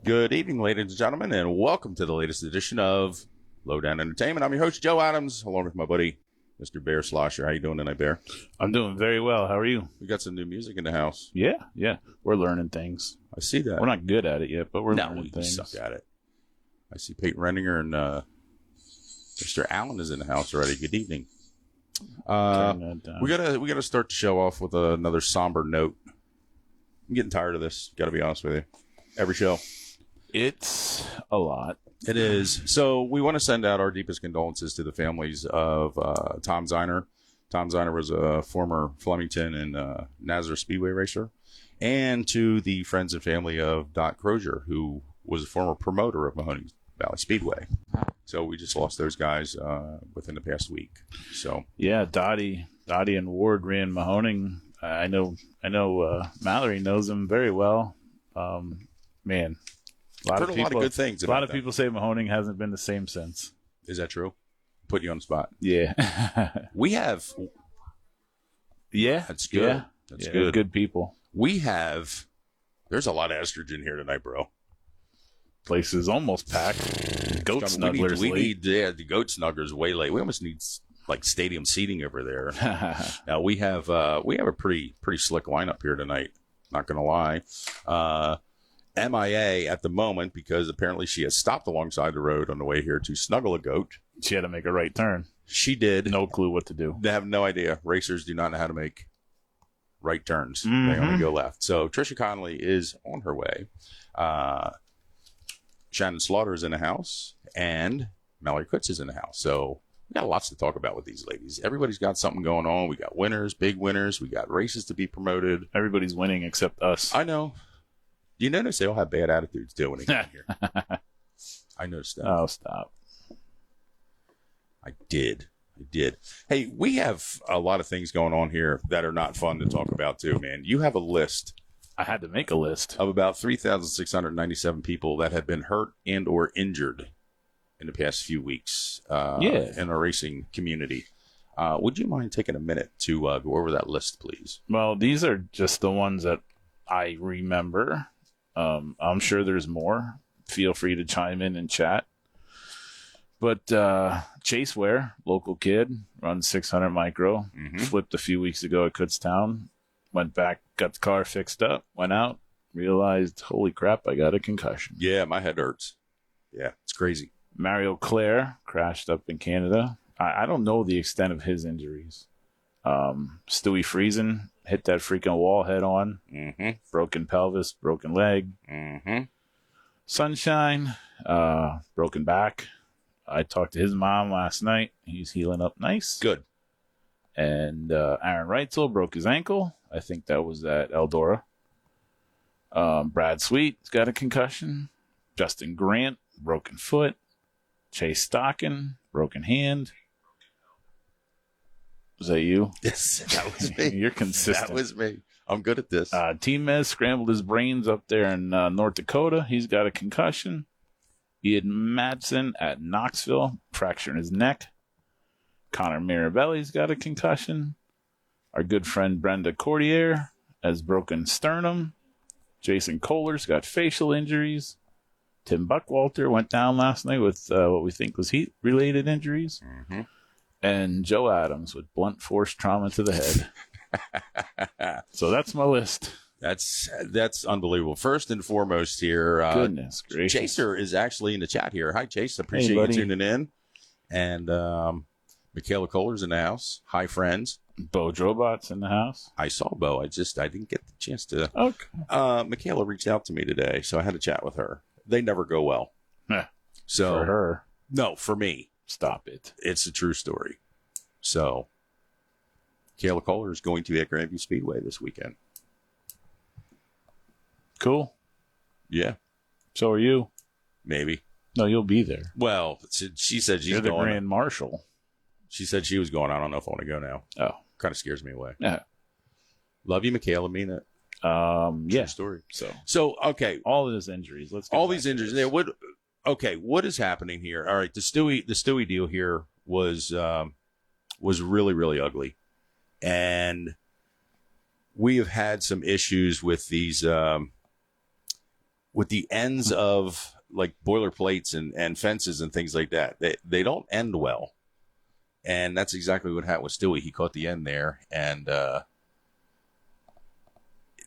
Good evening, ladies and gentlemen, and welcome to the latest edition of Lowdown Entertainment. I'm your host, Joe Adams, along with my buddy, Mr. Bear Slosher. How you doing tonight, Bear? I'm doing very well. How are you? We got some new music in the house. Yeah. We're learning things. I see that. We're not good at it yet, but we're learning things. No, we suck at it. I see Peyton Renninger and Mr. Allen is in the house already. Good evening. We gotta start the show off with another somber note. I'm getting tired of this. Got to be honest with you. Every show. It's a lot. It is. So we want to send out our deepest condolences to the families of Tom Ziner. Tom Ziner was a former Flemington and Nazareth Speedway racer. And to the friends and family of Dot Crozier, who was a former promoter of Mahoning Valley Speedway. So we just lost those guys within the past week. So yeah, Dottie and Ward ran Mahoning. I know. Mallory knows him very well. Man, a lot of good things. A lot of people say Mahoning hasn't been the same since. Is that true? Put you on the spot. Yeah, we have. Yeah, that's good. Yeah. That's good. Good people. We have. There's a lot of estrogen here tonight, bro. Place is almost packed. Goat snugglers. We need the goat snugglers way late. We almost need like stadium seating over there. Now we have a pretty slick lineup here tonight. Not gonna lie. MIA at the moment because apparently she has stopped alongside the road on the way here to snuggle a goat. She had to make a right turn. She did. No clue what to do. They have no idea. Racers do not know how to make right turns. They only go left. So Trisha Connolly is on her way. Shannon Slaughter is in the house, and Mallory Kutz is in the house. So we got lots to talk about with these ladies. Everybody's got something going on. We got winners, big winners. We got races to be promoted. Everybody's winning except us. I know. You notice they all have bad attitudes too when they come here. I noticed that. Oh, stop. I did. Hey, we have a lot of things going on here that are not fun to talk about too, man. You have a list. I had to make a list of about 3,697 people that have been hurt and or injured in the past few weeks in our racing community. Would you mind taking a minute to go over that list, please? Well, these are just the ones that I remember. I'm sure there's more. Feel free to chime in and chat. But Chase Ware, local kid, runs 600 micro, flipped a few weeks ago at Kutztown, went back, got the car fixed up, went out, realized, holy crap, I got a concussion. Yeah, my head hurts. Yeah, it's crazy. Mario Claire crashed up in Canada. I don't know the extent of his injuries. Stewie Friesen hit that freaking wall head on. Broken pelvis, broken leg. Sunshine, broken back. I talked to his mom last night. He's healing up nice. Good. And Aaron Reitzel broke his ankle. I think that was at Eldora. Brad Sweet's got a concussion. Justin Grant, broken foot. Chase Stocking, broken hand. Was that you? Yes, that was me. You're consistent. That was me. I'm good at this. T-Mez scrambled his brains up there in North Dakota. He's got a concussion. Ian Madsen at Knoxville, fracturing his neck. Connor Mirabelli's got a concussion. Our good friend Brenda Cordier has broken sternum. Jason Kohler's got facial injuries. Tim Buckwalter went down last night with what we think was heat-related injuries. And Joe Adams with blunt force trauma to the head. So that's my list. That's unbelievable. First and foremost here, goodness gracious. Chaser is actually in the chat here. Hi, Chase. Appreciate you tuning in. And Michaela Kohler's in the house. Hi, friends. Bo Drobot's in the house. I saw Bo. I didn't get the chance to. Okay. Michaela reached out to me today, so I had a chat with her. They never go well. So for her. No, for me. Stop it. It's a true story. So, Michaela Kohler is going to be at Grandview Speedway this weekend. Cool. Yeah. So are you. Maybe. No, you'll be there. Well, she said she's You're the going. Grand Marshal. She said she was going. I don't know if I want to go now. Oh. Kind of scares me away. Yeah. Love you, Michaela. Mean it. Yeah. True story. So okay. All of these injuries. All these injuries. Yeah. What is happening here? All right. The Stewie deal here was really, really ugly. And we have had some issues with these with the ends of like boiler plates and fences and things like that. They don't end well. And that's exactly what happened with Stewie. He caught the end there, and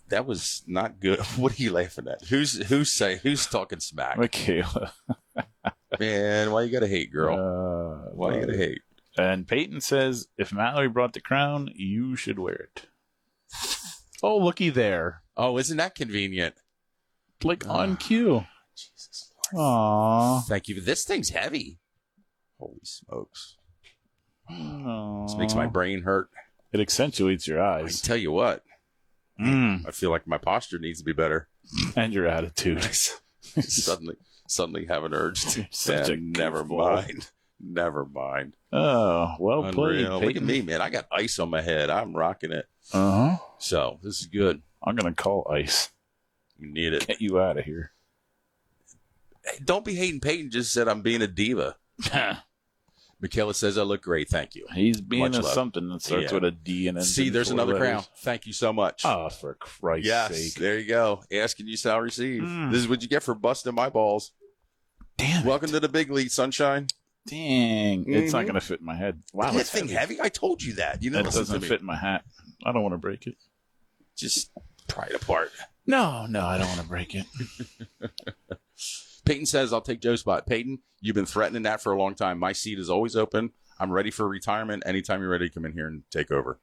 that was not good. What are you laughing at? Who's talking smack? Michaela. Man, why you gotta hate, girl? Why you gotta hate? And Peyton says, if Mallory brought the crown, you should wear it. Oh, looky there. Oh, isn't that convenient? Like on cue. Jesus. Aww. Thank you. This thing's heavy. Holy smokes. Aww. This makes my brain hurt. It accentuates your I can eyes. tell you what. I feel like my posture needs to be better. And your attitude. suddenly have an urge to. Such a never goofball. mind. Never mind. Oh, well played, Unreal. Peyton. Look at me, man. I got ice on my head. I'm rocking it. Uh-huh. So this is good. I'm going to call ICE. You need it. Get you out of here. Hey, don't be hating Peyton. Just said I'm being a diva. Michaela says I look great. Thank you. He's being Much a love. something that starts with a D and ends See, in there's 4 another letters. crown. Thank you so much. Oh, for Christ's yes, sake. there you go. Asking you shall receive. This is what you get for busting my balls. Damn Welcome to the big league, sunshine. Dang. It's not going to fit in my head. Wow, That it's thing heavy. I told you that. You It didn't listen doesn't to me. fit in my hat. I don't want to break it. Just pry it apart. No, I don't want to break it. Peyton says, I'll take Joe's spot. Peyton, you've been threatening that for a long time. My seat is always open. I'm ready for retirement. Anytime you're ready to come in here and take over.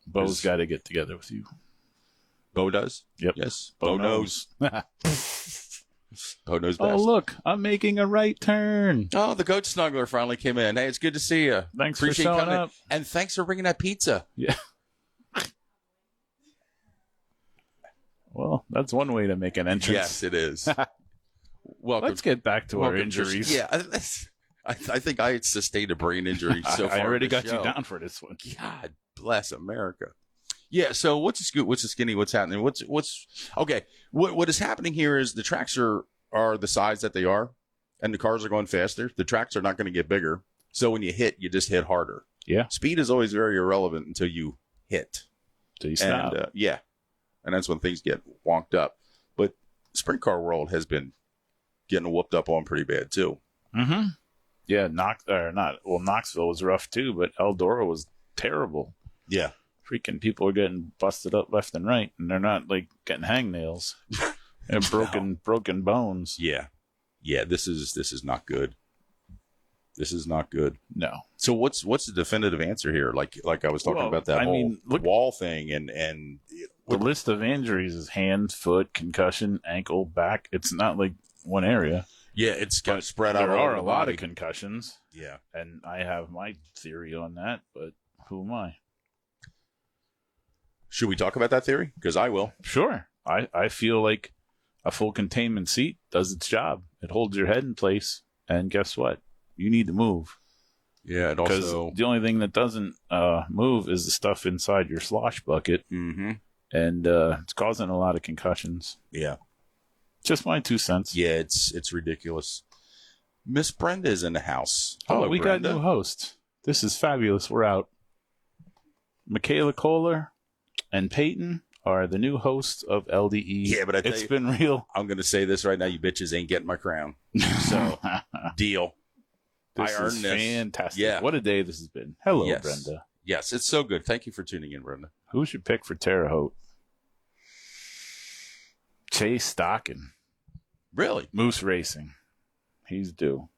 Bo's got to get together with you. Bo does? Yep. Yes. Bo Bo knows. Bo knows best. Oh, look, I'm making a right turn. Oh, the goat snuggler finally came in. Hey, it's good to see you. Thanks Appreciate for showing coming in. up. And thanks for bringing that pizza. Yeah. Well, that's one way to make an entrance. Yes, it is. Welcome. Let's get back to our Welcome, injuries. Trish. Yeah, I think I sustained a brain injury so far. I already in the got show. you down for this one. God bless America. Yeah. So what's the scoot? What's the skinny? What's happening? What's okay? What is happening here is the tracks are the size that they are, and the cars are going faster. The tracks are not going to get bigger. So when you hit, you just hit harder. Yeah. Speed is always very irrelevant until you hit. Do you stop? And yeah, and that's when things get wonked up. But sprint car world has been getting whooped up on pretty bad too. Mm-hmm. Yeah, Knoxville was rough too, but Eldora was terrible. Yeah. Freaking people are getting busted up left and right, and they're not like getting hangnails and broken bones. Yeah. Yeah. This is not good. This is not good. No. So what's the definitive answer here? Like I was talking about that look, wall thing and the list of injuries is hand, foot, concussion, ankle, back. It's not like one area. yeah, it's kind of spread out. There all are over a the lot body. of concussions, Yeah. and I have my theory on that, but who am I? Should we talk about that theory? Because I will. Sure. I feel like a full containment seat does its job. It holds your head in place, and guess what? You need to move. Yeah, it Because also. the only thing that doesn't move is the stuff inside your slosh bucket, Mm-hmm. and it's causing a lot of concussions. Yeah. Just my 2 cents. Yeah, it's ridiculous. Miss Brenda is in the house. Oh, Hello, we Brenda. got a new host. This is fabulous. We're out. Michaela Kohler and Peyton are the new hosts of LDE. Yeah, but I tell it's you- been real. I'm going to say this right now. You bitches ain't getting my crown. So, deal. This I is earned this. fantastic. Yeah. What a day this has been. Hello, Yes. Brenda. Yes, it's so good. Thank you for tuning in, Brenda. Who should pick for Terre Haute? Chase Stocking. Really? Moose Racing. He's due.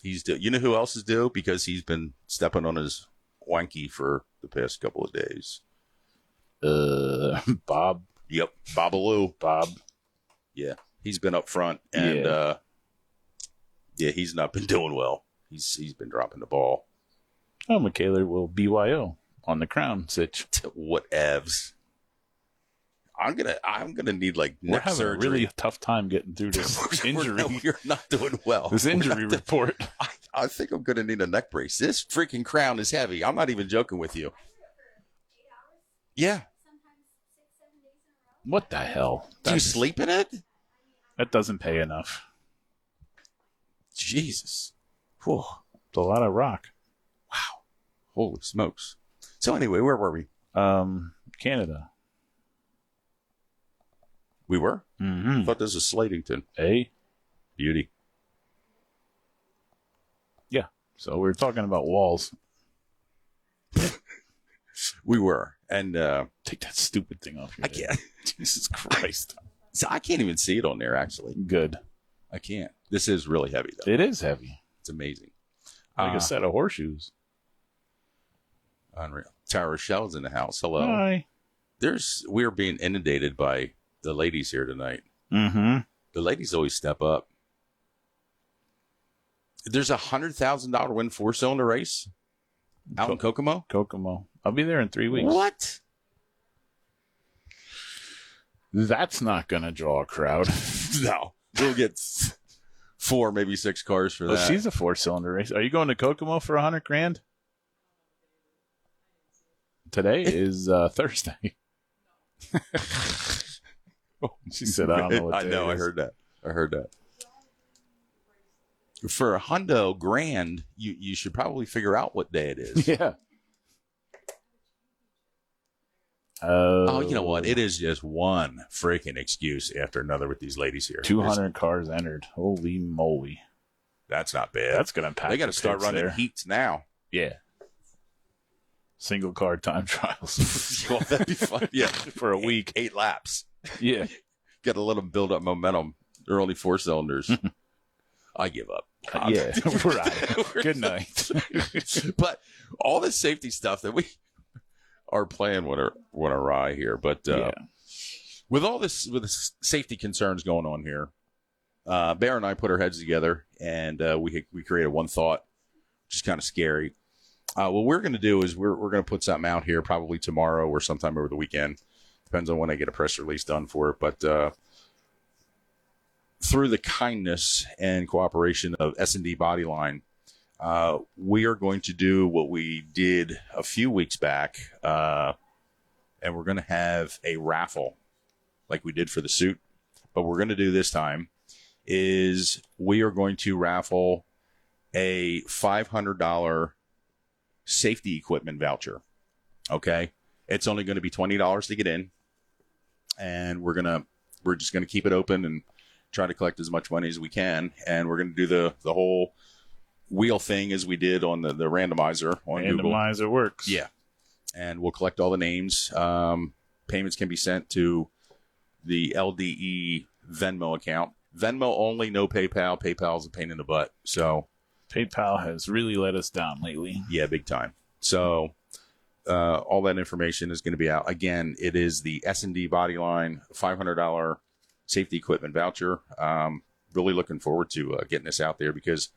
He's due. You know who else is due? Because he's been stepping on his wanky for the past couple of days. Bob. Yep. Babaloo. Bob. Yeah. He's been up front and yeah, he's not been doing well. He's been dropping the ball. Oh, Michaela will BYO on the crown sitch. Whatevs. I'm gonna need like We're neck having surgery. a really tough time getting through this injury. We're not doing well. This injury report. I think I'm gonna need a neck brace. This freaking crown is heavy. I'm not even joking with you. Yeah. What the hell? Do you sleep in it? That doesn't pay enough. Jesus. Whew. It's a lot of rock. Wow. Holy smokes. So anyway, where were we? Canada. We were? Mm-hmm. I thought this was Slatington. Hey. Beauty. Yeah. So we were talking about walls. We were. And take that stupid thing off your head. can't. Jesus Christ. So I can't even see it on there, actually. Good. I can't. This is really heavy, though. It is heavy. It's amazing. Like a set of horseshoes. Unreal. Tara Rochelle's in the house. Hello. Hi. We're being inundated by the ladies here tonight. Mm-hmm. The ladies always step up. There's $100,000 win 4-cylinder race out in Kokomo. Kokomo. I'll be there in 3 weeks. What? That's not going to draw a crowd. No. We'll get 4, maybe 6 cars for Well, that. she's a 4-cylinder race. Are you going to Kokomo for $100,000? Today is Thursday. She said, I don't know what day I it is. I heard that. For a hundo grand, you should probably figure out what day it is. Yeah. Oh, you know what? It is just one freaking excuse after another with these ladies here. 200 cars entered. Holy moly. That's not bad. That's going to pack. They got to start running there. heats now. Yeah. Single car time trials. Well, that'd be fun. Yeah. For a week. 8 laps. Yeah. Got to let them build up momentum. They're only 4 cylinders. I give up. Yeah. We're out. Good night. But all this safety stuff that we are playing went awry here. But with all this, with the safety concerns going on here, Bear and I put our heads together and we created one thought, which is kind of scary. What we're going to do is we're going to put something out here probably tomorrow or sometime over the weekend. Depends on when I get a press release done for it. But through the kindness and cooperation of S&D Bodyline, we are going to do what we did a few weeks back, and we're going to have a raffle like we did for the suit. But we're going to do this time is we are going to raffle a $500 safety equipment voucher. Okay. It's only going to be $20 to get in. And we're just going to keep it open and try to collect as much money as we can. And we're going to do the whole wheel thing as we did on the randomizer on Google. Randomizer works. Yeah. And we'll collect all the names. Payments can be sent to the LDE Venmo account. Venmo only, no PayPal. PayPal is a pain in the butt. So PayPal has really let us down lately. yeah, big time. So all that information is going to be out. Again, it is the S&D Bodyline $500 safety equipment voucher. Really looking forward to getting this out there because,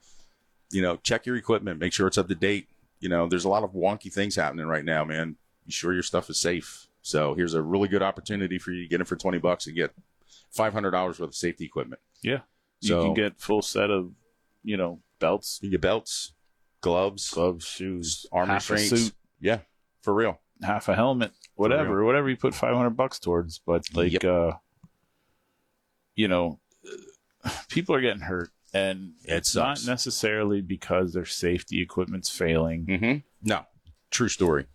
check your equipment, make sure it's up to date. There's a lot of wonky things happening right now, man. Be sure your stuff is safe. So here's a really good opportunity for you to get it for $20 and get $500 worth of safety equipment. Yeah. So you can get full set of, belts. You get belts, gloves, shoes, armor half a strengths. suit, Yeah, for real. half a helmet, whatever you put $500 towards. But people are getting hurt, and it's not necessarily because their safety equipment's failing. Mm-hmm. No, true story.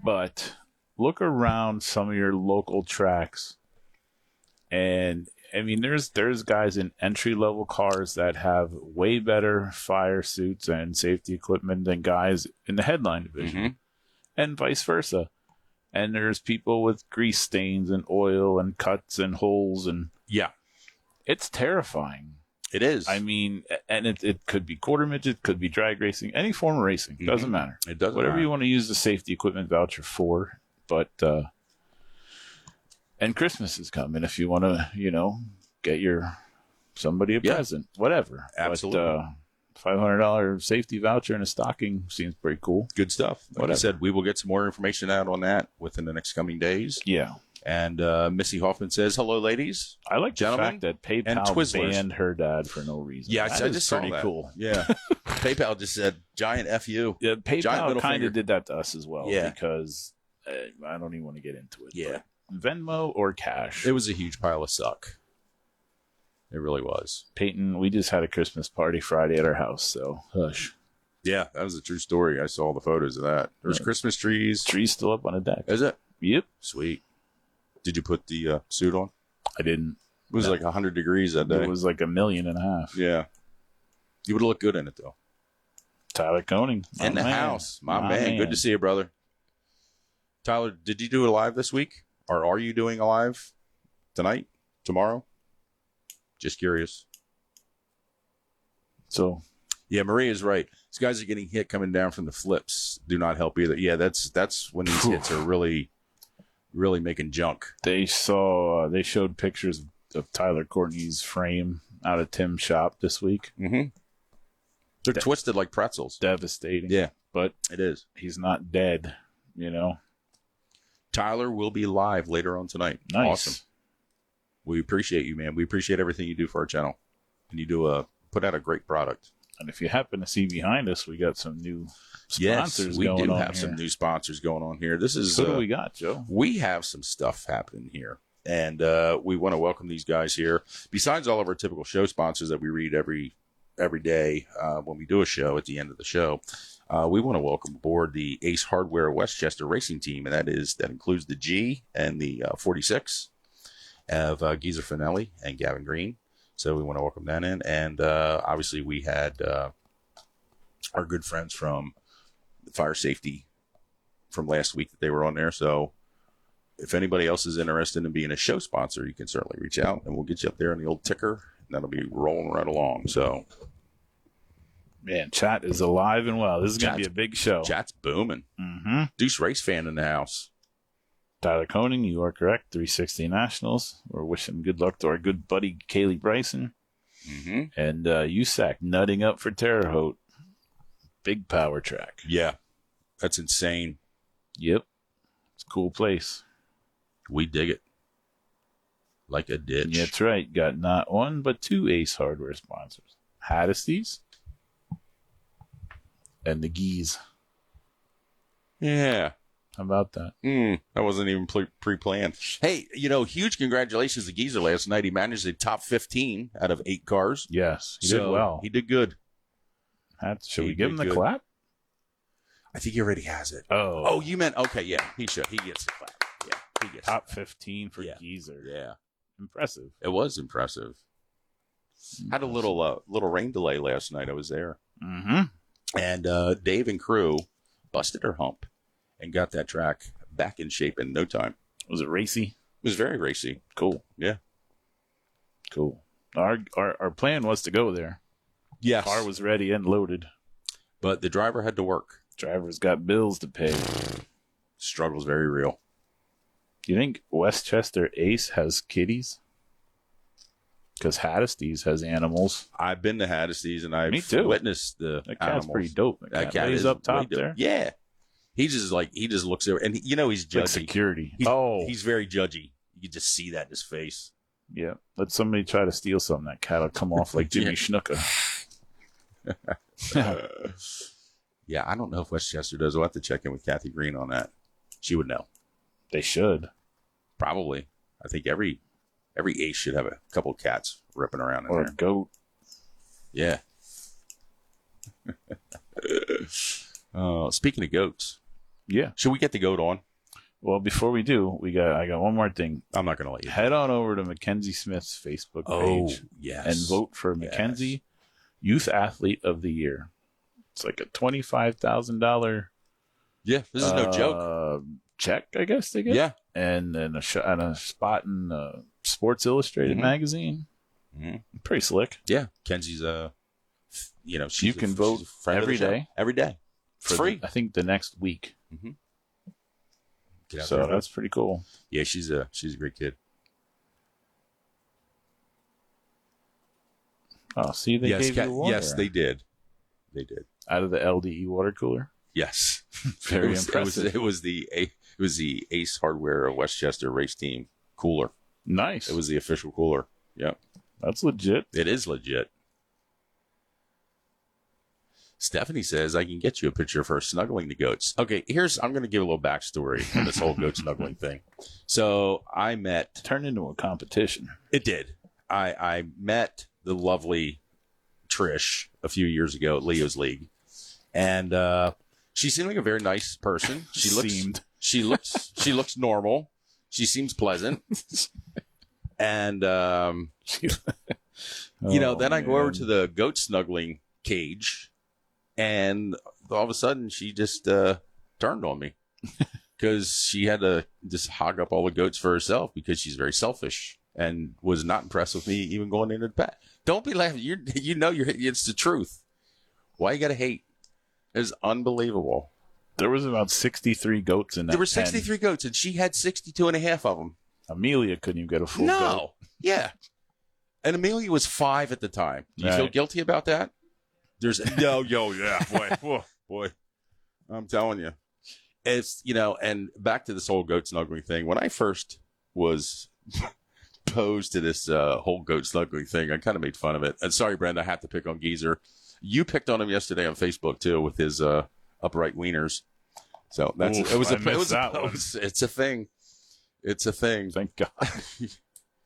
But look around some of your local tracks, and I mean, there's guys in entry-level cars that have way better fire suits and safety equipment than guys in the headline division, and vice versa. And there's people with grease stains and oil and cuts and holes, and it's terrifying. It is. I mean, and it could be quarter midget, could be drag racing, any form of racing. Doesn't matter. It doesn't Whatever matter. you want to use the safety equipment voucher for. But and Christmas is coming if you want to, get somebody a present, whatever. Absolutely. But, $500 safety voucher in a stocking seems pretty cool. Good stuff. Like I said, we will get some more information out on that within the next coming days. Yeah. And Missy Hoffman says, hello, ladies. I like gentlemen, the fact that and PayPal Twizzlers. banned her dad for no reason. Yeah, that I is just saw pretty that. cool. Yeah. PayPal just said, giant FU. Yeah, Giant PayPal middle kind finger. of did that to us as well. Yeah. Because I don't even want to get into it. Yeah. but Venmo or cash. It was a huge pile of suck. It really was. Peyton, we just had a Christmas party Friday at our house, so hush. Yeah, that was a true story. I saw the photos of that. There's Christmas trees. Tree's still up on a deck. Is it? Yep. Sweet. Did you put the suit on? I didn't. It was like 100 degrees that day. It was like 1.5 million. Yeah. You would have looked good in it, though. Tyler Koenig. In the house. My man. Good to see you, brother. Tyler, did you do a live this week? Or are you doing a live tonight? Tomorrow? Just curious. So, yeah, Maria's right. These guys are getting hit coming down from the flips. Do not help either. Yeah, that's when these hits are really, really making junk. They showed pictures of Tyler Courtney's frame out of Tim's shop this week. Mm-hmm. They're twisted like pretzels. Devastating. Yeah, but it is. He's not dead, Tyler will be live later on tonight. Nice. Awesome. We appreciate you, man. We appreciate everything you do for our channel. And you put out a great product. And if you happen to see behind us, we got some new sponsors going on. Yes, we do have some new sponsors going on here. This is what do we got, Joe? We have some stuff happening here. And we want to welcome these guys here. Besides all of our typical show sponsors that we read every day when we do a show at the end of the show, we want to welcome aboard the Ace Hardware Westchester Racing Team, and that includes the G and the 46 of Geezer Finelli and Gavin Green. So we want to welcome that in. And obviously we had our good friends from Fire Safety from last week that they were on there. So if anybody else is interested in being a show sponsor, you can certainly reach out, and we'll get you up there on the old ticker, and that'll be rolling right along. So, man, chat is alive and well. This is going to be a big show. Chat's booming. Mm-hmm. Deuce Race fan in the house. Tyler Koenig, you are correct. 360 Nationals. We're wishing good luck to our good buddy Kaylee Bryson. Mm-hmm. And USAC nutting up for Terre Haute. Big power track. Yeah, that's insane. Yep. It's a cool place. We dig it. Like a ditch. Yeah, that's right. Got not one, but two Ace Hardware sponsors. Haddisty's and the Geese. Yeah. How about that? That wasn't even pre-planned. Hey, huge congratulations to Geezer last night. He managed the top 15 out of 8 cars. Yes, he did well. He did good. Should we give him the clap? I think he already has it. Oh, you meant, okay, yeah, he should. He gets the clap. Yeah, he gets top 15 for Geezer. Yeah. Impressive. It was impressive. Had a little rain delay last night. I was there. Mm-hmm. And Dave and crew busted her hump and got that track back in shape in no time. Was it racy? It was very racy. Cool. Yeah. Cool. Our plan was to go there. Yes. Car was ready and loaded. But the driver had to work. Driver's got bills to pay. Struggle's very real. Do you think Westchester Ace has kitties? Because Haddisty's has animals. I've been to Haddisty's and I've witnessed the that cat's animals. Pretty dope. That cat is up top there. Yeah. He just looks there, and he's judgy. Like security. He's very judgy. You can just see that in his face. Yeah. Let somebody try to steal something. That cat will come off like Jimmy Snuka. Yeah, I don't know if Westchester does. We'll have to check in with Kathy Green on that. She would know. They should. Probably. I think every ace should have a couple of cats ripping around in or there. A goat. Yeah. Speaking of goats. Yeah. Should we get the goat on? Well, before we do, I got one more thing. I'm not going to let you. Head on over to Mackenzie Smith's Facebook page. Yes. And vote for Mackenzie Youth Athlete of the Year. It's like a $25,000. Yeah, this is no joke. Check, I guess they get. Yeah. And then a spot in Sports Illustrated magazine. Mm-hmm. Pretty slick. Yeah. Kenzie's you can vote every day. Every day. It's free. I think the next week. Mm-hmm. So that's pretty cool. Yeah, she's a great kid. Oh, see, they gave you water. Yes, they did. They did. Out of the LDE water cooler. Yes, very impressive. It was the Ace Hardware Westchester race team cooler. Nice. It was the official cooler. Yep, that's legit. It is legit. Stephanie says, I can get you a picture of her snuggling the goats. Okay, I'm going to give a little backstory on this whole goat snuggling thing. So I met... Turned into a competition. It did. I met the lovely Trish a few years ago at Leo's League. And she seemed like a very nice person. She looks normal. She seems pleasant. And, then I go over to the goat snuggling cage, and all of a sudden she just turned on me because she had to just hog up all the goats for herself because she's very selfish and was not impressed with me even going into the pet. Don't be laughing. It's the truth. Why you got to hate? It's unbelievable. There was about 63 goats in that. There were 63 goats, and she had 62 and a half of them. Amelia couldn't even get a full goat. No. Yeah. And Amelia was 5 at the time. Do you feel guilty about that? Boy. I'm telling you. It's, and back to this whole goat snuggling thing. When I first was posed to this whole goat snuggling thing, I kind of made fun of it. And sorry, Brenda, I have to pick on Geezer. You picked on him yesterday on Facebook, too, with his upright wieners. So it's a thing. It's a thing. Thank God.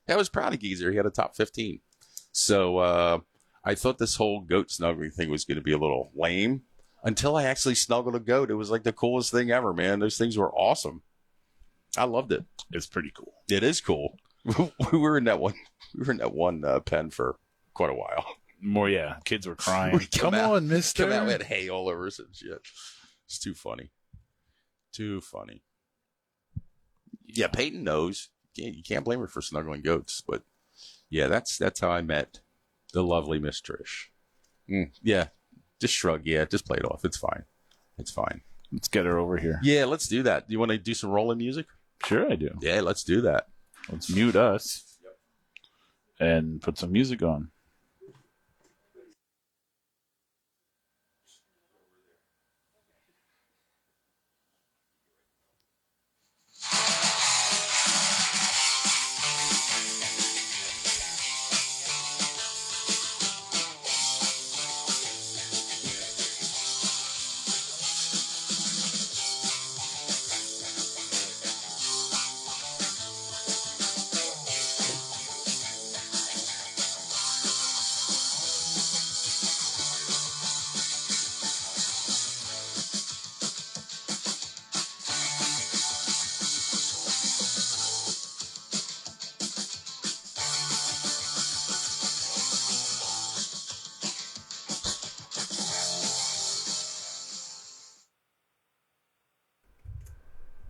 I was proud of Geezer. He had a top 15. So I thought this whole goat snuggling thing was going to be a little lame until I actually snuggled a goat. It was like the coolest thing ever, man. Those things were awesome. I loved it. It's pretty cool. It is cool. We were in that one. We were in that one pen for quite a while. More, yeah. Kids were crying. Come on, mister. Come out with hay all over us and shit. It's too funny. Too funny. Yeah, Peyton knows. You can't blame her for snuggling goats, but yeah, that's how I met the lovely Miss Trish. Yeah, just shrug. Yeah, just play it off. It's fine. It's fine. Let's get her over here. Yeah, let's do that. Do you want to do some rolling music? Sure, I do. Yeah, let's do that. Let's mute us and put some music on.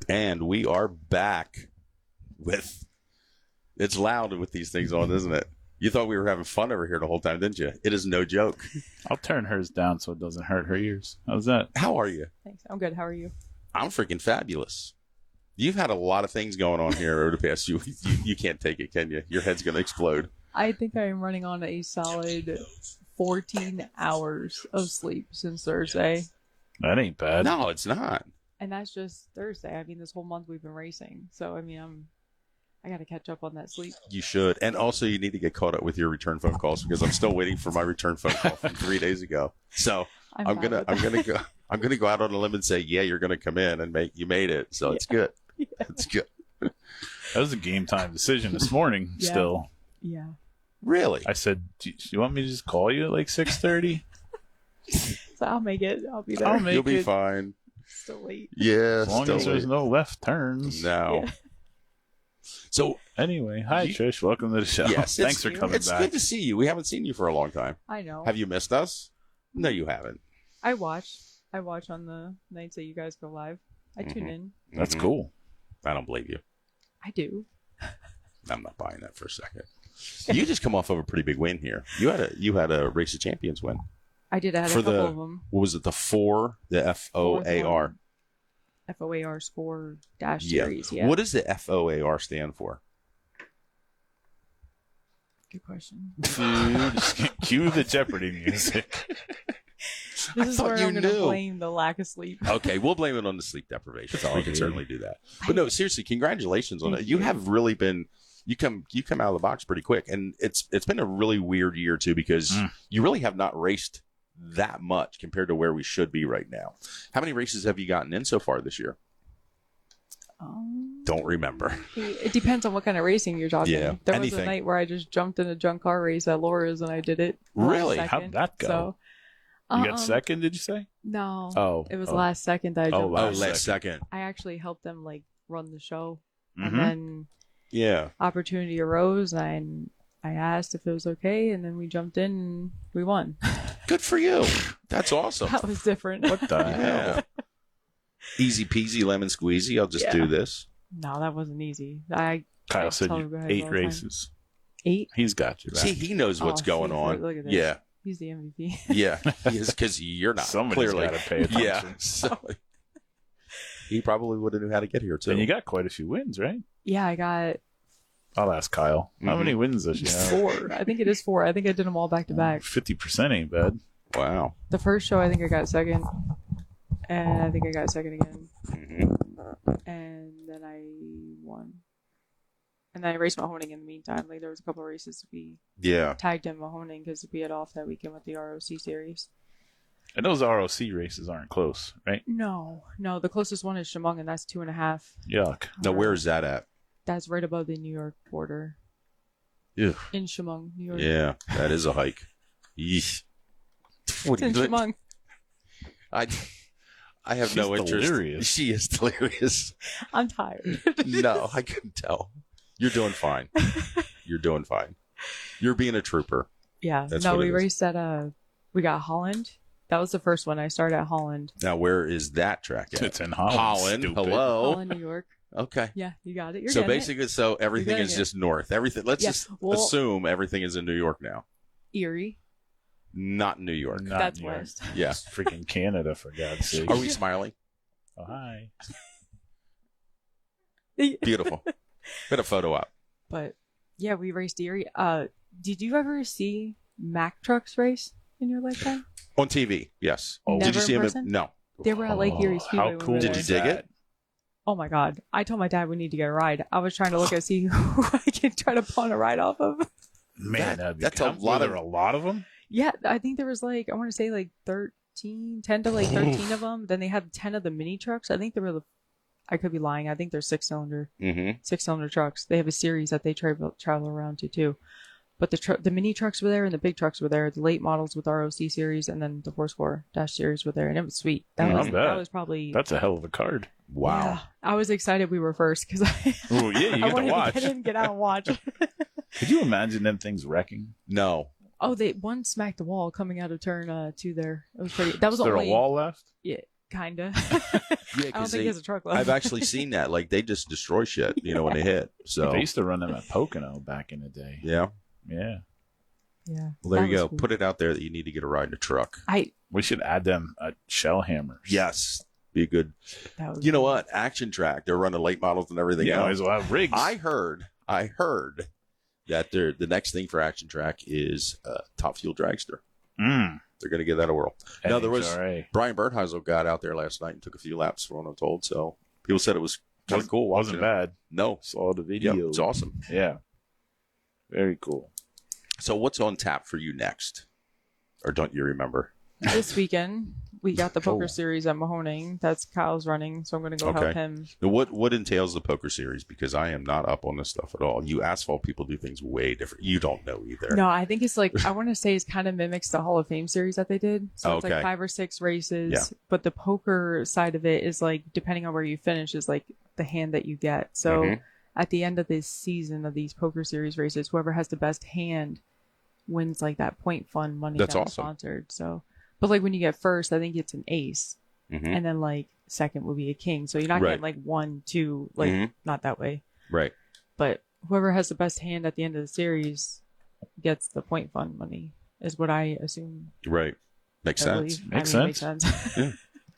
And we are back with... It's loud with these things on, isn't it? You thought we were having fun over here the whole time, didn't you? It is no joke. I'll turn hers down so it doesn't hurt her ears. How's that? How are you? Thanks. I'm good. How are you? I'm freaking fabulous. You've had a lot of things going on here over the past few weeks. You can't take it, can you? Your head's going to explode. I think I am running on a solid 14 hours of sleep since Thursday. That ain't bad. No, it's not. And that's just Thursday. I mean, this whole month we've been racing. So, I mean, I got to catch up on that sleep. You should. And also you need to get caught up with your return phone calls because I'm still waiting for my return phone call from 3 days ago. So I'm gonna go out on a limb and say, yeah, you're gonna come in and you made it. So it's good. Yeah. It's good. That was a game time decision this morning. Yeah. Still. Yeah. Really? I said, do you want me to just call you at like 6:30? So I'll make it. I'll be there. You'll be fine. Still late. Yeah. As long as there's no left turns. No. Yeah. So anyway, hi Trish, welcome to the show. Yes, thanks for coming back. It's good to see you. We haven't seen you for a long time. I know. Have you missed us? No, you haven't. I watch on the nights that you guys go live. I tune in. That's cool. I don't believe you. I do. I'm not buying that for a second. You just come off of a pretty big win here. You had a Race of Champions win. I did. I had a couple of them. What was it? The FOAR. FOAR score dash series. Yeah. What does the FOAR stand for? Good question. Cue the Jeopardy music. This is where I'm going to blame the lack of sleep. Okay, we'll blame it on the sleep deprivation. We can certainly do that. But no, seriously, congratulations on it. You have really been. You come out of the box pretty quick, and it's been a really weird year too because you really have not raced that much compared to where we should be right now. How many races have you gotten in so far this year? Don't remember. It depends on what kind of racing you're talking. Yeah, there was a night where I just jumped in a junk car race at Laura's and I did it. Really? How'd that go? So, you got second, did you say? No. Oh. It was last second that I jumped. Last second. I actually helped them run the show. And then opportunity arose, and I asked if it was okay, and then we jumped in and we won. Good for you. That's awesome. That was different. What the hell? Easy peasy lemon squeezy. I'll just do this. No, that wasn't easy. Kyle said tell you you guys 8 all the races. 8? He's got you back. See, he knows what's going on. Look at this. Yeah. He's the MVP. Yeah. He is, because you're not. Somebody's clearly. got to pay attention. Yeah. So, he probably would have knew how to get here, too. And you got quite a few wins, right? Yeah, I got I'll ask Kyle. How many wins does she have? 4. I think it is 4. I think I did them all back to back. 50% ain't bad. Wow. The first show, I think I got second. And I think I got second again. And then I won. And then I raced Mahoning in the meantime. Like, there was a couple of races we tagged in Mahoning because we had off that weekend with the ROC series. And those ROC races aren't close, right? No. The closest one is Chemung, and that's 2.5. Yuck. Now, where is that at? That's right above the New York border. Ew. In Chemung, New York. Yeah, that is a hike. Yeesh. It's in Chemung. I have no interest. Delirious. She is delirious. I'm tired. No, I couldn't tell. You're doing fine. You're doing fine. You're being a trooper. Yeah. That's no, what it we is. raced at we got Holland. That was the first one. I started at Holland. Now, where is that track at? It's in Holland. Holland. Stupid. Hello. Holland, New York. Okay. Yeah, you got it. You're So getting basically, so everything getting is it. just north. Everything. Let's Yeah, just well- assume everything is in New York now. it. Erie. Not New York. Not That's New York. west. Yeah. It's freaking Canada, for God's sake. Are we smiling? Oh, hi. Beautiful. Put a photo up. But yeah, we raced Erie. Did you ever see Mack trucks race in your lifetime? On TV, yes. Oh, Did Never you see in him? person? No. They were at Lake Erie Speedway. How when we cool were Did there. you dig it? Oh my God. I told my dad we need to get a ride. I was trying to look and see who I can try to pawn a ride off of. Man, That's a lot Were there a lot of them? Yeah, I think there was I want to say 10 to 13 of them. Then they had 10 of the mini trucks. I think there were I could be lying. I think they're 6-cylinder trucks. They have a series that they travel around to too. But the mini trucks were there and the big trucks were there. The late models with ROC series and then the 4-score dash series were there, and it was sweet. That was probably. That's a hell of a card. Wow. Yeah, I was excited we were first because Oh, yeah, you I get to wanted watch. to get in, get out, and watch. Could you imagine them things wrecking? No. Oh, one smacked the wall coming out of turn 2 there. It was pretty. That was Is there only a wall left? Yeah, kinda. Yeah, I don't 'cause think there's a truck left. I've actually seen that. Like, they just destroy shit, when they hit. So, They used to run them at Pocono back in the day. yeah. Yeah. Yeah. Well, there that you go. was cool. Put it out there that you need to get a ride in a truck. We should add them shell hammers. Yes. Be a good. That was You know what? Action Track. They're running late models and everything Yeah, might else. as well have rigs. I heard that the next thing for Action Track is Top Fuel Dragster. They're going to give that a whirl. No, there was NHRA. Brian Bertheisel got out there last night and took a few laps, from what I'm told. So people said it was kind of cool. Wasn't watching it. bad. No. Saw the video. Yeah, it's awesome. Yeah. Very cool. So what's on tap for you next? Or don't you remember? This weekend we got the poker Oh. series at Mahoning. That's Kyle's running, so I'm going to go help Okay. him. Now, what entails the poker series? Because I am not up on this stuff at all. You asphalt people do things way different. You don't know either. No, I think it's I want to say it's kind of mimics the Hall of Fame series that they did. So it's Okay. 5 or 6 races. Yeah. But the poker side of it is depending on where you finish is the hand that you get. So Mhm. at the end of this season of these poker series races, whoever has the best hand wins that point fund money That's that was awesome. sponsored. So, but when you get first, I think it's an ace. Mhm. And then second will be a king. So you're not Right. getting 1, 2, Mhm. not that way. Right. But whoever has the best hand at the end of the series gets the point fund money, is what I assume. Right. Makes I sense. believe. Makes Makes sense. sense.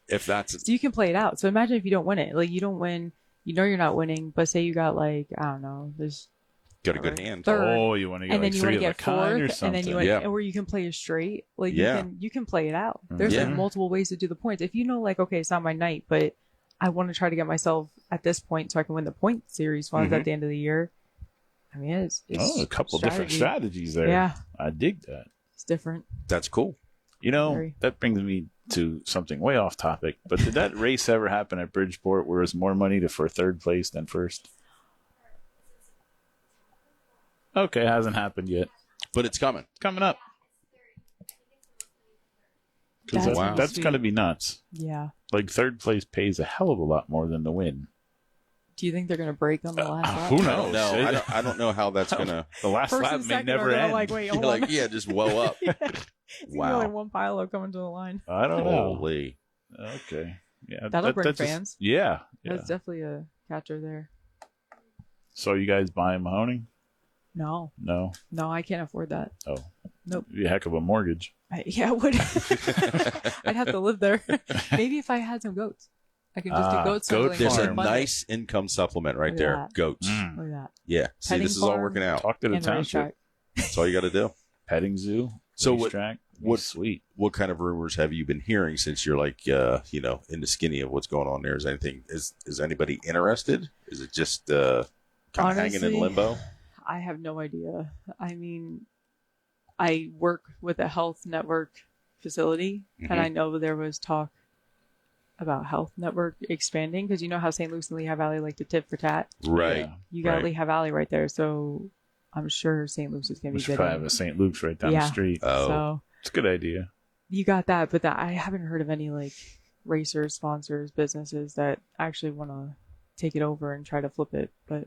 If that's So you can play it out. So imagine if you don't win it. You don't win. You know you're not winning, but say you got I don't know, there's got a good hand. third. Oh, you want to get and then you want three to of a get kind or fourth, something. and then you want Yeah. where you can play a straight. Yeah. You can play it out. There's Yeah. multiple ways to do the points. If you know okay, it's not my night, but I want to try to get myself at this point so I can win the point series funds Mhm. at the end of the year. I mean, it's a couple different strategies there. Yeah, I dig that. it's different. That's cool. Very. That brings me to something way off topic, but did that race ever happen at Bridgeport where there's more money for third place than first? Okay, hasn't happened yet. But it's coming. It's coming up. 'Cause That's Wow. that's sweet. going to be nuts. Yeah. Third place pays a hell of a lot more than the win. Do you think they're gonna break on the last lap? Who I knows? don't know. I don't know how that's gonna. The last First lap and may second never are gonna, end. like, wait, You're hold like, on. yeah, just woe up. It's gonna be Wow. like one pile coming to the line. I don't know. Holy. Okay. Yeah. That'll bring that's fans. Yeah. That's definitely a catcher there. So you guys buying Mahoning? No, No. I can't afford that. Oh. Nope. It'd be a heck of a mortgage. Yeah, I would. I'd have to live there. Maybe if I had some goats, I could just do goat smuggling. There's a for fun. nice income supplement right Look at there. that. Goats. Mm. Look at that. Yeah. See, Petting this is all farm. working out. Talk to the And township. racetrack. That's all you got to do. Petting zoo. So racetrack. what- Sweet. What kind of rumors have you been hearing since you're like, in the skinny of what's going on there? Is anybody interested? Is it just kind of hanging in Honestly, limbo? I have no idea. I mean, I work with a health network facility, and I know there was talk about health network expanding because you know how St. Luke's and Lehigh Valley like to tit for tat. Right. Yeah. You got Right. Lehigh Valley right there, so I'm sure St. Luke's is going to We be should good. probably have a St. Luke's right down the Yeah. street. Oh. So It's a good idea. you got that, but I haven't heard of any like racers, sponsors, businesses that actually want to take it over and try to flip it. But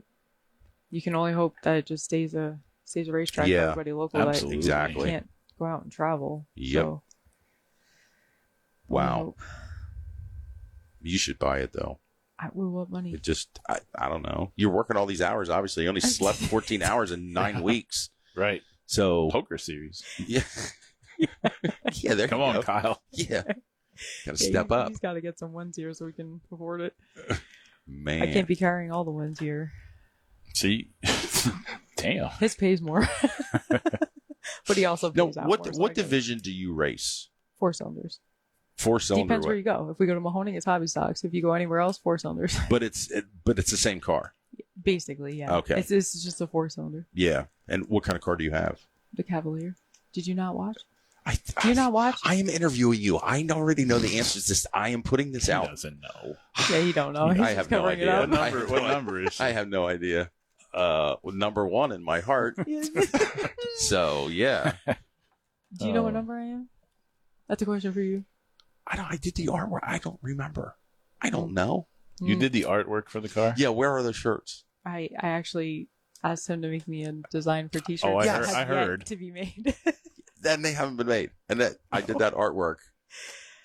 you can only hope that it just stays a racetrack Yeah, for everybody local. absolutely. That Exactly. can't go out and travel. Yep. So, Wow. hope. You should buy it though. Well, what money? It just, I don't know. You're working all these hours. Obviously, you only slept 14 hours in 9 weeks. Right. So Poker series. yeah, yeah. There Come you on, go. Kyle. Yeah, gotta Yeah, step up, He's got to get some wins here so we can afford it. man. I can't be carrying all the wins here. See? Damn. His pays more, but he also No, pays out what more, so I what get it. division do you race? 4 cylinders. 4-cylinder. Depends where you go. If we go to Mahoning, it's hobby stocks. If you go anywhere else, 4 cylinders. But it's the same car. Basically, yeah. Okay. It's just a 4-cylinder. Yeah. And what kind of car do you have? The Cavalier. Did you not watch? Do Do you not watch? I am interviewing you. I already know the answers to this. I am putting this He out. doesn't know. Yeah, you don't know. I He's have just no covering it idea. up. What number is she? I have no idea. Number 1 in my heart. So yeah, Do you know what Oh. number I am? That's a question for you. I did the artwork. I don't remember. I don't know. You did the artwork for the car? Yeah, where are the shirts? I actually asked him to make me a design for t-shirts. Oh, I that heard- has I yet heard. to be made. Then they haven't been made, and that I did that artwork.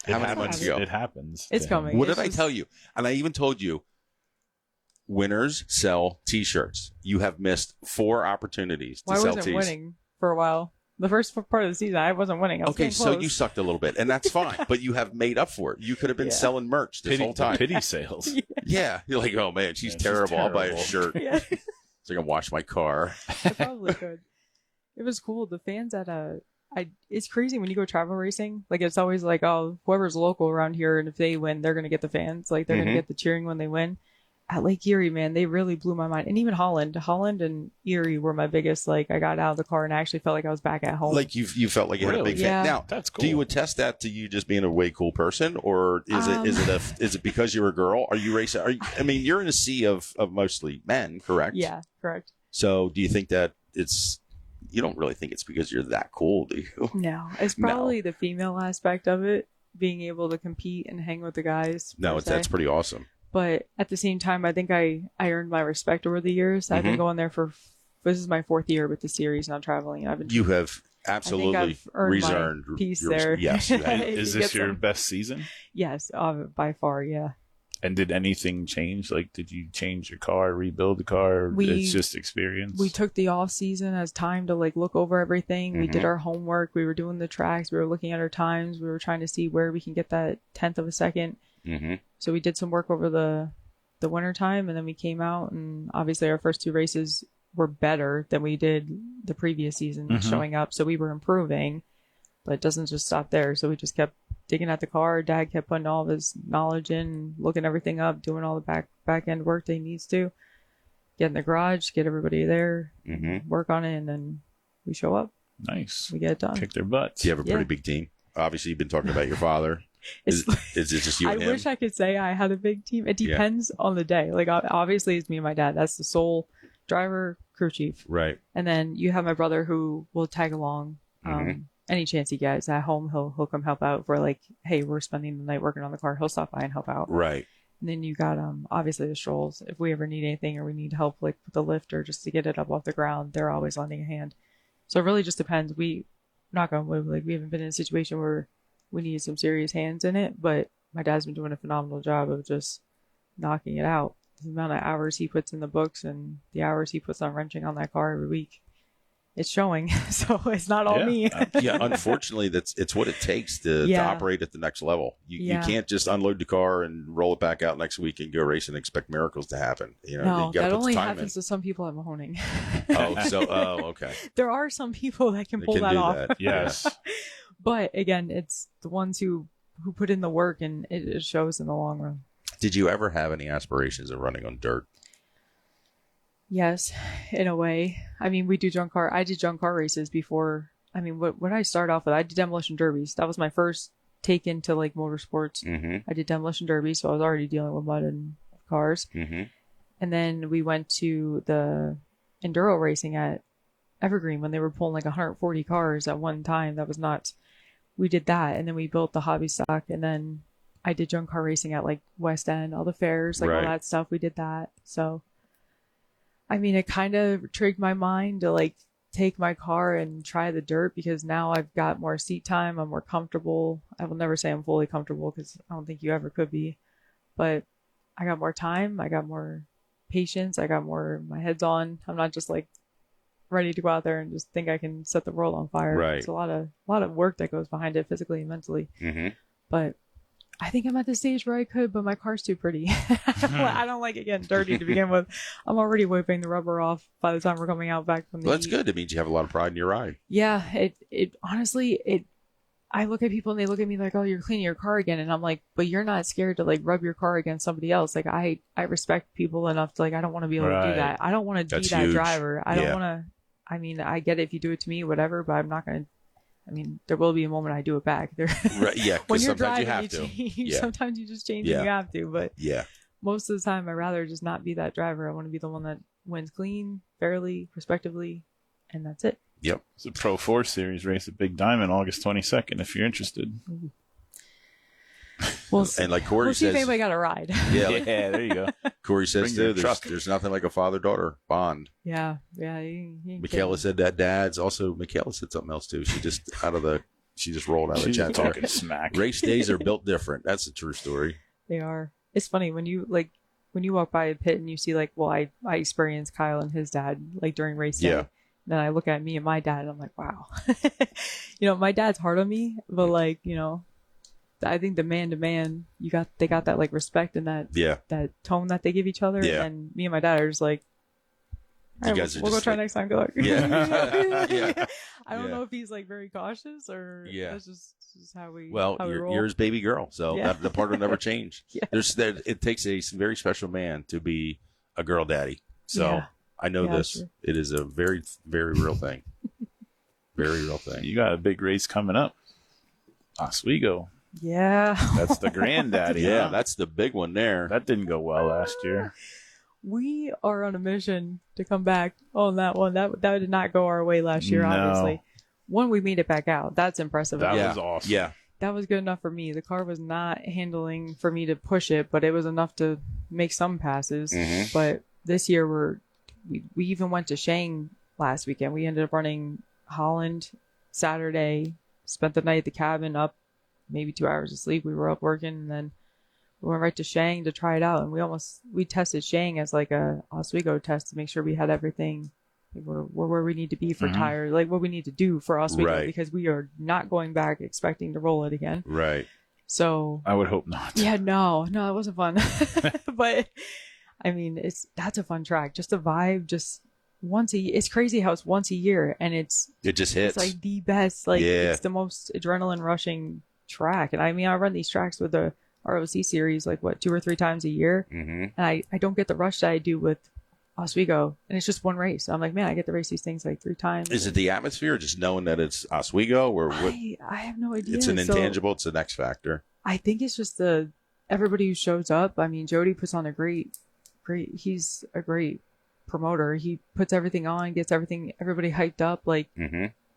How many months ago? It happens. It's coming. What It's did I just- tell you? And I even told you, winners sell T-shirts. You have missed 4 opportunities to Well, I sell wasn't tees. winning for a while. The first part of the season, I wasn't winning. I was Okay, getting so close. you sucked a little bit, and that's fine. But you have made up for it. You could have been Yeah. selling merch this whole time. Pity sales. Yeah, you're like, oh man, she's Yeah, she's terrible. I'll buy a terrible. shirt Yeah, so I can wash my car. I probably could. It was cool. The fans at it's crazy when you go travel racing. Like it's always like, oh, whoever's local around here, and if they win, they're gonna get the fans. Like they're Mhm. gonna get the cheering when they win. At Lake Erie, man, they really blew my mind. And even Holland and Erie were my biggest. Like I got out of the car and I actually felt like I was back at home. Like you felt like you had a Really? big fan. Yeah. Now, That's cool. do you attest that to you just being a way cool person, or is it because you're a girl? Are you racing? I mean, you're in a sea of mostly men, correct? yeah, correct. So do you think that you don't really think it's because you're that cool, do you? No, it's No. probably the female aspect of it, being able to compete and hang with the guys. No, per that's se. pretty awesome. But at the same time, I think I earned my respect over the years. I've Mhm. been going there this is my 4th year with the series, and I'm traveling. And I've been. You have absolutely I've earned my reserved piece your- there. Yes, you have. Is You this get your some- best season? Yes, by far, yeah. And did anything change? Like, did you change your car, rebuild the car? It's just experience. We took the off season as time to like look over everything. We Mhm. did our homework. We were doing the tracks. We were looking at our times. We were trying to see where we can get that 1/10 of a second. Mm-hmm. So we did some work over the winter time, and then we came out, and obviously our first 2 races were better than we did the previous season Mhm. showing up. So we were improving, but it doesn't just stop there. So we just kept digging at the car. Dad kept putting all of his knowledge in, looking everything up, doing all the back end work that he needs to. Get in the garage, get everybody there, Mm-hmm. work on it, and then we show up. Nice. We get it done. Kick their butts. Do you have a pretty Yeah. big team? Obviously, you've been talking about your father. Is It's, it just you I and him? wish I could say I had a big team. It Yeah. depends on the day. Like obviously it's me and my dad. That's the sole driver, crew chief. Right. And then you have my brother who will tag along. Mhm. Any chance he gets at home, he'll come help out. If we're like, hey, we're spending the night working on the car, he'll stop by and help out. Right. And then you got obviously the strolls. If we ever need anything or we need help like with the lift or just to get it up off the ground, they're always lending a hand. So it really just depends. We knock on wood, like we haven't been in a situation where we need some serious hands in it, but my dad's been doing a phenomenal job of just knocking it out. The amount of hours he puts in the books and the hours he puts on wrenching on that car every week, it's showing. So it's not all me. Yeah, unfortunately, it's what it takes to operate at the next level. You can't just unload the car and roll it back out next week and go race and expect miracles to happen. You know, no, you gotta that put only the time happens in. to some people at Mahoning. Okay. There are some people that can pull that off. Yes. But again, it's the ones who put in the work, and it shows in the long run. Did you ever have any aspirations of running on dirt? Yes, in a way. I mean, I did junk car races before. I mean, what I start off with, I did demolition derbies. That was my first take into like motorsports. Mm-hmm. I did demolition derbies, so I was already dealing with mud and cars. Mm-hmm. And then we went to the enduro racing at Evergreen when they were pulling like 140 cars at one time. That was nuts. We did that, and then we built the hobby stock, and then I did junk car racing at like West End, all the fairs, like all that stuff. We did that. So, I mean, it kind of trigged my mind to like take my car and try the dirt, because now I've got more seat time. I'm more comfortable. I will never say I'm fully comfortable, because I don't think you ever could be, but I got more time. I got more patience. I got more, my head's on. I'm not just like ready to go out there and just think I can set the world on fire. Right. It's a lot of work that goes behind it, physically and mentally. Mm-hmm. But I think I'm at the stage where I could, but my car's too pretty. I don't like it getting dirty to begin with. I'm already wiping the rubber off by the time we're coming out back from the that's good. It means you have a lot of pride in your ride. Yeah, it honestly, I look at people and they look at me like, oh, you're cleaning your car again. And I'm like, but you're not scared to like rub your car against somebody else. Like I respect people enough to like, I don't want to be able to do that. I don't want to be that huge. driver. I don't want to, I mean, I get it if you do it to me, whatever, but I'm not going to, I mean, there will be a moment I do it back. Right, yeah, when you're sometimes driving, you have to. Sometimes you just change and you have to, but most of the time I'd rather just not be that driver. I want to be the one that wins clean, fairly, respectively, and that's it. Yep. It's a Pro 4 Series race at Big Diamond, August 22nd, if you're interested. Well, and like Corey we'll see says, if anybody got a ride. Yeah, there you go. Corey says too, there's nothing like a father-daughter bond. Yeah. Michaela said that. Dad's also. Michaela said something else too. She just rolled out of the chat. Talking smack. Race days are built different. That's a true story. They are. It's funny when you walk by a pit and you see like, well, I experienced Kyle and his dad like during race day. Yeah. Then I look at me and my dad and I'm like, wow. My dad's hard on me, but like, I think the man to man, they got that like respect and that tone that they give each other. Yeah. And me and my dad are just like, all right, we'll go try next time. Good luck. Yeah. I don't know if he's like very cautious or that's just how we. Well, how we roll. you're his baby girl, so the part will never change. Yeah. It takes a very special man to be a girl daddy. So I know this. Sure. It is a very, very real thing. Very real thing. You got a big race coming up. Oswego. Yeah. That's the granddaddy. Yeah, that's the big one there. That didn't go well last year. We are on a mission to come back on that one. That did not go our way last year, obviously. One, we made it back out. That's impressive. That was awesome. Yeah. That was good enough for me. The car was not handling for me to push it, but it was enough to make some passes. Mm-hmm. But this year we even went to Shang last weekend. We ended up running Holland Saturday, spent the night at the cabin, up maybe 2 hours of sleep. We were up working, and then we went right to Shang to try it out. And we tested Shang as like a Oswego test to make sure we had everything. We're where we need to be for tires, like what we need to do for Oswego, because we are not going back expecting to roll it again. Right. So I would hope not. Yeah, no, it wasn't fun. But I mean, that's a fun track. Just a vibe, just once it's crazy how it's once a year, and it just hits. It's like the best. Like it's the most adrenaline rushing track. And I mean, I run these tracks with the ROC series like 2 or 3 times a year, and I don't get the rush that I do with Oswego, and it's just one race. I'm like, man, I get to race these things like 3 times. Is it the atmosphere, or just knowing that it's Oswego, or what? I have no idea. It's an intangible. It's an X factor. I think it's just everybody who shows up. I mean, Jody puts on a great. He's a great promoter. He puts everything on, gets everybody hyped up. Like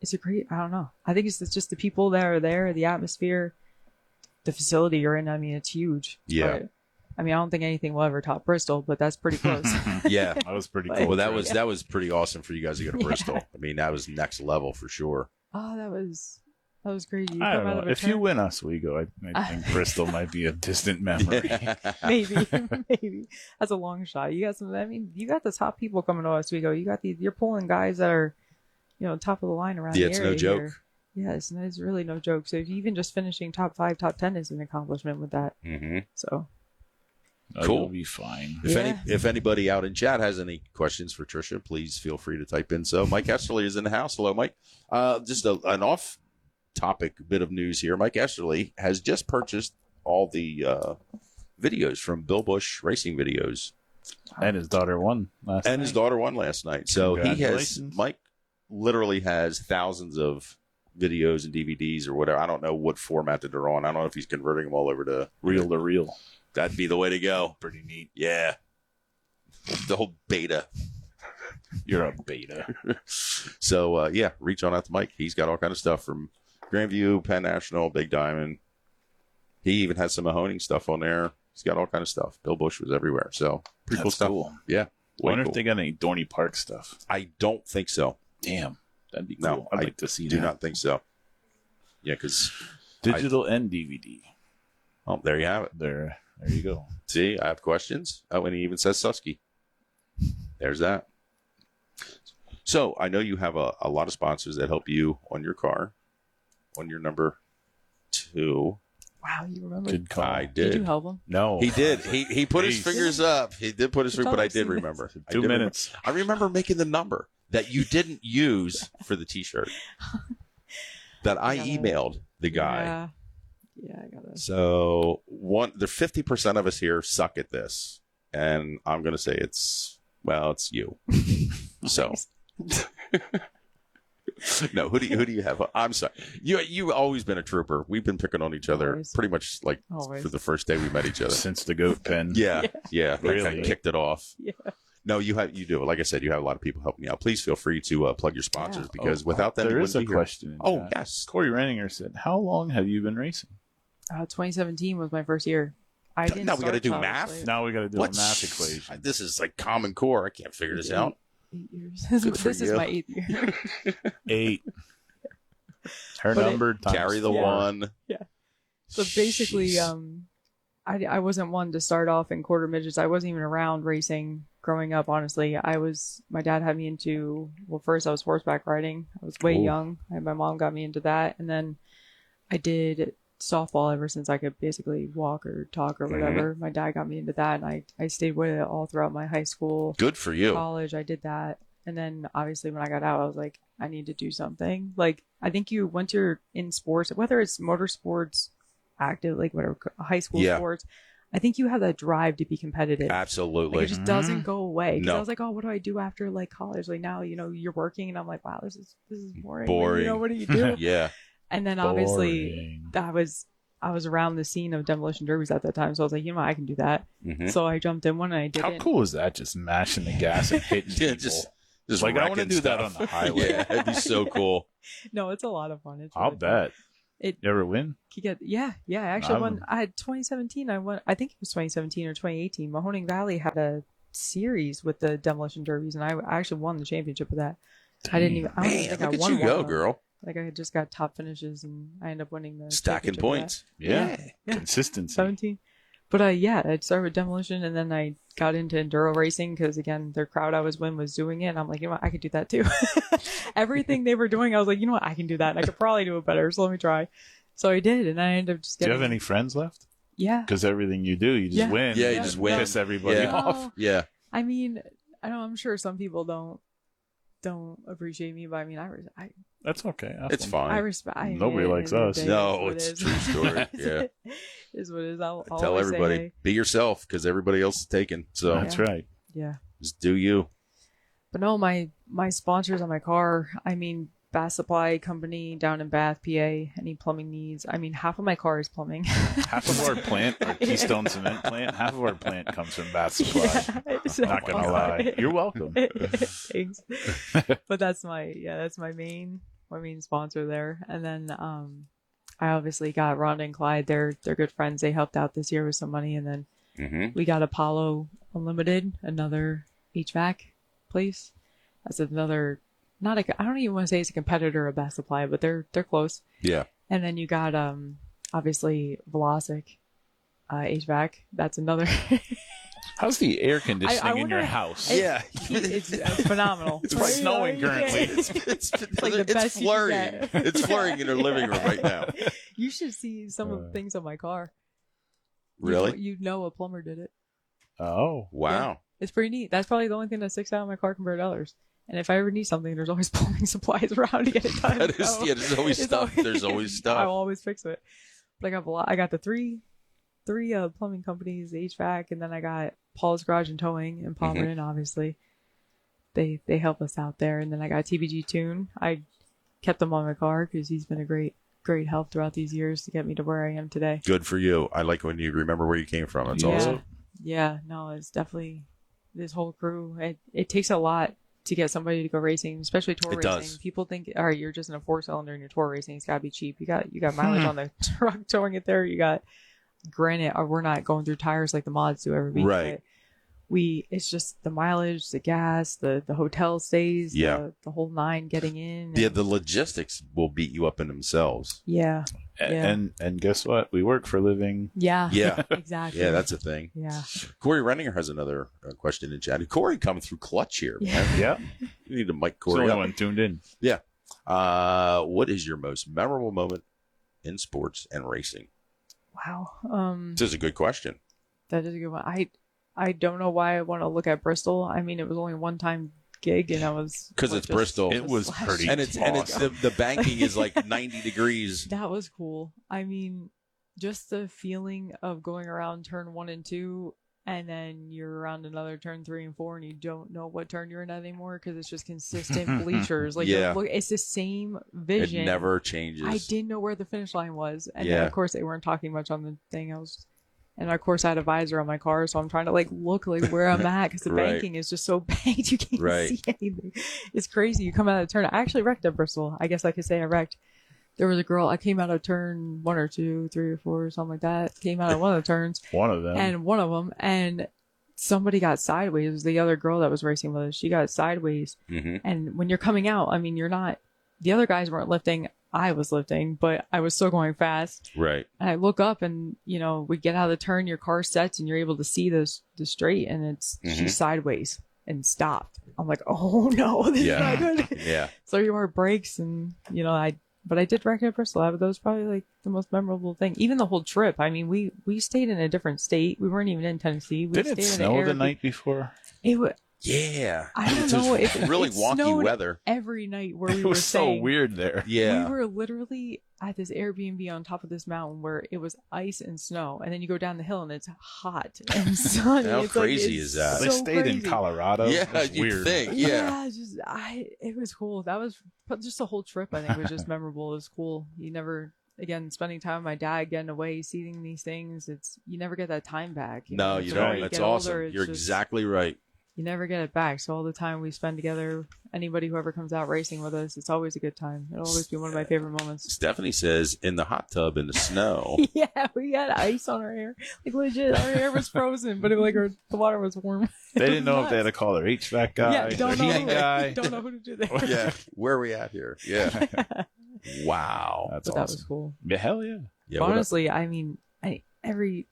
it's a great. I don't know. I think it's just the people that are there, the atmosphere, the facility you're in. I mean, it's huge. Yeah. I mean, I don't think anything will ever top Bristol, but that's pretty close. Yeah. That was pretty Like- cool. Well, that was pretty awesome for you guys to go to Yeah. Bristol. I mean, that was next level for sure. Oh, that was crazy. You I come don't out know. of a If you turn- win Oswego, I think Bristol might be a distant memory. maybe that's a long shot. You got some. I mean, you got the top people coming to Oswego. You got these. You're pulling guys that are, top of the line around. Yeah, the it's area no joke. here. Yeah, it's really no joke. So even just finishing top 5, top 10 is an accomplishment with that. Mm-hmm. So Cool. You'll be fine. If anybody out in chat has any questions for Trisha, please feel free to type in. So Mike Esterly is in the house. Hello, Mike. Just an off-topic bit of news here. Mike Esterly has just purchased all the videos from Bill Bush Racing Videos, And his daughter won last night. and his daughter won last night. So Congratulations. Mike literally has thousands of videos and DVDs or whatever. I don't know what format that they're on. I don't know if he's converting them all over to Reel to reel. That'd be the way to go. Pretty neat. Yeah. The whole beta. You're a beta. So, reach on out to Mike. He's got all kind of stuff from Grandview, Penn National, Big Diamond. He even has some Mahoning stuff on there. He's got all kind of stuff. Bill Bush was everywhere. So, pretty cool That's stuff. cool. Yeah. I wonder Way if they cool. got any Dorney Park stuff. I don't think so. Damn. That'd be No, cool. I'd I like to see Do that. not think so. Yeah, because, Digital and DVD. oh, there you have it. There you go. See, I have questions. Oh, and he even says Susky. There's that. So, I know you have a lot of sponsors that help you on your car, on your number 2. wow, you remember? Good call. I Did you did. help him? No. He did. He put his Jeez. fingers up. He did put his It's finger, but I almost did 2 minutes. remember. I 2 did minutes. I remember making the number that you didn't use for the T-shirt that I gotta- emailed the guy. Yeah, I gotta. So the 50% of us here suck at this, and I'm going to say it's you. So. No, who do you have? I'm sorry. You've always been a trooper. We've been picking on each other Always. pretty much like Always. for the first day we met each other. Since the goat pen. Yeah. Really? Kind of kicked it off. Yeah. No, you do. Like I said, you have a lot of people helping you out. Please feel free to plug your sponsors because without them, there you is a wouldn't be here. question. in Oh chat. yes. Corey Renninger said, "How long have you been racing?" 2017 was my first year. I didn't. Now we gotta start do till math? like Now we got to do What? a math equation. This is like Common Core. I can't figure this out. 8 years. Good for This is you. my 8th year. 8. Her But it- number times Carry the 4. one. So basically, Jeez. I wasn't one to start off in quarter midgets. I wasn't even around racing growing up. Honestly, my dad had me into. Well, first I was horseback riding. I was way Ooh. young. My mom got me into that, and then I did softball ever since I could basically walk or talk or whatever. My dad got me into that, and I stayed with it all throughout my high school, Good for you. college. I did that, and then obviously when I got out, I was like, I need to do something. Like I think once you're in sports, whether it's motorsports, active, like whatever, high school Yeah. sports, I think you have that drive to be competitive. Like Absolutely. it just doesn't go away. 'Cause No. I was like, oh, what do I do after like college? Like now, you're working, and I'm like, wow, this is boring. Boring. Like, what do you do? Yeah. And then obviously Boring. I was around the scene of demolition derbies at that time, so I was like, I can do that. Mhm. So I jumped in one and I did How it. cool is that? Just mashing the gas and hitting Yeah, people. Just Like, I want to wrecking do that stuff. on the highway. Yeah, that'd be so cool. No, it's a lot of fun. It's I'll really fun. bet. It- You ever win? Yeah. I actually I'm- won. I had 2017. I won. I think it was 2017 or 2018. Mahoning Valley had a series with the demolition derbies, and I actually won the championship with that. I don't even Man, think look I at won you one go, of them. girl. Like I had just got top finishes, and I ended up winning the Stacking championship with points. Yeah. Yeah. Consistency. 17. But I started with demolition, and then I got into enduro racing because again, the crowd I was with was doing it, and I'm like, I could do that too. Everything they were doing, I was like, I can do that, and I could probably do it better. So let me try. So I did, and I ended up just Do you getting. have any friends left? Yeah. Because everything you do, you just Yeah. win. Yeah, you and just win. Piss everybody Yeah. off. Yeah. I mean, I know I'm sure some people don't appreciate me, but I mean, I That's okay. It's fine. respect. Nobody likes us. No, it's a true story. Yeah. It is what it is. I'll Tell always say, everybody, hey. be yourself because everybody else is taken. So That's right. Yeah. just do you. But no, my sponsors on my car, I mean, Bath Supply Company down in Bath, PA, any plumbing needs. I mean, half of my car is plumbing. Half of our plant, our Keystone Cement plant, half of our plant comes from Bath Supply. Not gonna lie. You're welcome. Thanks. But that's my main sponsor there. And then I obviously got Rhonda and Clyde. They're good friends. They helped out this year with some money, and then We got Apollo Unlimited, another HVAC place. That's another, I don't even want to say it's a competitor of Bass Supply, but they're close. Yeah. And then you got, obviously Velocic, HVAC. That's another. How's the air conditioning I in wonder- your house? It's phenomenal. It's snowing currently. It's like the best you can flurrying. get. It's flurrying in her living room right now. You should see some of the things on my car. Really? You know a plumber did it. Oh. Wow. It's pretty neat. That's probably the only thing that sticks out in my car compared to others. And if I ever need something, there's always plumbing supplies around to get it done. That is, yeah, there's always stuff. There's always stuff. I'll always fix it. But I got the three plumbing companies, HVAC, and then I got Paul's Garage and Towing in Palmerton, obviously. They help us out there. And then I got TBG Tune. I kept him on my car because he's been a great help throughout these years to get me to where I am today. Good for you. I like when you remember where you came from. That's awesome. Yeah, no, it's definitely this whole crew. It takes a lot to get somebody to go racing, especially tour racing. Does. People think, all right, you're just in a 4-cylinder and you're tour racing. It's got to be cheap. You got mileage on the truck towing it there. You got, granted, we're not going through tires like the mods do every week. Right. But it's just the mileage, the gas, the hotel stays, the whole 9 getting in. Yeah, the logistics will beat you up in themselves. Yeah. And guess what? We work for a living. Yeah. Yeah. Exactly. Yeah, that's a thing. Yeah. Corey Renninger has another question in chat. Corey coming through clutch here, man. Yeah. You need to mic So Corey no up. one tuned in. Yeah. What is your most memorable moment in sports and racing? Wow. This is a good question. That is a good one. I don't know why I want to look at Bristol. I mean, it was only one time gig, and I was because it's Bristol. It was pretty, and it's the banking is like 90 degrees. That was cool. I mean, just the feeling of going around turn 1 and 2, and then you're around another turn 3 and 4, and you don't know what turn you're in anymore because it's just consistent bleachers. Like, it's the same vision. It never changes. I didn't know where the finish line was, and then of course they weren't talking much on the thing. And of course I had a visor on my car, so I'm trying to look where I'm at because the banking is just so banked you can't see anything. It's crazy. You come out of the turn. I actually wrecked at Bristol. I guess I could say I wrecked. There was a girl. I came out of turn 1 or 2, 3 or 4, something like that. Came out of one of the turns. One of them. And somebody got sideways. It was the other girl that was racing with us. She got sideways. Mm-hmm. And when you're coming out, I mean, you're not. The other guys weren't lifting. I was lifting, but I was still going fast. Right. And I look up and, we get out of the turn, your car sets and you're able to see the straight and she's sideways and stopped. I'm like, oh no, this is not good. Yeah. So you more brakes and, but I did wreck at Bristol. That was probably the most memorable thing. Even the whole trip. I mean, we stayed in a different state. We weren't even in Tennessee. Did it snow the night before? It was. Yeah. I don't know if really it wonky weather. Every night where we It were was so staying. weird there. Yeah. We were literally at this Airbnb on top of this mountain where it was ice and snow, and then you go down the hill and it's hot and sunny. How it's crazy is that? They stayed in Colorado. Yeah, That's you'd weird. think. Yeah. It was cool. That was just the whole trip. I think was just memorable. It was cool. You never. Again, spending time with my dad, getting away, seeing these things, you never get that time back. No, you don't. That's awesome. You're exactly right. You never get it back. So all the time we spend together, anybody who ever comes out racing with us, it's always a good time. It'll always be one of my favorite moments. Stephanie says, in the hot tub in the snow. Yeah, we had ice on our hair. Legit, our hair was frozen, but the water was warm. They didn't know if they had to call their HVAC guy, their heating guy. Don't know who to do there. Yeah, where are we at here? Yeah. Wow. That's awesome. That was cool. Yeah, hell yeah. Yeah. Honestly, I mean, every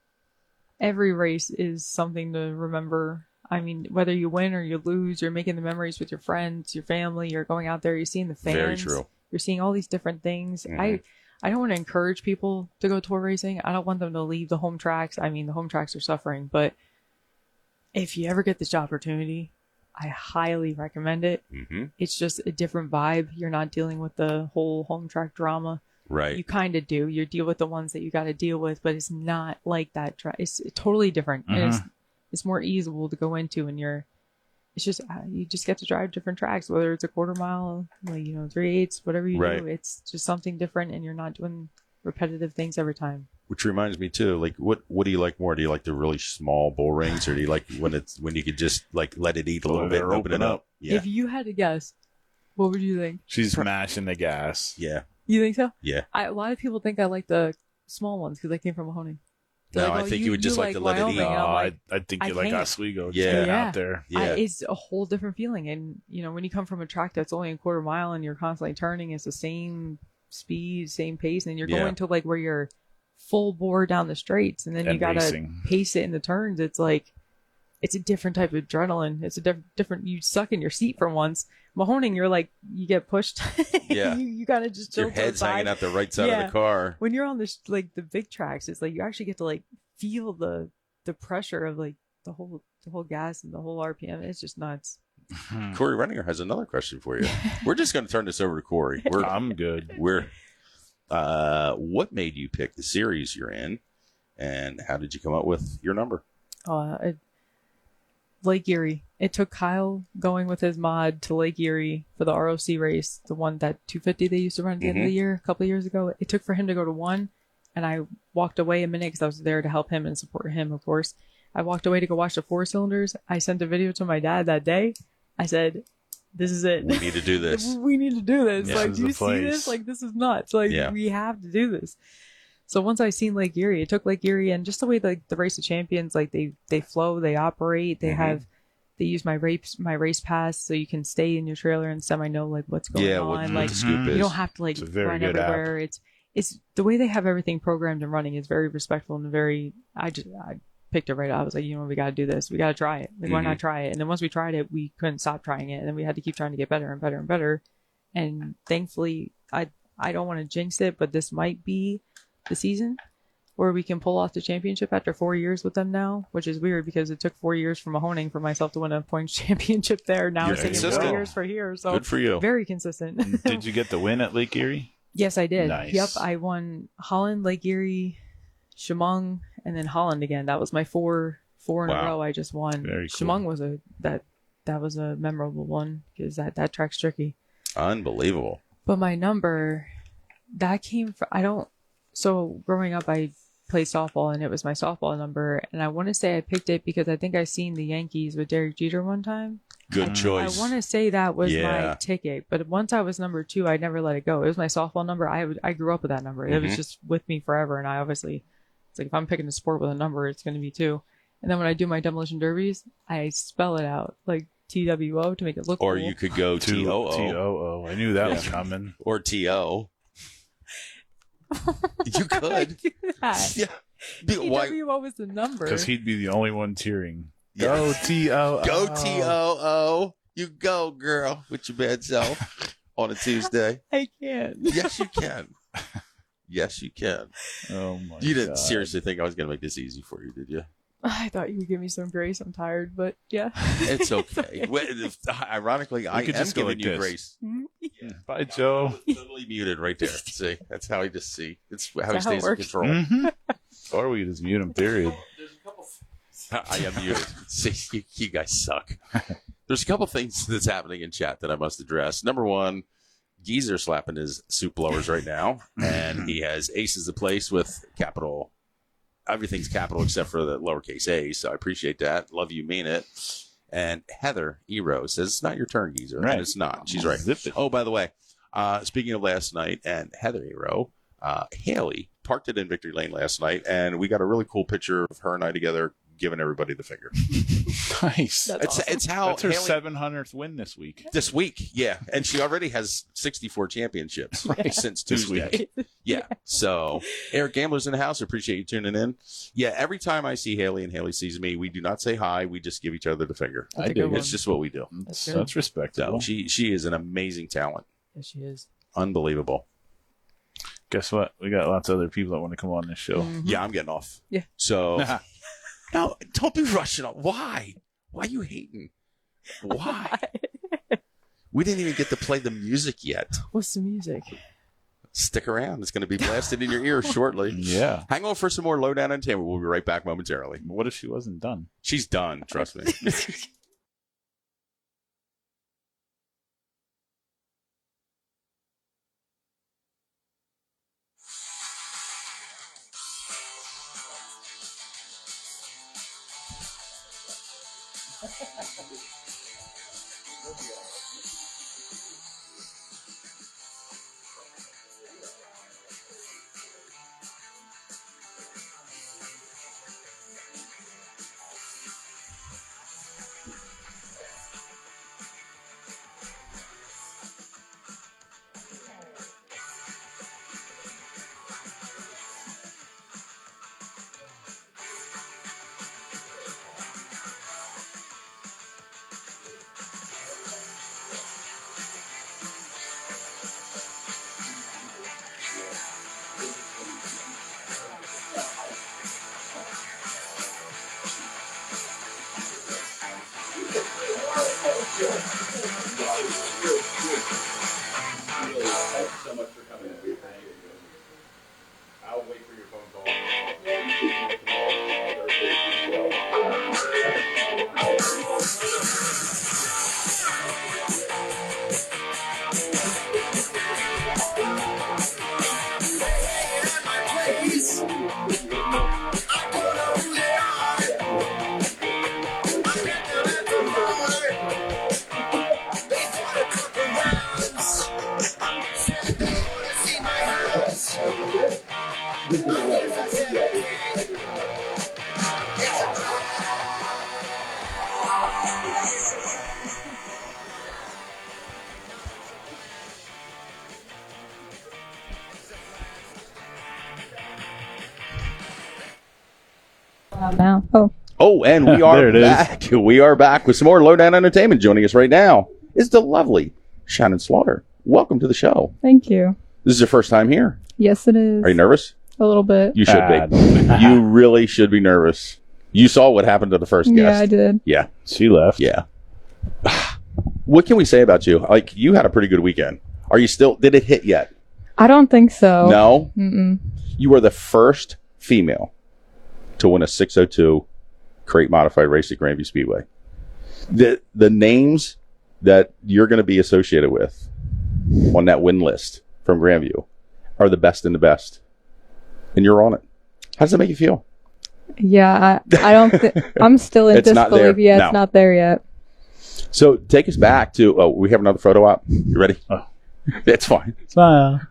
race is something to remember. I mean, whether you win or you lose, you're making the memories with your friends, your family. You're going out there, you're seeing the fans. Very true. You're seeing all these different things. I don't want to encourage people to go tour racing. I don't want them to leave the home tracks. I mean, the home tracks are suffering, but if you ever get this opportunity, I highly recommend it. Mm-hmm. It's just a different vibe. You're not dealing with the whole home track drama. Right. You kind of do. You deal with the ones that you got to deal with, but it's not like that. It's totally different. And it's more easable to go into, and it's just you just get to drive different tracks, whether it's a quarter mile, 3/8, whatever you do. It's just something different, and you're not doing repetitive things every time. Which reminds me too, what do you like more? Do you like the really small bull rings, or do you like when you could just let it eat a little bit and open it up? Yeah. If you had to guess, what would you think? She's mashing the gas. Yeah. You think so? Yeah. A lot of people think I like the small ones because I came from Mahoning. No, like, I think you would just like to let it Wyoming. eat. And I'm like, I think you I like can't. Oswego. Yeah. Getting Yeah. out there. Yeah. It's a whole different feeling. And, when you come from a track that's only a quarter mile and you're constantly turning, it's the same speed, same pace. And you're going to like where you're full bore down the straights. And then you got to pace it in the turns. It's like, it's a different type of adrenaline. It's a different, you suck in your seat for once. Mahoning, you're like, you get pushed. Yeah. you got to just chill Your head's hanging out the right side of the car. When you're on this, like the big tracks, it's like you actually get to like feel the pressure of like the whole gas and the whole RPM. It's just nuts. Corey Renninger has another question for you. We're just going to turn this over to Corey. I'm good. What made you pick the series you're in, and how did you come up with your number? Lake Erie. It took Kyle going with his mod to Lake Erie for the ROC race, the one that 250 they used to run at the end of the year, a couple of years ago. It took for him to go to one, and I walked away a minute because I was there to help him and support him, of course. I walked away to go watch the 4 cylinders. I sent a video to my dad that day. I said, this is it. We need to do this. We need to do this. This like, is do you the see place. this? Like, this is nuts. Like, we have to do this. So once I seen Lake Erie, it took Lake Erie, and just the way like the Race of Champions, like they flow, they operate, they use my race pass, so you can stay in your trailer and semi-know like what's going on. What Like the scoop is. you don't have to like run everywhere. It's the way they have everything programmed and running is very respectful and very. I picked it right up. I was like, we got to do this. We got to try it. Like, why not try it? And then once we tried it, we couldn't stop trying it, and then we had to keep trying to get better and better and better. And thankfully, I don't want to jinx it, but this might be the season where we can pull off the championship after 4 years with them now, which is weird because it took 4 years for Mahoning for myself to win a points championship there. Now it's taking 4 years for here. So good for you. Very consistent. Did you get the win at Lake Erie? Yes, I did. Nice. Yep. I won Holland, Lake Erie, Chemung, and then Holland again. That was my four in a row I just won. Very cool. Chemung was that was a memorable one because that track's tricky. Unbelievable. But my number, that came from, so growing up, I played softball and it was my softball number. And I want to say I picked it because I think I seen the Yankees with Derek Jeter one time. Good choice. I want to say that was my ticket. But once I was number 2, I never let it go. It was my softball number. I grew up with that number. It was just with me forever. And I obviously, it's like if I'm picking a sport with a number, it's going to be 2. And then when I do my demolition derbies, I spell it out like TWO to make it look cool. Or you could go TOO. TOO. I knew that was coming. Or TO. You could. Yeah. TWO was the number. Because he'd be the only one cheering. Yeah. Go TOO. Go TOO. You go, girl, with your bad self on a Tuesday. I can't. Yes, you can. Yes, you can. Oh, my God. You didn't seriously think I was going to make this easy for you, did you? I thought you would give me some grace. I'm tired, but yeah. It's okay. Ironically, I am giving you grace. Yeah. Bye, Joe. Totally muted right there. See, that's how he just see. It's how he Is that how stays it in works? control. Mm-hmm. Or we just mute him, period. I am muted. See, you guys suck. There's a couple things that's happening in chat that I must address. Number one, Geezer slapping his soup blowers right now, and he has aces of place with capital. Everything's capital except for the lowercase a, so I appreciate that. Love you, mean it. And Heather Ero says, it's not your turn, Geezer. Right. And it's not. She's right. Zip it. Oh, by the way, speaking of last night and Heather Ero, Haley parked it in Victory Lane last night, and we got a really cool picture of her and I together giving everybody the finger. Nice. That's awesome. It's how That's her Haley, 700th win this week. this week, yeah. And she already has 64 championships since This Tuesday. Yeah. So, Eric Gambler's in the house. Appreciate you tuning in. Yeah, every time I see Haley and Haley sees me, we do not say hi. We just give each other the finger. That's a I good do. one. It's just what we do. That's respectable. So she is an amazing talent. Yes, she is. Unbelievable. Guess what? We got lots of other people that want to come on this show. Mhm. Yeah, I'm getting off. Yeah. So, no, don't be rushing up. Why? Why are you hating? Why? We didn't even get to play the music yet. What's the music? Stick around. It's going to be blasted in your ears shortly. Yeah. Hang on for some more Lowdown Entertainment. We'll be right back momentarily. What if she wasn't done? She's done. Trust me. so much for coming in. I'll wait for your phone call. Now. Oh, and we are There it is. back. We are back with some more Lowdown Entertainment. Joining us right now is the lovely Shannon Slaughter. Welcome to the show. Thank you. This is your first time here. Yes, it is. Are you nervous? A little bit. You should be. You really should be nervous. You saw what happened to the first guest. Yeah, I did. Yeah. She left. Yeah. What can we say about you? Like, you had a pretty good weekend. Are you still, did it hit yet? I don't think so. No? Mm-mm. You were the first female to win a 602 crate modified race at Grandview Speedway. The names that you're going to be associated with on that win list from Grandview are the best in the best. And you're on it. How does that make you feel? Yeah, I don't I'm still in It's not there. disbelief. Yeah, No. it's not there yet. So take us back to, we have another photo op. You ready? Oh. It's fine. Smile.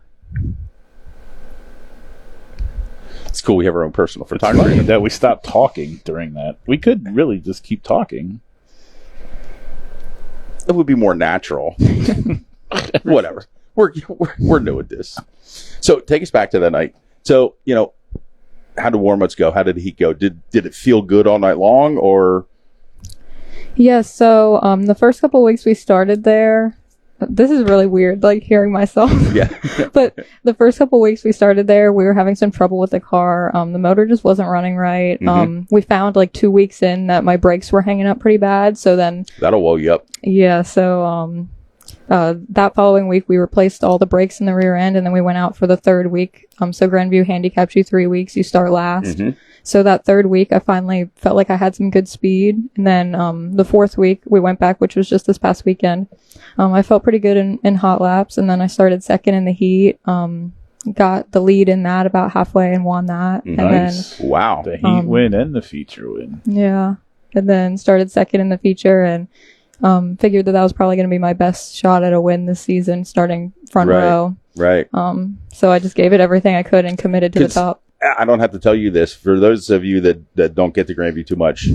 It's cool. We have our own personal It's photographer. funny that we stopped talking during that. We could really just keep talking. It would be more natural. Whatever. We're new at this. So take us back to that night. So, how did warm-ups go? How did the heat go? Did it feel good all night long, or? Yeah, so the first couple of weeks we started there, this is really weird, like hearing myself. Yeah. But the first couple of weeks we started there, we were having some trouble with the car. The motor just wasn't running right. Mhm. We found like 2 weeks in that my brakes were hanging up pretty bad. So then, That'll woe you up. yeah, so that following week we replaced all the brakes in the rear end, and then we went out for the third week. So Grandview handicaps you 3 weeks, you start last. Mhm. So that third week I finally felt like I had some good speed. And then the fourth week we went back, which was just this past weekend. I felt pretty good in hot laps, and then I started second in the heat. Got the lead in that about halfway and won that. Nice. Wow. The heat win and the feature win. And then, yeah. And then started second in the feature, and figured that was probably going to be my best shot at a win this season, starting front Right. row. Right. So I just gave it everything I could and committed to the top. I don't have to tell you this. For those of you that don't get to Grandview too much,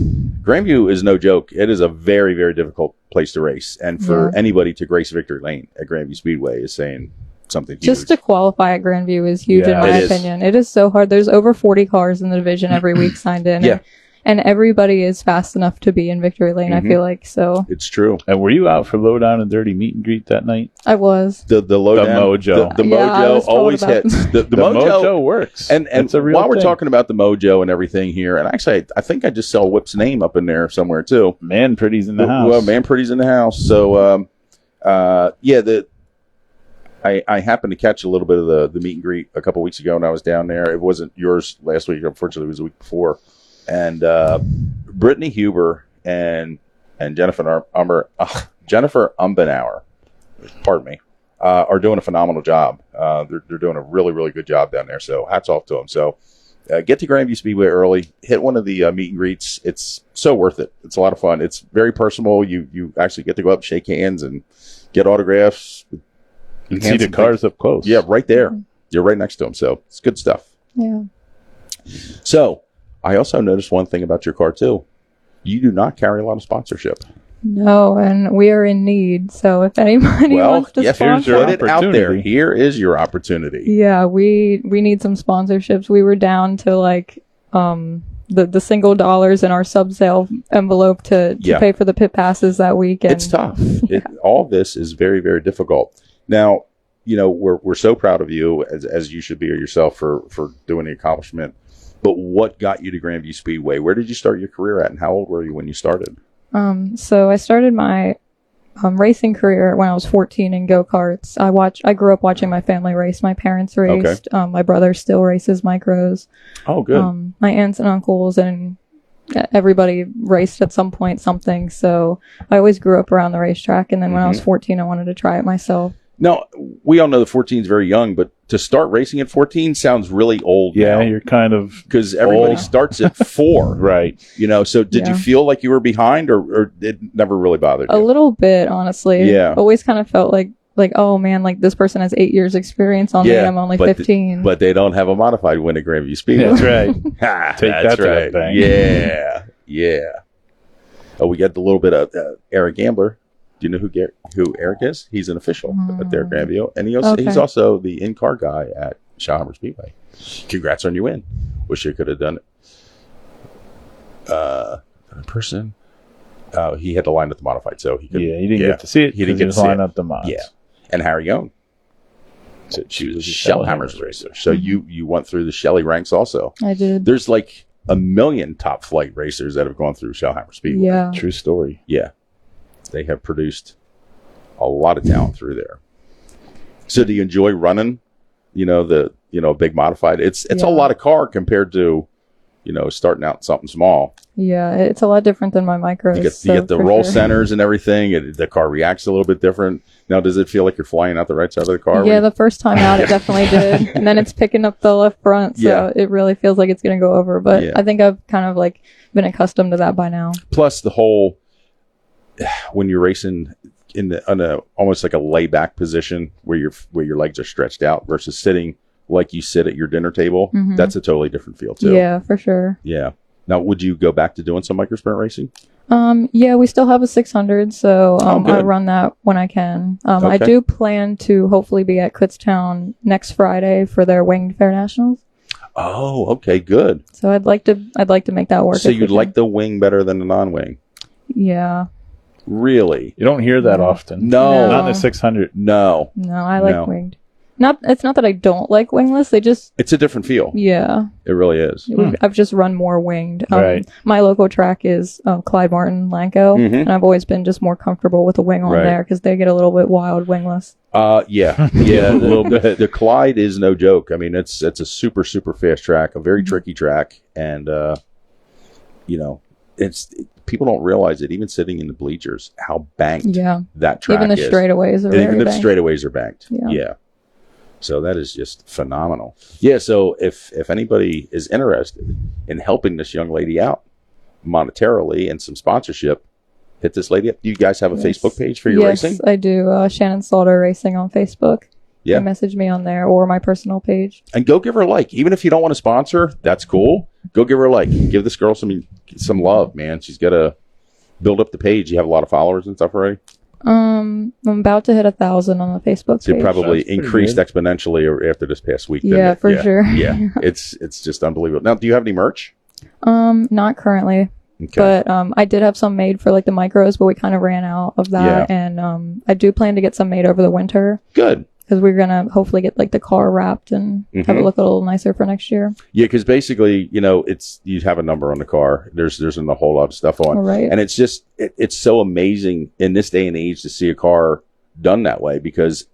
Grandview is no joke. It is a very, very difficult place to race. And for anybody to grace victory lane at Grandview Speedway is saying something huge. Just to qualify at Grandview is huge in Yeah. my It is. opinion. It is so hard. There's over 40 cars in the division every week signed in. Yeah. And everybody is fast enough to be in victory lane, I feel like. So It's true. And were you out for Lowdown and Dirty meet and greet that night? I was. The lowdown, mojo. the Yeah, I mojo was told always about hits. The The mojo, mojo works. and it's a real while we're thing. talking about the mojo and everything here, and actually I think I just saw Whip's name up in there somewhere too. Man Pretty's in the house. Well, Man Pretty's in the house. So I happened to catch a little bit of the meet and greet a couple weeks ago when I was down there. It wasn't yours last week, unfortunately. It was the week before. And Brittany Huber and Jennifer Umbenauer, pardon me, are doing a phenomenal job. They're doing a really, really good job down there. So hats off to them. So get to Grandview Speedway early. Hit one of the meet and greets. It's so worth it. It's a lot of fun. It's very personal. You actually get to go up, shake hands, and get autographs. and see the cars up close. Yeah, right there. You're right next to them. So it's good stuff. Yeah. So I also noticed one thing about your car too. You do not carry a lot of sponsorship. No, and we are in need. So if anybody wants to yes, sponsor, put it out there. opportunity. Here is your opportunity. yeah, we need some sponsorships. We were down to like the single dollars in our sub sale envelope to pay for the pit passes that week. And It's tough. All of this is very, very difficult. Now, we're so proud of you, as you should be yourself, for doing the accomplishment. But what got you to Grandview Speedway? Where did you start your career at, and how old were you when you started? So I started my racing career when I was 14 in go-karts. I grew up watching my family race. My parents raced. Okay. My brother still races micros. Oh, good. My aunts and uncles and everybody raced at some point something. So I always grew up around the racetrack. And then when I was 14, I wanted to try it myself. Now, we all know that 14 is very young, but to start racing at 14 sounds really old Yeah, now. you're kind of Because everybody old. starts at 4. right. You know, so did you feel like you were behind or it never really bothered you? A little bit, honestly. Yeah. Always kind of felt like, oh man, like this person has 8 years experience on me and I'm only 15. But they don't have a modified win at Grandview Speedway. That's right. Take That's that to the right. bank. Yeah. Yeah. Oh, we got a little bit of Eric Gambler. Do you know who Eric is? He's an official at their Grandview. And he's also the in-car guy at Shawhammer Speedway. Congrats on your win. Wish you could have done it in person. He had to line up the modified, so he could. Yeah, he didn't get to see it. He didn't get to see line it. up the mods. Yeah. And Harry Young. So She was a Shellhammer's Shellhammer's racer. So you went through the Shelley ranks also. I did. There's like a million top flight racers that have gone through Shellhammer Speedway. Yeah. True story. Yeah. They have produced a lot of talent through there. So do you enjoy running, the big modified? It's a lot of car compared to, starting out something small. Yeah, it's a lot different than my micros. You get the roll centers and everything. The car reacts a little bit different. Now, does it feel like you're flying out the right side of the car? Yeah, the first time out, it definitely did. And then it's picking up the left front, so it really feels like it's going to go over. But I think I've kind of like been accustomed to that by now. Plus, the whole when you're racing in almost like a layback position where your legs are stretched out versus sitting like you sit at your dinner table, that's a totally different feel too. Yeah, for sure. Yeah. Now, would you go back to doing some microsprint racing? Yeah, we still have a 600, so good. I run that when I can. Okay. I do plan to hopefully be at Kutztown next Friday for their Winged Fair Nationals. Oh, okay, good. So I'd like to make that work. So you'd like the wing better than the non-wing? Yeah. Really? You don't hear that often. No. Not in the 600. No. No, I like winged. It's not that I don't like wingless. It's a different feel. Yeah. It really is. I've just run more winged. Right. My local track is Clyde Martin Lanco, and I've always been just more comfortable with a wing on there because they get a little bit wild wingless. Yeah, a little bit. The Clyde is no joke. I mean, it's a super, super fast track, a very tricky track, and people don't realize it. Even sitting in the bleachers, how banked that track is. Even the straightaways are Even the banked. straightaways are banked. Yeah. So that is just phenomenal. Yeah. So if anybody is interested in helping this young lady out monetarily and some sponsorship, hit this lady up. Do you guys have a Facebook page for your racing? Yes, I do. Shannon Slaughter Racing on Facebook. Yeah. Message me on there or my personal page. And go give her a like. Even if you don't want to sponsor, that's cool. Go give her a like. Give this girl some love, man. She's got to build up the page. You have a lot of followers and stuff already? I'm about to hit 1,000 on the Facebook So page. it probably increased exponentially after this past week. Yeah, for sure. Yeah. It's just unbelievable. Now, do you have any merch? Not currently. Okay. But I did have some made for like the micros, but we kind of ran out of that. Yeah. And I do plan to get some made over the winter. Good. Because we're going to hopefully get like the car wrapped and have it look a little nicer for next year. Yeah, because basically, you have a number on the car. There's a whole lot of stuff on. Right. And it's just, it's so amazing in this day and age to see a car done that way because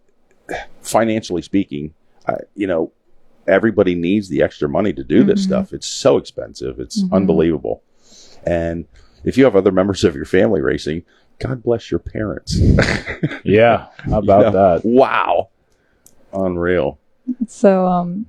financially speaking, everybody needs the extra money to do this stuff. It's so expensive. It's unbelievable. And if you have other members of your family racing, God bless your parents. Yeah. How about that? Wow. Unreal. So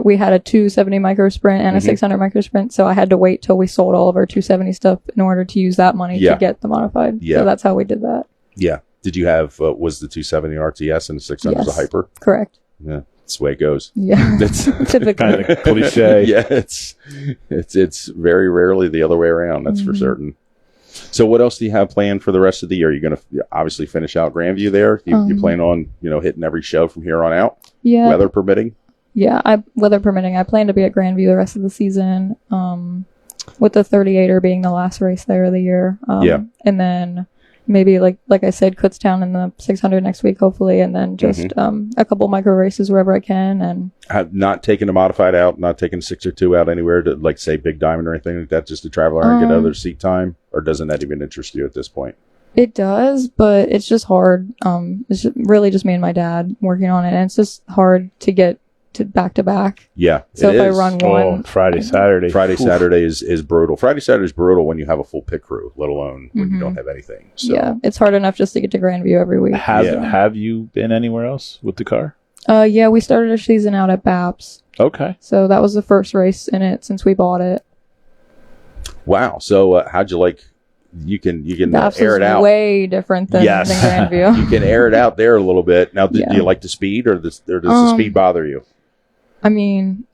we had a 270 micro sprint and a 600 micro sprint, so I had to wait till we sold all of our 270 stuff in order to use that money to get the modified. Yeah. So that's how we did that. Yeah. Did you have, was the 270 RTS and the 600 a hyper? Correct. Yeah. That's the way it goes. Yeah. That's typically kind of cliche. Yeah. It's very rarely the other way around. That's for certain. So what else do you have planned for the rest of the year? You're going to obviously finish out Grandview there. You plan on, hitting every show from here on out? Yeah. Weather permitting? Yeah, weather permitting. I plan to be at Grandview the rest of the season, with the 38er being the last race there of the year. And then maybe like I said, Kutztown in the 600 next week, hopefully, and then just a couple micro races wherever I can. And have not taken a modified out, not taking 6 or 2 out anywhere to like say Big Diamond or anything like that, just to travel around and get other seat time, or doesn't that even interest you at this point? It does, but it's just hard. It's really just me and my dad working on it, and it's just hard to get to back. Yeah. So if I run one Friday, Saturday is brutal. Friday, Saturday is brutal when you have a full pit crew, let alone when you don't have anything. So. Yeah, it's hard enough just to get to Grandview every week. Have you been anywhere else with the car? Yeah, we started our season out at BAPS. Okay. So that was the first race in it since we bought it. Wow. So how'd you like? You can BAPS air it out. Way different than Grandview. You can air it out there a little bit. Now, do you like the speed, or does the speed bother you? I mean,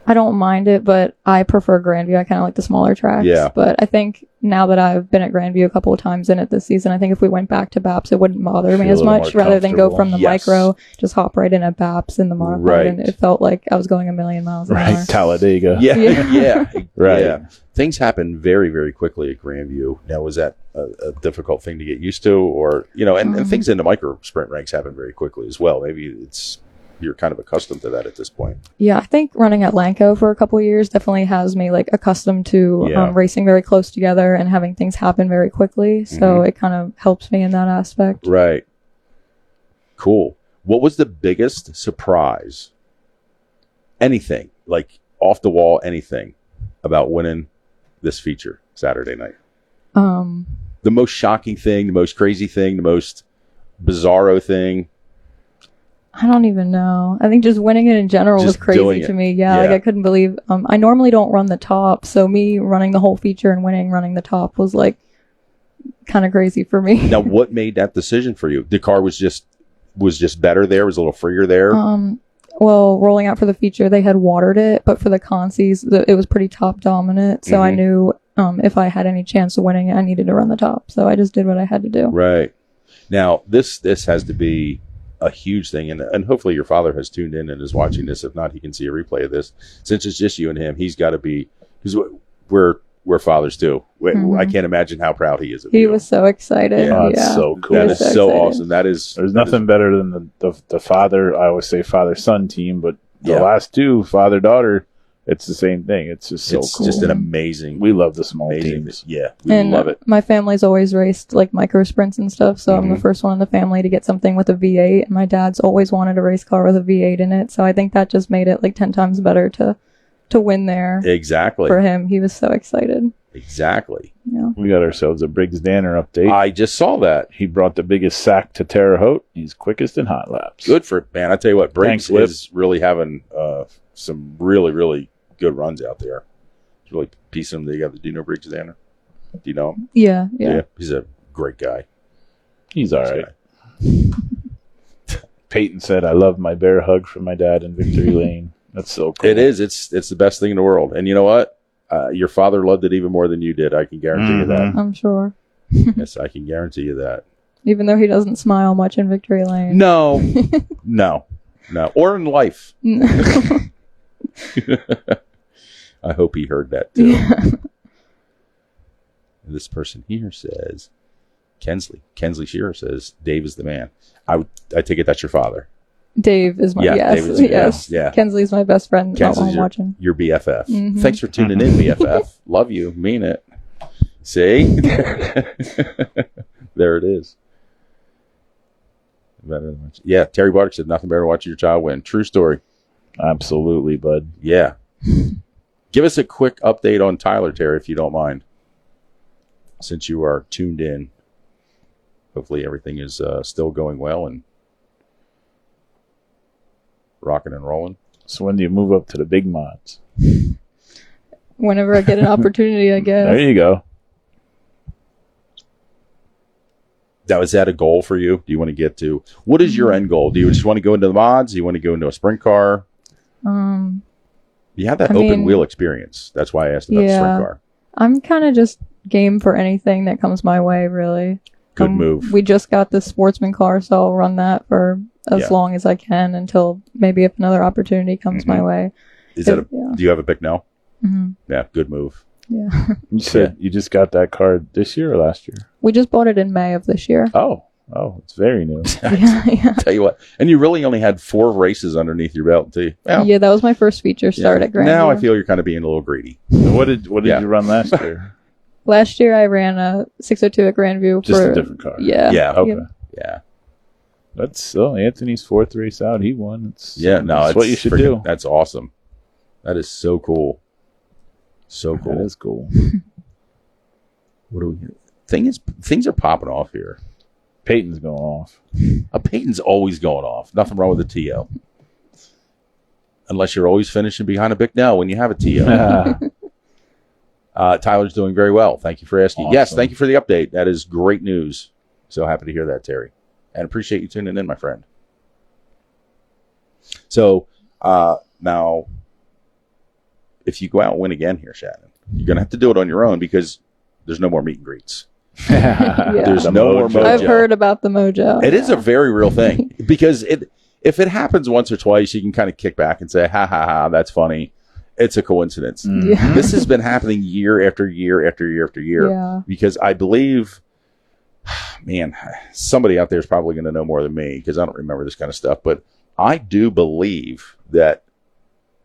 I don't mind it, but I prefer Grandview. I kind of like the smaller tracks. Yeah. But I think now that I've been at Grandview a couple of times in it this season, I think if we went back to BAPS, it wouldn't bother me as much, rather than go from the micro, just hop right in at BAPS in the modified. Right. And it felt like I was going a million miles an hour. Right, Talladega. Yeah. Right. Yeah. Things happen very, very quickly at Grandview. Now, was that a difficult thing to get used to, or, and things in the micro sprint ranks happen very quickly as well. Maybe you're kind of accustomed to that at this point. Yeah, I think running at Lanco for a couple of years definitely has me like accustomed to racing very close together and having things happen very quickly. So it kind of helps me in that aspect. Right. Cool. What was the biggest surprise? Anything, like off the wall, anything about winning this feature Saturday night? The most shocking thing, the most crazy thing, the most bizarro thing? I don't even know. I think just winning it in general was crazy to me. Yeah, like I couldn't believe. I normally don't run the top, so me running the whole feature and running the top was like kind of crazy for me. Now, what made that decision for you? The car was just better there. Was a little freer there. Well, rolling out for the feature, they had watered it, but for the consies, it was pretty top dominant. So I knew if I had any chance of winning it, I needed to run the top. So I just did what I had to do. Right. Now, this has to be a huge thing, and hopefully your father has tuned in and is watching this. If not, he can see a replay of this. Since it's just you and him, he's got to be, because we're fathers too. I can't imagine how proud he is of you. He was so excited. Oh, that's so cool. That is so awesome. There's nothing better than the father. I always say father-son team, but the last two, father-daughter, it's the same thing. It's just so cool. It's just an amazing. We love the small teams. Yeah, we love it. My family's always raced like micro sprints and stuff, so I'm the first one in the family to get something with a V8, and my dad's always wanted a race car with a V8 in it, so I think that just made it like 10 times better to win there. Exactly. For him, he was so excited. Exactly. Yeah. We got ourselves a Briggs Danner update. I just saw that. He brought the biggest sack to Terre Haute. He's quickest in hot laps. Good for it, man. I tell you what, Briggs is really having some really, really good runs out there. He's really piecing them together. Do you know Briggs Danner? Do you know him? Yeah. He's a great guy. He's all right. Peyton said, "I love my bear hug from my dad in Victory Lane." That's so cool. It is. It's the best thing in the world. And you know what? Your father loved it even more than you did. I can guarantee you that. I'm sure. Yes, I can guarantee you that. Even though he doesn't smile much in Victory Lane. No. No. Or in life. I hope he heard that too. Yeah. This person here says, Kensley Shearer says, Dave is the man. I take it that's your father. Dave is my yes. Yeah. Kensley's my best friend. Kensley's watching. Your BFF. Thanks for tuning in, BFF. Love you. Mean it. See? There it is. Yeah, Terry Bartick said nothing better than watching your child win. True story. Absolutely, bud. Yeah. Give us a quick update on Tyler, Terry, if you don't mind. Since you are tuned in. Hopefully everything is still going well and rocking and rolling. So when do you move up to the big mods? Whenever I get an opportunity, I guess. There you go. Now, is that a goal for you? Do you want to get to... What is your end goal? Do you just want to go into the mods? Do you want to go into a sprint car? You have that open wheel experience. That's why I asked about the sprint car. I'm kind of just game for anything that comes my way, really. Good move. We just got the sportsman car, so I'll run that for as long as I can until maybe if another opportunity comes my way. Do you have a pick now? Yeah, good move. Yeah. You said you just got that car this year or last year? We just bought it in May of this year. Oh, it's very new. Yeah. Tell you what, and you really only had 4 races underneath your belt, too. Well, Yeah, that was my first feature start at Grandview. Now I feel you're kind of being a little greedy. What did you run last year? Last year I ran a 602 at Grandview. Just a different car. Yeah. Yeah. Okay. Yep. Yeah. That's Anthony's 4th race out. He won. It's what you should do. That's awesome. That is so cool. So cool. That is cool. What do we? Things are popping off here. Peyton's going off. Peyton's always going off. Nothing wrong with the TO. Unless you're always finishing behind a Bicknell when you have a TO. Tyler's doing very well. Thank you for asking. Awesome. Yes, thank you for the update. That is great news. So happy to hear that, Terry. And appreciate you tuning in, my friend. So now, if you go out and win again here, Shannon, you're going to have to do it on your own because there's no more meet and greets. There's no more mojo. I've heard about the mojo. It is a very real thing because if it happens once or twice, you can kind of kick back and say, ha, ha, ha, that's funny. It's a coincidence. Yeah. This has been happening year after year after year after year. Yeah. Because I believe, man, somebody out there is probably going to know more than me because I don't remember this kind of stuff. But I do believe that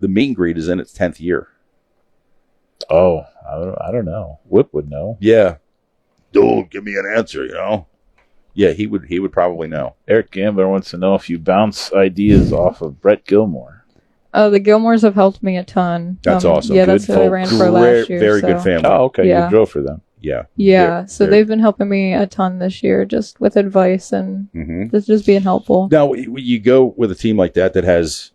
the meet and greet is in its 10th year. Oh, I don't know. Whip would know. Yeah. Don't give me an answer, you know? Yeah, he would probably know. Eric Gambler wants to know if you bounce ideas off of Brett Gilmore. Oh, the Gilmores have helped me a ton. That's awesome. Yeah, Good that's who I ran for last year. Very so. good family. Oh, okay. Yeah. You drove for them. Yeah. Yeah, so they've been helping me a ton this year just with advice and just being helpful. Now, you go with a team like that has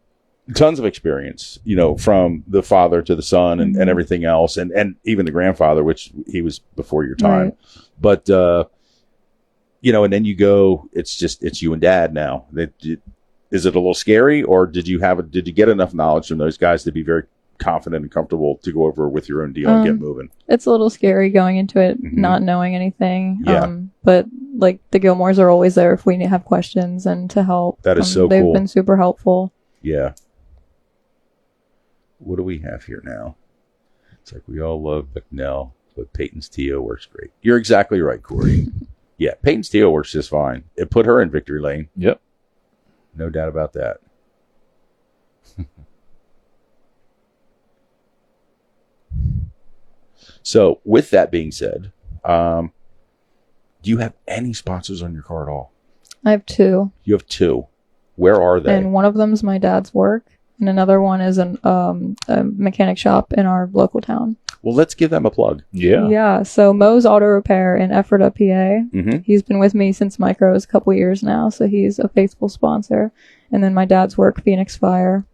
tons of experience, you know, from the father to the son and everything else, and even the grandfather, which he was before your time. Right. But, you know, and then you go, it's you and dad now. Is it a little scary, or did you get enough knowledge from those guys to be very confident and comfortable to go over with your own deal and get moving? It's a little scary going into it, not knowing anything. Yeah. But like the Gilmores are always there if we have questions and to help. That is so they've cool. They've been super helpful. Yeah. What do we have here now? It's like we all love McNell, but Peyton's TO works great. You're exactly right, Corey. Yeah, Peyton's TO works just fine. It put her in victory lane. Yep. No doubt about that. So, with that being said, do you have any sponsors on your car at all? I have 2. You have 2. Where are they? And one of them is my dad's work, and another one is a mechanic shop in our local town. Well, let's give them a plug. Yeah. Yeah. So Mo's Auto Repair in Ephrata, PA. He's been with me since Micros a couple years now, so he's a faithful sponsor. And then my dad's work, Phoenix Fire.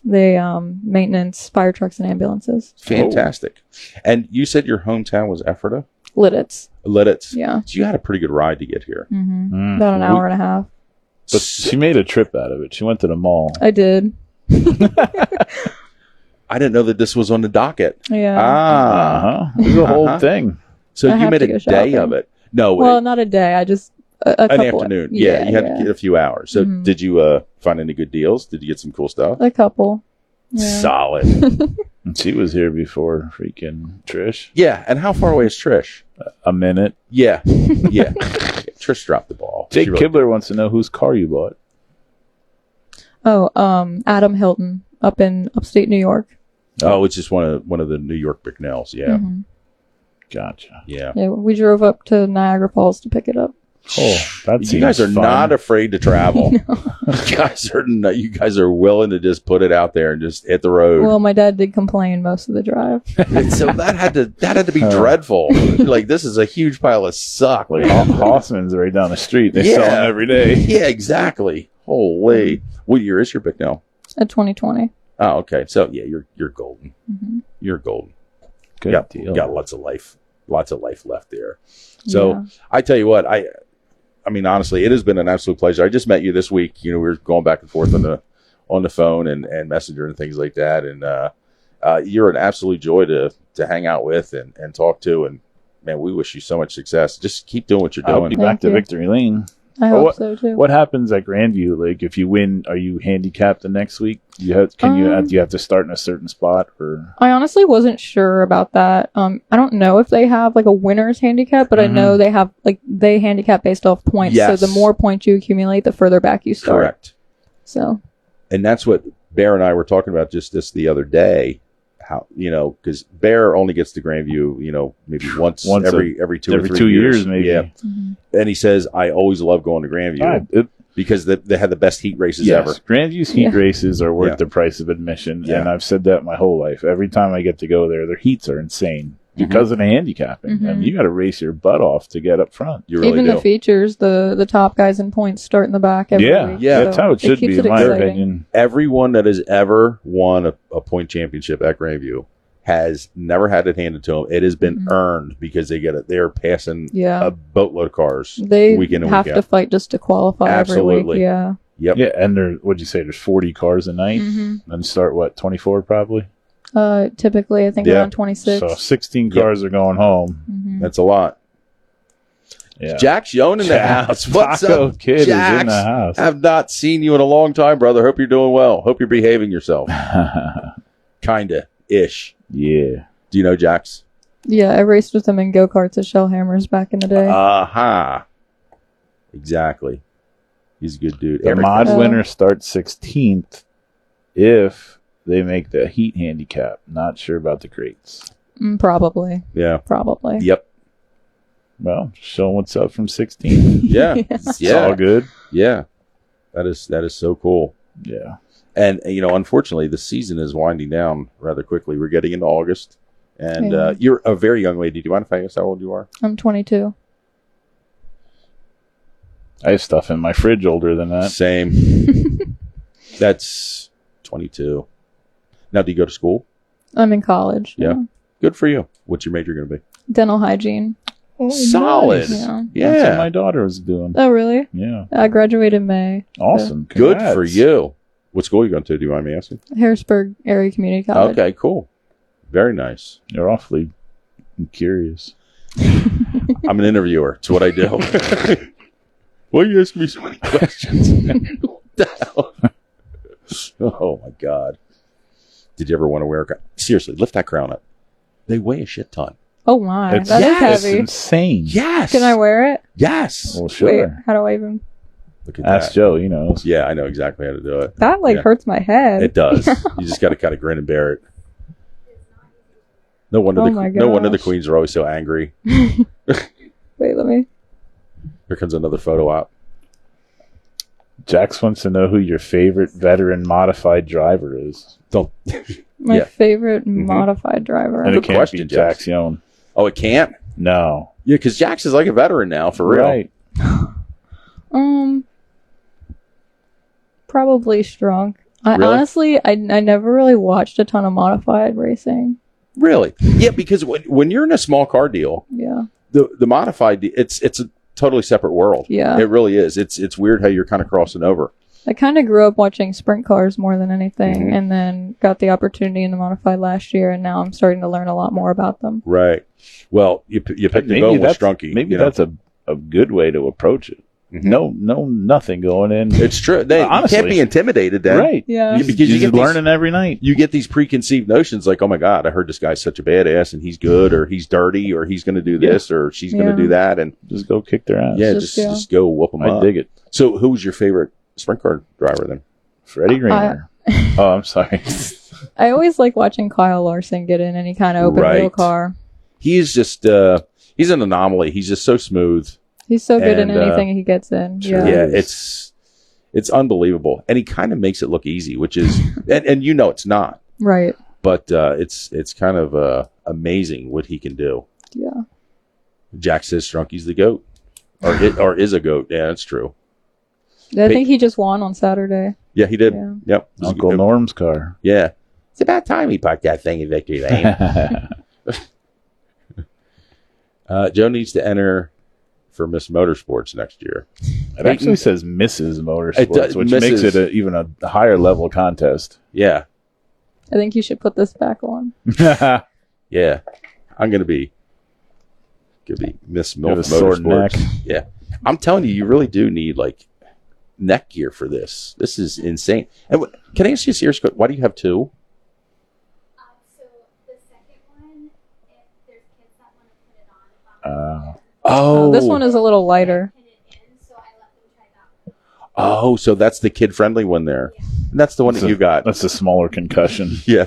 They maintenance fire trucks and ambulances. Fantastic. And you said your hometown was Ephrata? Lidditz. Lidditz. Yeah. So you had a pretty good ride to get here. About an hour and a half. But she made a trip out of it. She went to the mall. I did. I didn't know that this was on the docket. Yeah. It was a whole thing. So I you have made to a go day shopping. of it. No, Well, not a day. I just a an couple. afternoon. Yeah, you had to get a few hours. So did you find any good deals? Did you get some cool stuff? A couple. Yeah. Solid. And she was here before freaking Trish. Yeah, and how far away is Trish? A minute. Yeah. Trish dropped the ball. Jake She really Kibler wants to know whose car you bought. Oh, Adam Hilton up in upstate New York. Oh, it's just one of the New York Bicknells. Yeah. Gotcha. Yeah. Yeah, we drove up to Niagara Falls to pick it up. Oh, that You guys are seems fun. not afraid to travel. You guys are willing to just put it out there and just hit the road. Well, my dad did complain most of the drive. And so that had to be dreadful. Like, this is a huge pile of suck. Like Hoffman's right down the street. They sell them every day. Yeah, exactly. Holy. What year is your Bicknell? At 2020. Oh, okay. So yeah, you're golden. You're golden. Good deal. Got lots of life left there. So Yeah. I tell you what, I mean, honestly, it has been an absolute pleasure. I just met you this week. You know, we were going back and forth on the phone and Messenger and things like that. And you're an absolute joy to hang out with and talk to. And man, we wish you so much success. Just keep doing what you're I'll doing. be back to you. Victory Lane. I hope so too. What happens at Grandview? Like, if you win, are you handicapped the next week? Do you have to start in a certain spot? Or I honestly wasn't sure about that. I don't know if they have like a winner's handicap, but I know they have they handicap based off points. Yes. So the more points you accumulate, the further back you start. Correct. So. And that's what Bear and I were talking about just this the other day. How, because Bear only gets to Grandview, maybe once every 2 or 3 years, maybe. Yeah. Mm-hmm. And he says, I always love going to Grandview because they had the best heat races ever. Grandview's heat races are worth the price of admission, and I've said that my whole life. Every time I get to go there, their heats are insane because of the handicapping. Mm-hmm. I mean, you got to race your butt off to get up front. You really Even do. the features, the top guys in points start in the back every week. Yeah, that's how it should be, in my opinion. Everyone that has ever won a point championship at Grandview has never had it handed to them. It has been earned because they get it. They're passing a boatload of cars. They week in and have week to out. fight just to qualify every week. Yeah. Yep. Yeah, and what'd you say? There's 40 cars a night, and start 24 probably. Typically, I think around 26. So 16 cars are going home. That's a lot. Yeah. Jack's Young in the house. What's Taco up, Kid Jax? is in the house. Have not seen you in a long time, brother. Hope you're doing well. Hope you're behaving yourself. Kinda ish. Yeah. Do you know Jax? Yeah, I raced with him in go-karts at Shellhammers back in the day. Aha. Exactly. He's a good dude. The mod winner starts 16th if they make the heat handicap. Not sure about the crates. Probably. Yeah. Probably. Yep. Well, show what's up from 16. Yeah. It's all good. Yeah. That is so cool. Yeah. And, unfortunately, the season is winding down rather quickly. We're getting into August. And you're a very young lady. Do you mind if I ask how old you are? I'm 22. I have stuff in my fridge older than that. Same. That's 22. Now, do you go to school? I'm in college. Yeah. Good for you. What's your major going to be? Dental hygiene. Oh, solid. Nice. Yeah. That's what my daughter was doing. Oh, really? Yeah. I graduated in May. Awesome. Good Congrats. for you. What school are you going to? Do you mind me asking? Harrisburg Area Community College. Okay, cool. Very nice. You're awfully curious. I'm an interviewer. It's what I do. Why you ask me so many questions? What the hell? Oh, my God. Did you ever want to wear a crown? Seriously, lift that crown up. They weigh a shit ton. Oh, my. It's That is It's heavy. insane. Yes. Can I wear it? Yes. Well, sure. Wait, how do I even... Look at Ask that. Joe, he knows. Yeah, I know exactly how to do it. That, hurts my head. It does. You just got to kind of grin and bear it. No wonder, no wonder the queens are always so angry. Wait, let me... Here comes another photo op. Jax wants to know who your favorite veteran modified driver is. My Yeah. favorite modified driver. And Good it can't question, be Jax. Jax Young. Oh, it can't? No. Yeah, because Jax is like a veteran now, for real. Right. Probably Strunk. Really? Honestly, I never really watched a ton of modified racing. Really? Yeah, because when you're in a small car deal, Yeah. the modified, it's a totally separate world. Yeah. It really is. It's weird how you're kind of crossing over. I kind of grew up watching sprint cars more than anything, Mhm. and then got the opportunity in the modified last year, and now I'm starting to learn a lot more about them. Right. Well, you picked the bone with Strunky. Maybe you know? that's a good way to approach it. Mhm. No, nothing going in. It's true. You Honestly. can't be intimidated then. Right. Yeah. Because You're you just get learning every night. You get these preconceived notions like, oh my God, I heard this guy's such a badass and he's good or he's dirty or he's going to do this or she's going to do that. And Just go kick their ass. yeah, Just just go whoop them I up. dig it. So who was your favorite sprint car driver then? Freddie Raymer. Oh, I'm sorry. I always like watching Kyle Larson get in any kind of open wheel Right. car. He is just, he's an anomaly. He's just so smooth. He's so good in And, anything he gets in. Yeah, Yeah. it's unbelievable. And he kind of makes it look easy, which is, and you know it's not, Right. but it's kind of amazing what he can do. Yeah. Jack says Strunky's the GOAT. Or is a GOAT. Yeah, that's true. I think he just won on Saturday. Yeah, he did. Yeah. Yep. Uncle Norm's car. Yeah. It's about time he parked that thing in Victory Lane. Joe needs to enter for Miss Motorsports next year. It actually says Mrs. Motorsports, It does- which Mrs. makes it even a higher level contest. Yeah. I think you should put this back on. Yeah. I'm going to be Miss You have a sore Motorsports. neck. Yeah. I'm telling you, you really do need like neck gear for this. This is insane. And can I ask you a serious question? Why do you have two? So the second one, if there's kids that want to put it on, This one is a little lighter. pin it in, so I let them try that one. Oh, so that's the kid-friendly one there. And that's the one that you got. That's a smaller concussion. Yeah.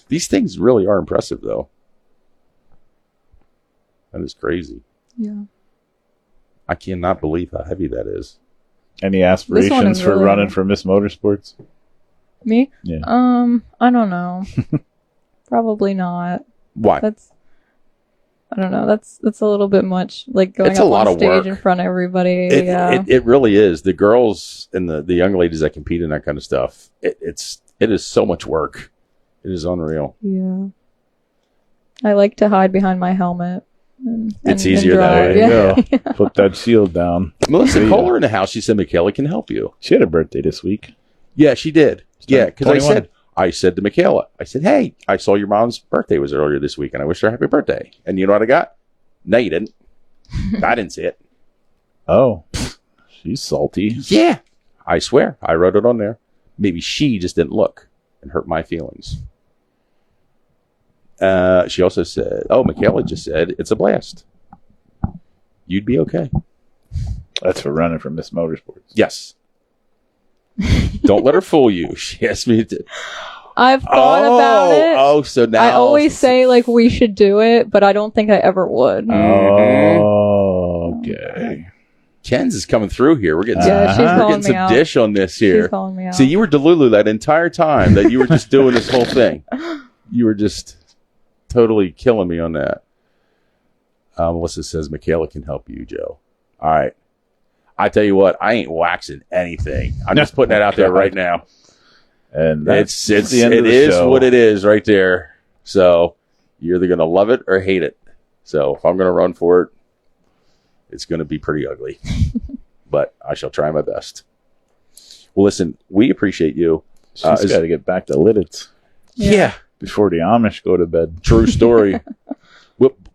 These things really are impressive, though. That is crazy. Yeah. I cannot believe how heavy that is. Any aspirations is for really running hard. for Miss Motorsports? Me? Yeah. I don't know. Probably not. Why? I don't know. That's a little bit much. Like going It's up a lot on of stage work. in front of everybody. It really is. The girls and the young ladies that compete in that kind of stuff, it is so much work. It is unreal. Yeah. I like to hide behind my helmet. It's easier that drive. way. There you Yeah. go. Put that shield down. Melissa Kohler in the house. She said Michaela can help you. She had a birthday this week. Yeah, she did. Yeah, because 21. I said to Michaela, I said, hey, I saw your mom's birthday was earlier this week, and I wish her happy birthday. And you know what I got? No, you didn't. I didn't see it. Oh, she's salty. Yeah, I swear. I wrote it on there. Maybe she just didn't look and hurt my feelings. She also said, Michaela just said, it's a blast. You'd be okay. That's for running for Miss Motorsports. Yes. Don't let her fool you. She asked me to. I've thought about it. Oh, so now. I always say like we should do it, but I don't think I ever would. Oh, okay. Ken's is coming through here. We're getting Yeah, she's we're calling getting me some out. dish on this here. She's calling me out. See, you were Delulu that entire time that you were just doing this whole thing. You were just totally killing me on that. Melissa says Michaela can help you, Joe. All right. I tell you what, I ain't waxing anything. I'm just putting that out there right now. And It's the end it of the is show. what it is right there. So you're either gonna love it or hate it. So if I'm gonna run for it, it's gonna be pretty ugly. But I shall try my best. Well, listen, we appreciate you. She's got to get back to Lidditz Yeah, before the Amish go to bed. true story.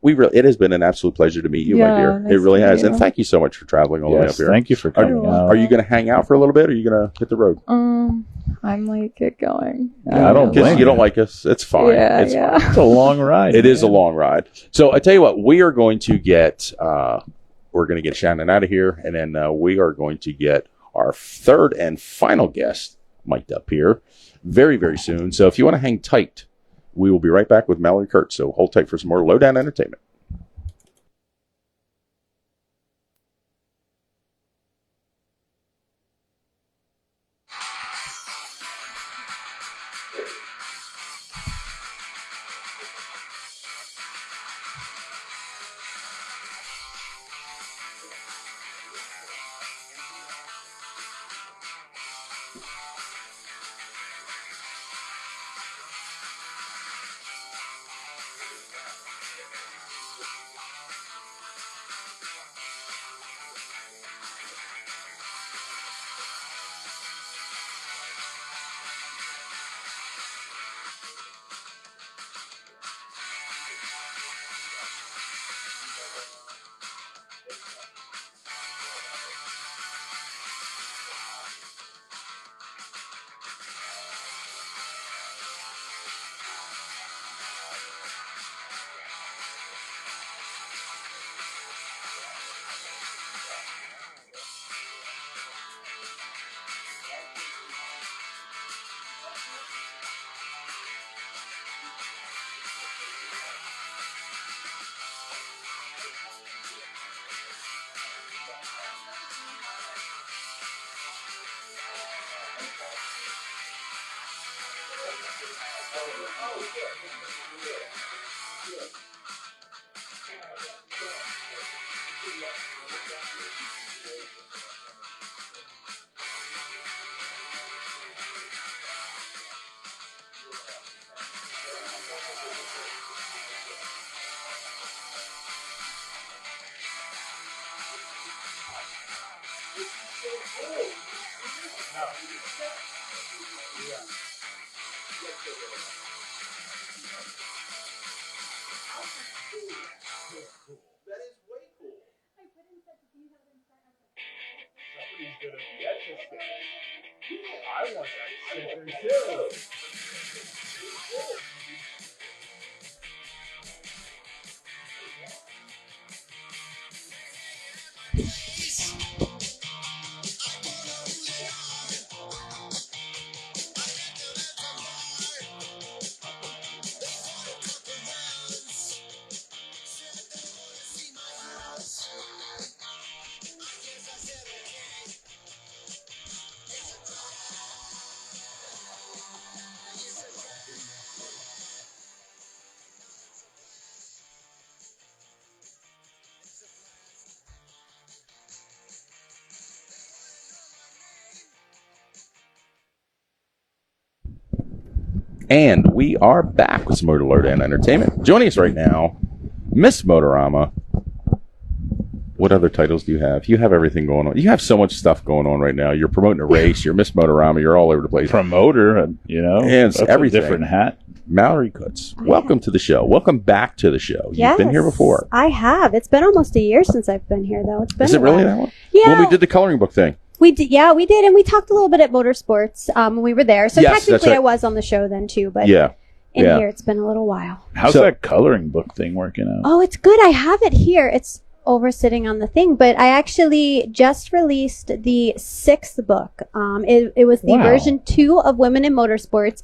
It has been an absolute pleasure to meet you, my Yeah, dear. nice It really to has. meet And you. thank you so much for traveling all the way up Yes, here. thank you for coming out. Are you going to hang out for a little bit, or are you going to hit the road? I might get going. Yeah, I don't Because blame you don't you. like us. It's fine. Yeah, it's yeah. fine. It's a long ride. It is a long ride. So I tell you what, we are going to get we're going to get Shannon out of here, and then we are going to get our third and final guest mic'd up here very, very soon. So if you want to hang tight, we will be right back with Mallory Kurtz. So hold tight for some more Lowdown Entertainment. I put in such I want that sticker too. And we are back with some Motor Alert and Entertainment. Joining us right now, Miss Motorama. What other titles do you have? You have everything going on. You have so much stuff going on right now. You're promoting a race. You're Miss Motorama. You're all over the place. Promoter, you know. And it's everything. A different hat. Mallory Kutz, welcome to the show. Welcome back to the show. Yes, You've been here before. I have. It's been almost a year since I've been here, though. It's been. Is it really that long? Yeah. When we did the coloring book thing. We did, and we talked a little bit at Motorsports when we were there. So Yes, that's technically, right. I was on the show then too. But Yeah. here, it's been a little while. How's that coloring book thing working out? Oh, it's good. I have it here. It's over sitting on the thing, but I actually just released the 6th book. It was the version 2 of Women in Motorsports.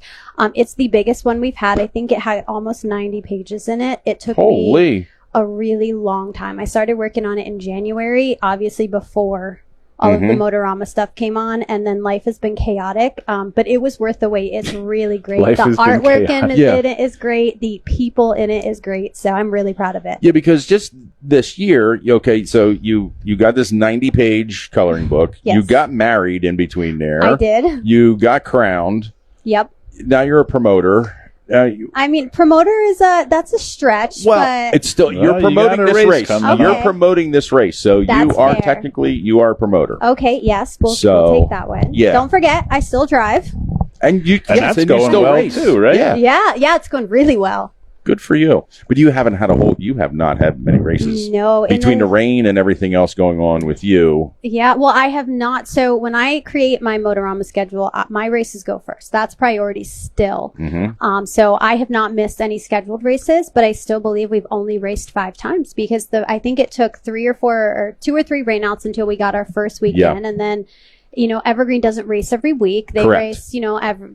It's the biggest one we've had. I think it had almost 90 pages in it. It took me a really long time. I started working on it in January, obviously before all of the Motorama stuff came on, and then life has been chaotic, but it was worth the wait. It's really great. The artwork in it is great. The people in it is great, so I'm really proud of it. Yeah, because just this year, okay, so you got this 90-page coloring book. Yes. You got married in between there. I did. You got crowned. Yep. Now you're a promoter. I mean, promoter is that's a stretch. Well, but it's still you're promoting this race. Okay. You're promoting this race, so That's you are fair. technically you are a promoter. Okay, yes, we'll take that one. Yeah. Don't forget, I still drive. And you that's and going you still well race too, right? Yeah. Yeah, it's going really well. Good for you. But you have not had many races. No. Between the rain and everything else going on with you. Yeah, well, I have not. So when I create my Motorama schedule, my races go first. That's priority still. Mm-hmm. So I have not missed any scheduled races, but I still believe we've only raced 5 times because I think it took 2 or 3 rainouts until we got our first weekend. And then, Evergreen doesn't race every week. They race,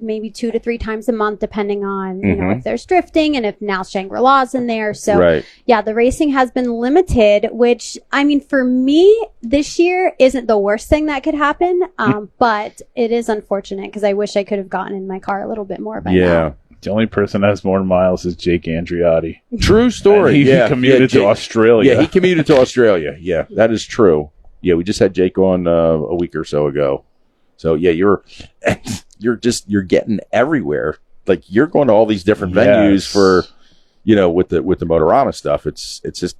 maybe 2 to 3 times a month, depending on, if there's drifting and if now Shangri-La's in there. So, yeah, the racing has been limited, which, I mean, for me, this year isn't the worst thing that could happen. But it is unfortunate because I wish I could have gotten in my car a little bit more by now. The only person that has more miles is Jake Andriotti. True story. And he commuted to Australia. Yeah, he commuted to Australia. Yeah, that is true. Yeah, we just had Jake on a week or so ago. So yeah, you're getting everywhere. Like you're going to all these different venues for, with the Motorama stuff. It's just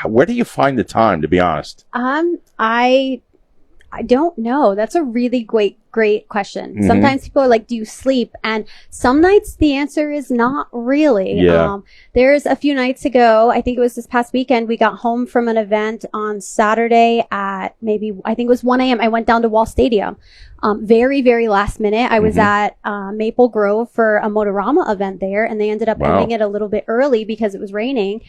where do you find the time? To be honest, I don't know. That's a really great question. Mm-hmm. Sometimes people are like, do you sleep? And some nights the answer is not really. Yeah. There's a few nights ago, I think it was this past weekend, we got home from an event on Saturday at I think it was 1 a.m. I went down to Wall Stadium. Very, very last minute. I was at Maple Grove for a Motorama event there, and they ended up ending it a little bit early because it was raining.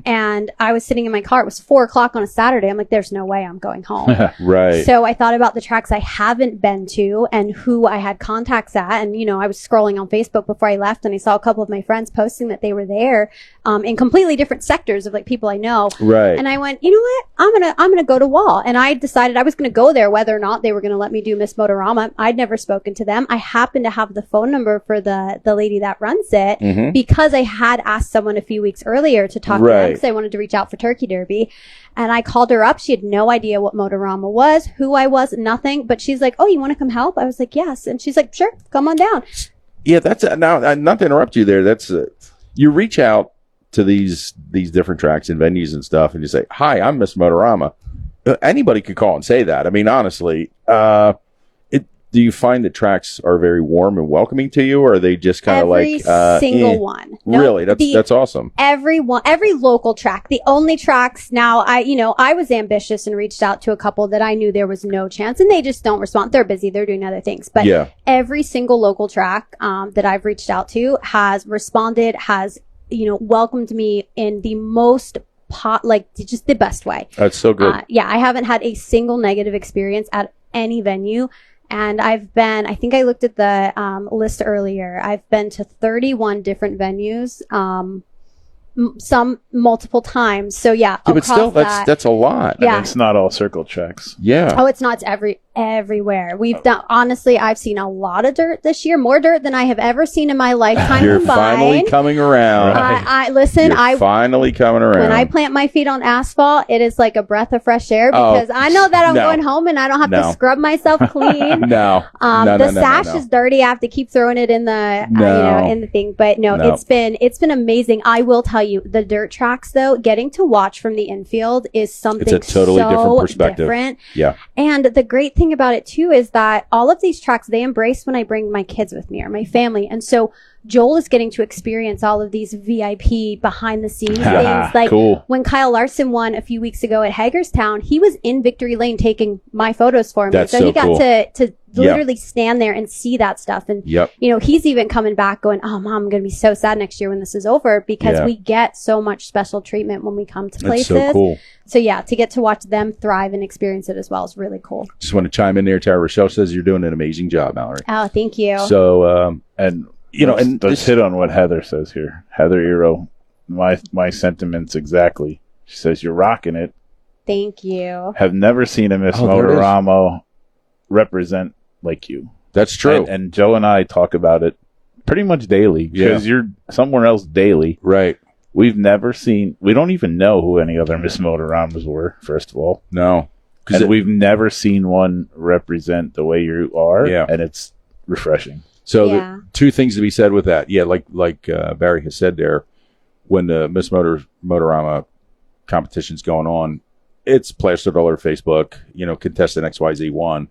And I was sitting in my car. It was 4 o'clock on a Saturday. I'm like, there's no way I'm going home. Right. So I thought about the tracks I haven't been to and who I had contacts at. And, I was scrolling on Facebook before I left, and I saw a couple of my friends posting that they were there in completely different sectors of like people I know. Right. And I went, you know what? I'm gonna go to Wall. And I decided I was gonna go there whether or not they were gonna let me do Miss Motorama. I'd never spoken to them. I happened to have the phone number for the lady that runs it because I had asked someone a few weeks earlier to talk to them because I wanted to reach out for Turkey Derby. And I called her up. She had no idea what Motorama was, who I was, nothing. But she's like, oh, you want to come help? I was like, yes. And she's like, sure, come on down. Yeah, that's now. Not to interrupt you there. That's you reach out to these different tracks and venues and stuff, and you say, "Hi, I'm Miss Motorama." Anybody could call and say that. I mean, honestly, do you find that tracks are very warm and welcoming to you, or are they just kind of like single one? No, really? That's awesome. Every local track. The only tracks now, I was ambitious and reached out to a couple that I knew there was no chance, and they just don't respond. They're busy. They're doing other things. But every single local track that I've reached out to has responded, has welcomed me in the most just the best way. That's so good. I haven't had a single negative experience at any venue. And I think I looked at the list earlier. I've been to 31 different venues, some multiple times. So but still, that's a lot. Yeah. And it's not all circle tracks. Yeah. Oh, it's not. It's everywhere. We've done, honestly, I've seen a lot of dirt this year, more dirt than I have ever seen in my lifetime. You're finally coming around. You're finally coming around. When I plant my feet on asphalt, it is like a breath of fresh air because I know that I'm going home and I don't have to scrub myself clean. The sash is dirty. I have to keep throwing it in the in the thing. But it's been amazing. I will tell you, the dirt tracks though, getting to watch from the infield is something it's a totally different perspective. Yeah. And the great thing about it too is that all of these tracks they embrace when I bring my kids with me or my family. And so Joel is getting to experience all of these VIP behind the scenes things. Like when Kyle Larson won a few weeks ago at Hagerstown, he was in Victory Lane taking my photos for me. That's so he got to literally stand there and see that stuff. And, he's even coming back going, oh, Mom, I'm going to be so sad next year when this is over because we get so much special treatment when we come to places. That's so cool. So, to get to watch them thrive and experience it as well is really cool. Just want to chime in there. Tara Rochelle says you're doing an amazing job, Mallory. Oh, thank you. So, let's hit on what Heather says here. Heather Eero, my sentiments exactly. She says you're rocking it. Thank you. Have never seen a Miss Motorama represent like you. That's true. And Joe and I talk about it pretty much daily because you're somewhere else daily. Right. We don't even know who any other Miss Motoramas were, first of all. No. And we've never seen one represent the way you are. Yeah. And it's refreshing. So two things to be said with that. Yeah, like Barry has said there, when the Miss Motorama competition's going on, it's plastered all over Facebook, contestant XYZ won,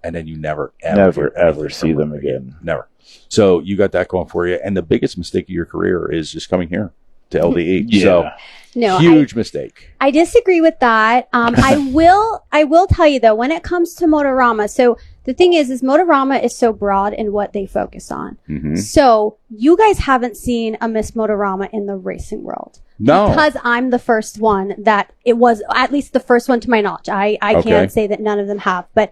and then you never ever see them again. Never. So you got that going for you. And the biggest mistake of your career is just coming here to LDE. So huge mistake. I disagree with that. I will tell you though, when it comes to Motorama, so the thing is Motorama is so broad in what they focus on. Mm-hmm. So you guys haven't seen a Miss Motorama in the racing world. No. Because I'm the first one that it was, at least the first one to my knowledge. I can't say that none of them have, but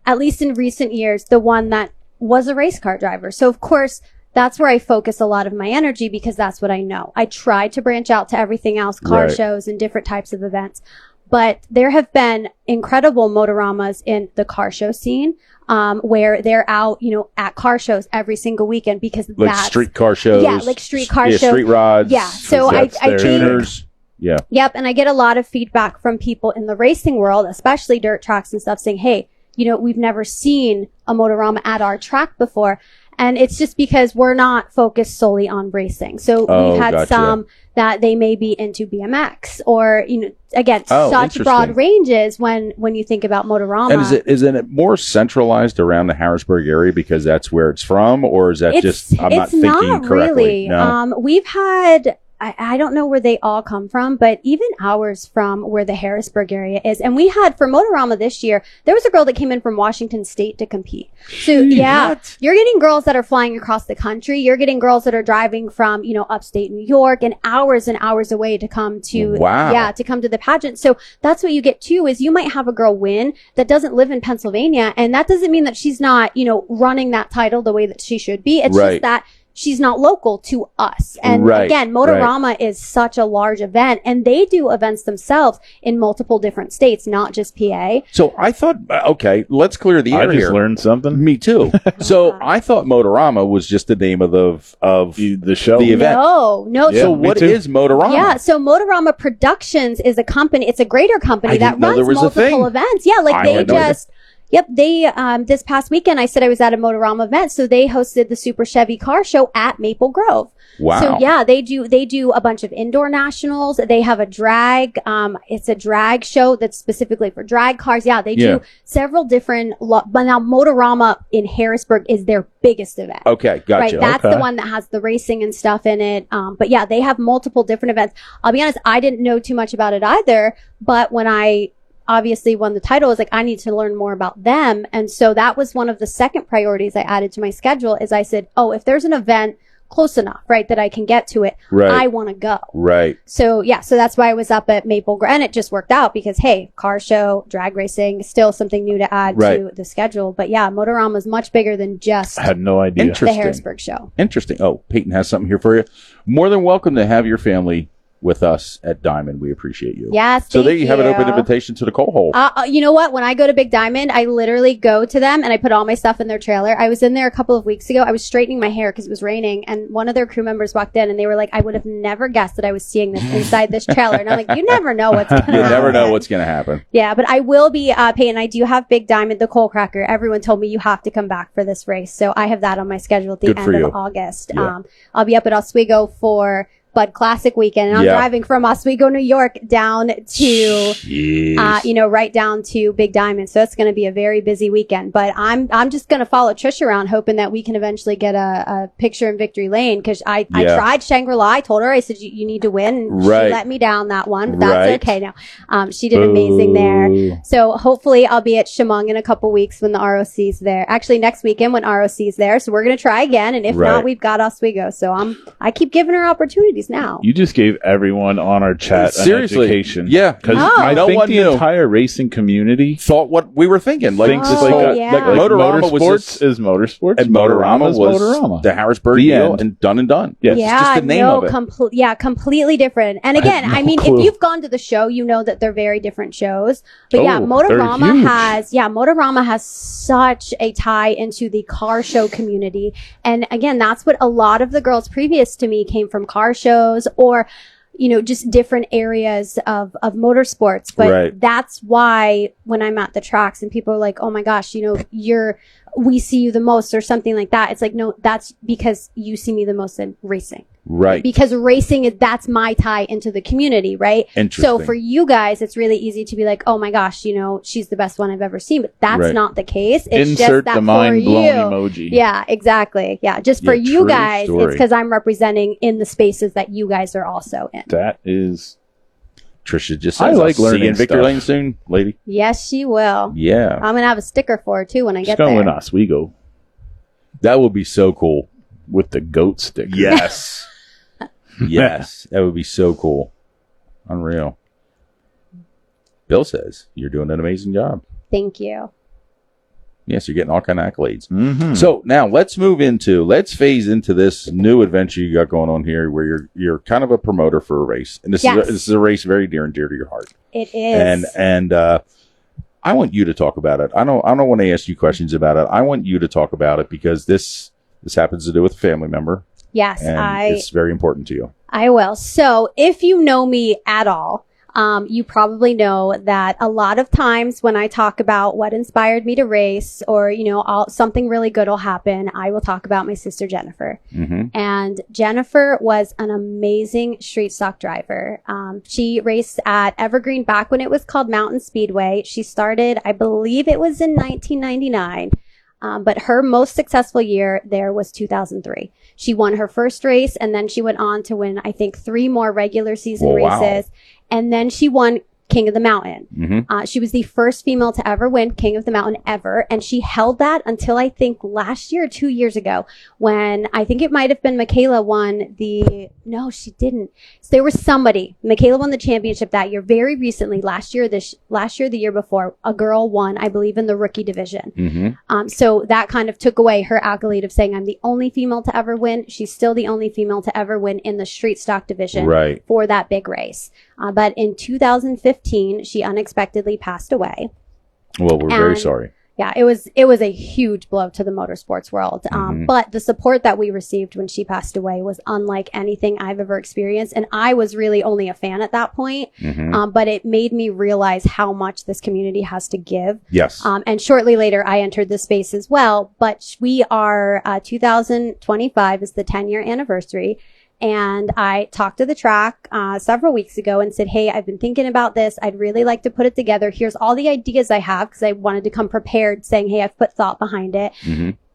at least in recent years, the one that was a race car driver. So of course, that's where I focus a lot of my energy because that's what I know. I try to branch out to everything else, car shows and different types of events. But there have been incredible Motoramas in the car show scene, where they're out, at car shows every single weekend because that's street car shows. Yeah, like street car shows. Street rods. Yeah. So I tuners. Yeah. Yep. And I get a lot of feedback from people in the racing world, especially dirt tracks and stuff, saying, hey, we've never seen a Motorama at our track before. And it's just because we're not focused solely on racing. So we've had some that they may be into BMX or, again, such broad ranges when you think about Motorama. And is it more centralized around the Harrisburg area because that's where it's from? Or is that I'm not thinking correctly? Really. No? We've had... I don't know where they all come from, but even ours from where the Harrisburg area is. And we had, for Motorama this year, there was a girl that came in from Washington State to compete. So, you're getting girls that are flying across the country. You're getting girls that are driving from, upstate New York and hours away to come to, to come to the pageant. So that's what you get too, is you might have a girl win that doesn't live in Pennsylvania. And that doesn't mean that she's not, running that title the way that she should be. It's just that she's not local to us. And again, Motorama is such a large event and they do events themselves in multiple different states, not just PA. So I thought, let's clear the air here. I just learned something. Me too. So I thought Motorama was just the name of the show, the event. No. So what is Motorama? Yeah. So Motorama Productions is a company. It's a greater company that runs multiple events. Yeah. Like Yep. They, this past weekend, I said I was at a Motorama event. So they hosted the Super Chevy Car Show at Maple Grove. Wow. So yeah, they do a bunch of indoor nationals. They have a drag, it's a drag show that's specifically for drag cars. Yeah, they do several different, but now Motorama in Harrisburg is their biggest event. Okay, gotcha. Right, that's the one that has the racing and stuff in it. But yeah, they have multiple different events. I'll be honest, I didn't know too much about it either, but when I obviously won the title, I was like, I need to learn more about them. And so that was one of the second priorities I added to my schedule is I said, oh, if there's an event close enough, right, that I can get to it, I want to go. Right. So yeah, so that's why I was up at Maple Grove, and it just worked out because hey, car show, drag racing, still something new to add to the schedule. But yeah, Motorama is much bigger than just I had no idea. the Harrisburg show. Interesting. Oh, Peyton has something here for you. More than welcome to have your family with us at Diamond. We appreciate you. Yes. So there you have an open invitation to the coal hole. You know what? When I go to Big Diamond, I literally go to them and I put all my stuff in their trailer. I was in there a couple of weeks ago. I was straightening my hair because it was raining, and one of their crew members walked in and they were like, I would have never guessed that I was seeing this inside this trailer. And I'm like, you never know what's going to happen. You never know what's going to happen. Yeah, but I will be Peyton. I do have Big Diamond, the coal cracker. Everyone told me you have to come back for this race. So I have that on my schedule at the end of August. Yeah. I'll be up at Oswego for Bud Classic weekend, and I'm driving from Oswego, New York down to right down to Big Diamond. So it's going to be a very busy weekend, but I'm just going to follow Trisha around, hoping that we can eventually get a picture in Victory Lane, because I tried Shangri-La. I told her, I said, you need to win, and she let me down that one, but that's okay now. She did amazing there. So hopefully I'll be at Chemung in a couple weeks when the ROC's there. Actually, next weekend when ROC's there. So we're going to try again, and if not, we've got Oswego. So I keep giving her opportunities now. You just gave everyone on our chat an education. Yeah. Because I think the entire racing community thought what we were thinking. Like Motorama motorsports is motorsports. And Motorama was Motorama. The Harrisburg deal and done and done. Yes. Yeah, it's just the name of it. Completely different. And again, I mean, if you've gone to the show, you know that they're very different shows. But Motorama has such a tie into the car show community. And again, that's what a lot of the girls previous to me came from, car shows or, just different areas of motorsports. But that's why when I'm at the tracks and people are like, oh my gosh, we see you the most or something like that. It's like, no, that's because you see me the most in racing. Right. Because racing that's my tie into the community, right? Interesting. So for you guys, it's really easy to be like, oh my gosh, she's the best one I've ever seen. But that's not the case. It's Insert just that the mind blown emoji. Yeah, exactly. Yeah. Just for you guys, it's because I'm representing in the spaces that you guys are also in. That is... Trisha just says, I like learning see you in Victory stuff. Lane soon, lady. Yes, she will. Yeah. I'm going to have a sticker for her too when I get there. there. Oswego. That would be so cool. With the goat sticker. Yes. Yes. That would be so cool. Unreal. Bill says, you're doing an amazing job. Thank you. Yes, you're getting all kind of accolades. Mm-hmm. So now let's phase into this new adventure you got going on here, where you're kind of a promoter for a race, and this is a race very near and dear to your heart. It is, and I want you to talk about it. I don't want to ask you questions about it. I want you to talk about it because this happens to do with a family member. Yes, and it's very important to you. I will. So if you know me at all, you probably know that a lot of times when I talk about what inspired me to race or, something really good will happen, I will talk about my sister, Jennifer. Mm-hmm. And Jennifer was an amazing street stock driver. She raced at Evergreen back when it was called Mountain Speedway. She started, I believe it was in 1999. But her most successful year there was 2003. She won her first race, and then she went on to win, I think, 3 more regular season races. And then she won King of the Mountain. Mm-hmm. She was the first female to ever win King of the Mountain ever. And she held that until I think last year or 2 years ago when I think it might have been Michaela won no, she didn't. So there was somebody. Michaela won the championship that year very recently. Last year, the year before, a girl won, I believe, in the rookie division. Mm-hmm. So that kind of took away her accolade of saying I'm the only female to ever win. She's still the only female to ever win in the street stock division for that big race. But in 2015, she unexpectedly passed away. Well, we're very sorry. Yeah, it was a huge blow to the motorsports world. But the support that we received when she passed away was unlike anything I've ever experienced. And I was really only a fan at that point. But it made me realize how much this community has to give. Yes. And shortly later, I entered the space as well. But we are 2025 is the 10-year anniversary. And I talked to the track several weeks ago and said, hey, I've been thinking about this. I'd really like to put it together. Here's all the ideas I have, because I wanted to come prepared, saying, hey, I've put thought behind it.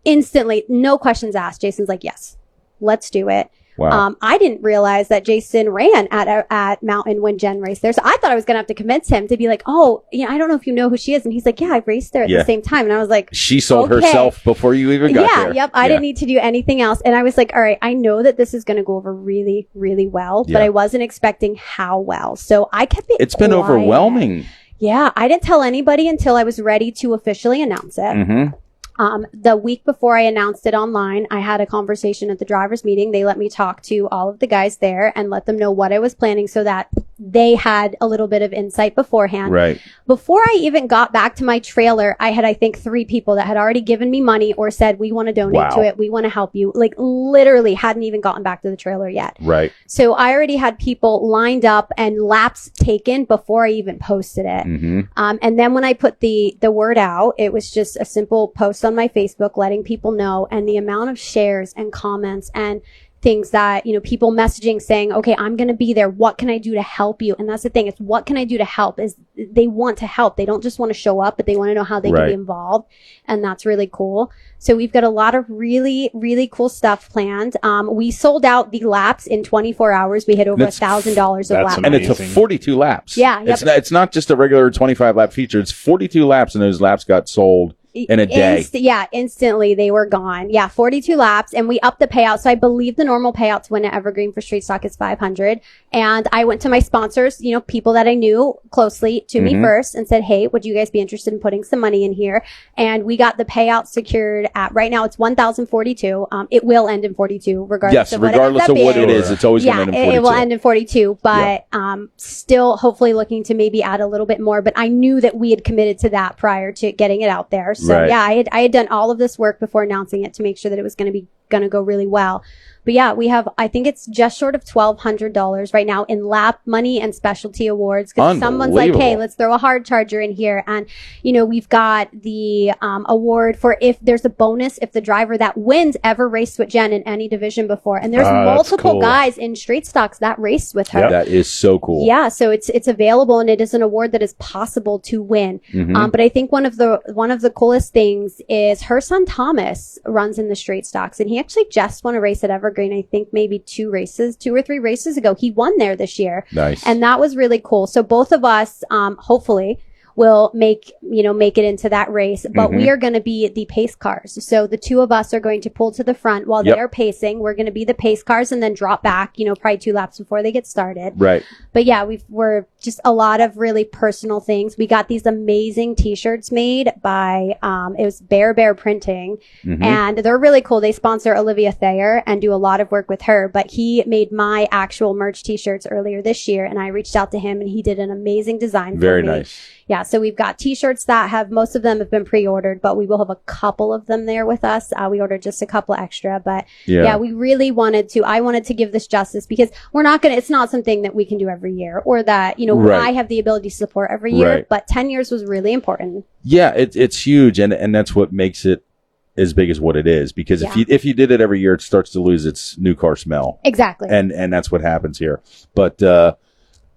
Instantly, no questions asked. Jason's like, yes, let's do it. Wow. I didn't realize that Jason ran at Mountain when Jen raced there. So I thought I was going to have to convince him to be like, oh, I don't know if you know who she is. And he's like, yeah, I raced there at the same time. And I was like, she sold herself before you even got there. Yep. I didn't need to do anything else. And I was like, all right, I know that this is going to go over really, really well, but I wasn't expecting how well. So I kept it. It's been overwhelming. Yeah. I didn't tell anybody until I was ready to officially announce it. The week before I announced it online, I had a conversation at the drivers meeting. They let me talk to all of the guys there and let them know what I was planning so that they had a little bit of insight beforehand. Right. Before I even got back to my trailer, I had, I think, 3 people that had already given me money or said, we want to donate to it. We want to help you. Like literally hadn't even gotten back to the trailer yet. Right. So I already had people lined up and laps taken before I even posted it. And then when I put the word out, it was just a simple post on my Facebook letting people know, and the amount of shares and comments and things that, people messaging saying, okay, I'm going to be there. What can I do to help you? And that's the thing. It's what can I do to help is they want to help. They don't just want to show up, but they want to know how they can be involved. And that's really cool. So we've got a lot of really, really cool stuff planned. We sold out the laps in 24 hours. We hit over $1,000 of laps. And it's a 42 laps. Yeah. Yep. It's not just a regular 25 lap feature. It's 42 laps, and those laps got sold in a day. Instantly they were gone. 42 laps, and we upped the payout. So I believe the normal payout to win at Evergreen for street stock is $500. And I went to my sponsors, people that I knew closely to me first, and said, hey, would you guys be interested in putting some money in here? And we got the payout secured at, right now it's $1,042. It will end in 42 regardless of what it is. It's always going to end in 42. It will end in 42, but still hopefully looking to maybe add a little bit more. But I knew that we had committed to that prior to getting it out there. So I had done all of this work before announcing it to make sure that it was going to go really well. But we have, I think it's just short of $1,200 right now in lap money and specialty awards. Because someone's like, hey, let's throw a hard charger in here. And, we've got the award for if there's a bonus if the driver that wins ever raced with Jen in any division before. And there's multiple guys in street stocks that raced with her. That is so cool. Yeah, so it's available, and it is an award that is possible to win. But I think one of the coolest things is her son Thomas runs in the straight stocks, and he actually just won a race at Evergreen. I think maybe 2 or 3 races ago. He won there this year. Nice. And that was really cool. So both of us, hopefully, will make it into that race, but we are going to be the pace cars. So the 2 of us are going to pull to the front while they are pacing. We're going to be the pace cars and then drop back, probably 2 laps before they get started. Right. But we're just a lot of really personal things. We got these amazing t-shirts made by, it was Bear Printing, and they're really cool. They sponsor Olivia Thayer and do a lot of work with her, but he made my actual merch t-shirts earlier this year, and I reached out to him and he did an amazing design for me. Very nice. Yeah, so we've got t-shirts that most of them have been pre-ordered, but we will have a couple of them there with us. We ordered just a couple extra, but we really I wanted to give this justice, because it's not something that we can do every year, or that, I have the ability to support every year, but 10 years was really important. Yeah, it's huge, and that's what makes it as big as what it is, because if you did it every year, it starts to lose its new car smell. Exactly. And that's what happens here. But,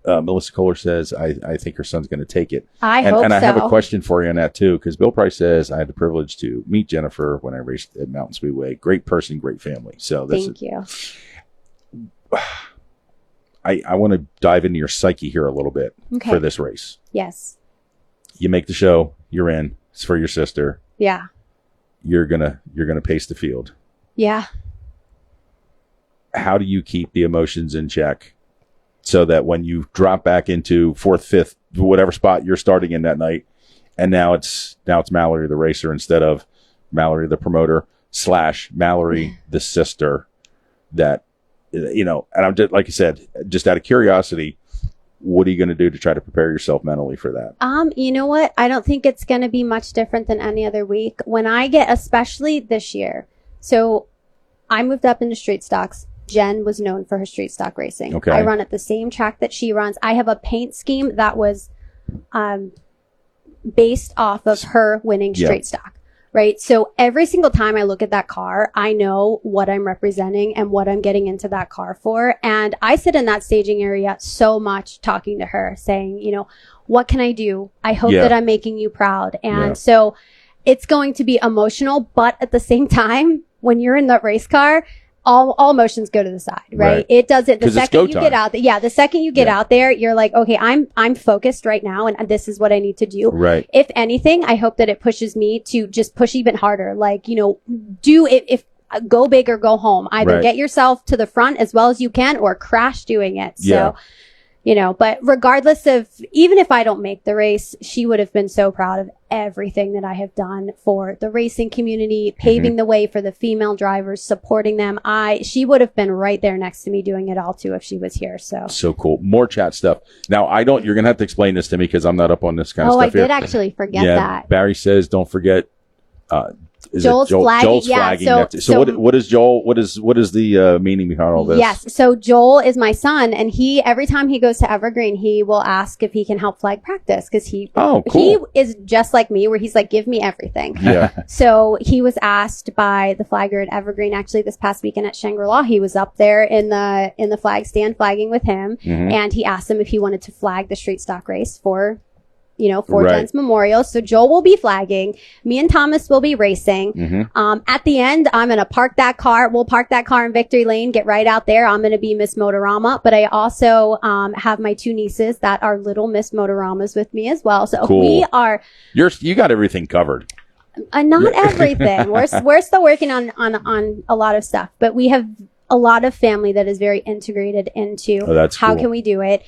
Melissa Kohler says, I think her son's going to take it. I hope so. And I have a question for you on that too, because Bill Price says, I had the privilege to meet Jennifer when I raced at Mountain Speedway. Great person, great family. So thank you. I want to dive into your psyche here a little bit for this race. Yes. You make the show, you're in. It's for your sister. Yeah. You're gonna pace the field. Yeah. How do you keep the emotions in check, so that when you drop back into 4th, 5th, whatever spot you're starting in that night, and now it's Mallory the racer instead of Mallory the promoter / Mallory the sister, that, and I'm just, like I said, just out of curiosity, what are you going to do to try to prepare yourself mentally for that? You know what? I don't think it's going to be much different than any other week. When I get, especially this year, so I moved up into street stocks. Jen was known for her street stock racing. Okay. I run at the same track that she runs. I have a paint scheme that was based off of her winning street stock, right? So every single time I look at that car, I know what I'm representing and what I'm getting into that car for. And I sit in that staging area so much talking to her, saying, you know, what can I do? I hope that I'm making you proud. And so it's going to be emotional, but at the same time, when you're in that race car, all emotions go to the side, right? It doesn't, the second you get out there, the second you get out there, you're like, okay, I'm focused right now and this is what I need to do. Right. If anything, I hope that it pushes me to just push even harder. Like, you know, if go big or go home. Either get yourself to the front as well as you can or crash doing it. So, you know, but regardless of, even if I don't make the race, she would have been so proud of everything that I have done for the racing community, paving the way for the female drivers, supporting them. She would have been right there next to me doing it all too if she was here. So cool. More chat stuff. Now, you're going to have to explain this to me because I'm not up on this kind of stuff here. I did actually forget that. Barry says, don't forget, Joel's flagging. So what is Joel? What is the meaning behind all this? Yes. So Joel is my son, and every time he goes to Evergreen, he will ask if he can help flag practice because he is just like me, where he's like, give me everything. Yeah. So he was asked by the flagger at Evergreen actually this past weekend at Shangri-La. He was up there in the flag stand flagging with him, and he asked him if he wanted to flag the street stock race for Jen's Memorial. So Joel will be flagging. Me and Thomas will be racing. At the end, I'm going to park that car. We'll park that car in Victory Lane, get right out there. I'm going to be Miss Motorama, but I also have my two nieces that are little Miss Motoramas with me as well. So we are... You got everything covered. Not everything. We're still working on a lot of stuff, but we have a lot of family that is very integrated into how can we do it.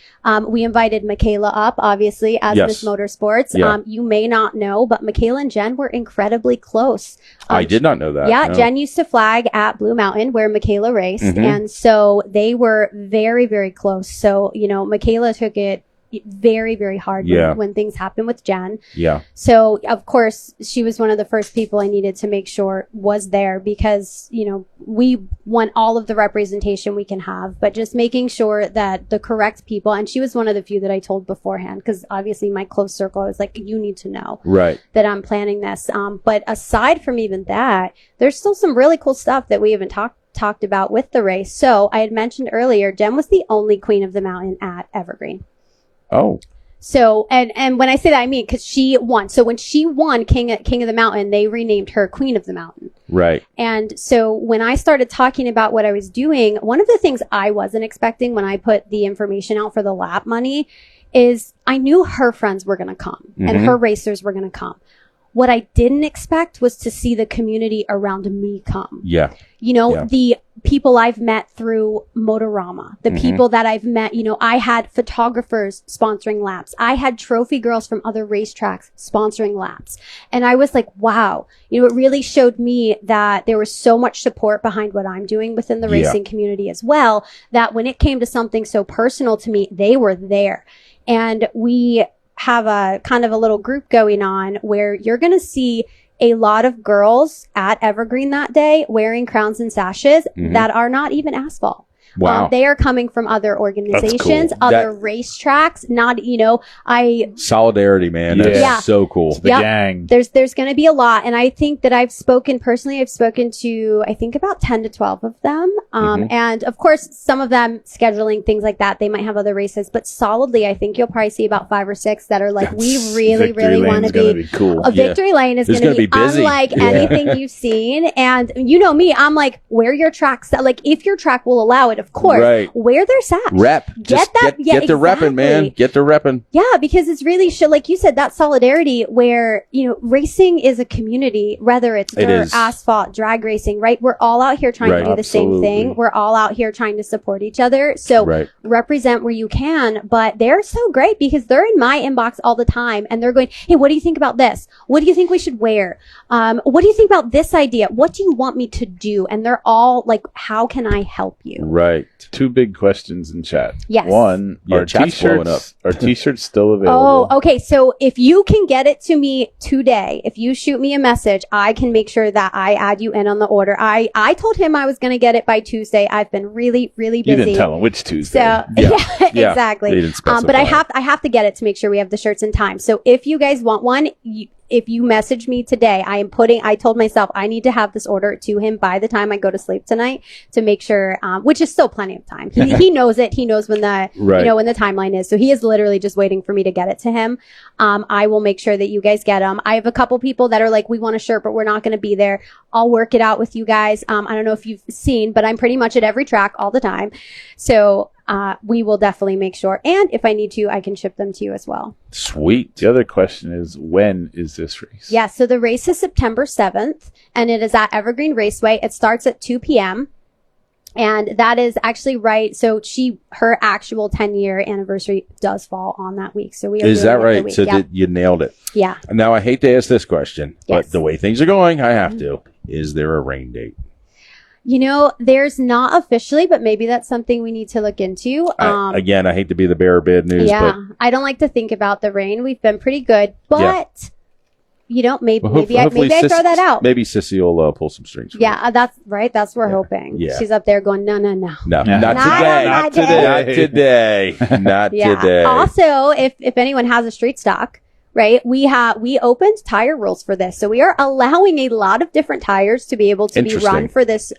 We invited Michaela up, obviously, as Miss Motorsports. You may not know, but Michaela and Jen were incredibly close. I did not know that. Yeah, no. Jen used to flag at Blue Mountain where Michaela raced. And so they were very, very close. So, you know, Michaela took it very, very hard when things happened with Jen. Yeah. So, of course, she was one of the first people I needed to make sure was there because, you know, we want all of the representation we can have, but just making sure that the correct people, and she was one of the few that I told beforehand because obviously my close circle, I was like, you need to know that I'm planning this. But aside from even that, there's still some really cool stuff that we haven't talked about with the race. So I had mentioned earlier, Jen was the only Queen of the Mountain at Evergreen. Oh. So, and when I say that, I mean, because she won. So when she won King of the Mountain, they renamed her Queen of the Mountain. Right. And so when I started talking about what I was doing, one of the things I wasn't expecting when I put the information out for the lap money is I knew her friends were going to come and her racers were going to come. What I didn't expect was to see the community around me come. Yeah. You know, the people I've met through Motorama, the people that I've met, you know, I had photographers sponsoring laps. I had trophy girls from other racetracks sponsoring laps. And I was like, wow, you know, it really showed me that there was so much support behind what I'm doing within the racing community as well, that when it came to something so personal to me, they were there. And we have a kind of a little group going on where you're going to see a lot of girls at Evergreen that day wearing crowns and sashes that are not even asphalt. Wow. They are coming from other organizations, other racetracks, not, you know, solidarity, man. That's so cool. It's the gang. There's going to be a lot. And I think that I've spoken to, I think about 10 to 12 of them. And of course, some of them scheduling things like that, they might have other races, but solidly, I think you'll probably see about 5 or 6 that are like, we really want to be cool. A Victory Lane is going to be busy. Unlike anything you've seen. And you know me, I'm like, wear your tracks. Like if your track will allow it, of course, wear their sash. Get the repping, man. Get the repping. Yeah, because it's really, like you said, that solidarity where, you know, racing is a community, whether it's dirt, asphalt, drag racing, right? We're all out here trying to do the same thing. We're all out here trying to support each other. So represent where you can, but they're so great because they're in my inbox all the time and they're going, hey, what do you think about this? What do you think we should wear? What do you think about this idea? What do you want me to do? And they're all like, how can I help you? Right. right. Two big questions in chat. Yes. One, Yeah, are chat's blowing up. t-shirts still available? Oh, okay. So if you can get it to me today, if you shoot me a message, I can make sure that I add you in on the order. I told him I was going to get it by Tuesday. I've been really, really busy. You didn't tell him which Tuesday. So Yeah. exactly. They didn't specify. But I have to get it to make sure we have the shirts in time. So if you guys want one, if you message me today, I told myself I need to have this order to him by the time I go to sleep tonight to make sure, which is still plenty of time. He knows it. He knows when the, when the timeline is. So he is literally just waiting for me to get it to him. I will make sure that you guys get them. I have a couple people that are like, we want a shirt, but we're not going to be there. I'll work it out with you guys. I don't know if you've seen, but I'm pretty much at every track all the time. So, we will definitely make sure. And if I need to, I can ship them to you as well. Sweet. The other question is, when is this race? Yeah. So the race is September 7th and it is at Evergreen Raceway. It starts at 2 p.m. And that is actually right. So her actual 10-year anniversary does fall on that week. So we are Is doing that it right? the week. So Yeah. you nailed it. Yeah. Now, I hate to ask this question, Yes. but the way things are going, I have to. Is there a rain date? There's not officially, but maybe that's something we need to look into. Again, I hate to be the bearer of bad news, Yeah. but I don't like to think about the rain. We've been pretty good, but maybe hopefully I throw that out. Maybe Sissy will pull some strings. Yeah, that's right. That's what we're hoping. Yeah. She's up there going, no. No, Not not today. Not Yeah. today. Also, if anyone has a street stock, right? We opened tire rules for this. So we are allowing a lot of different tires to be able to be run for this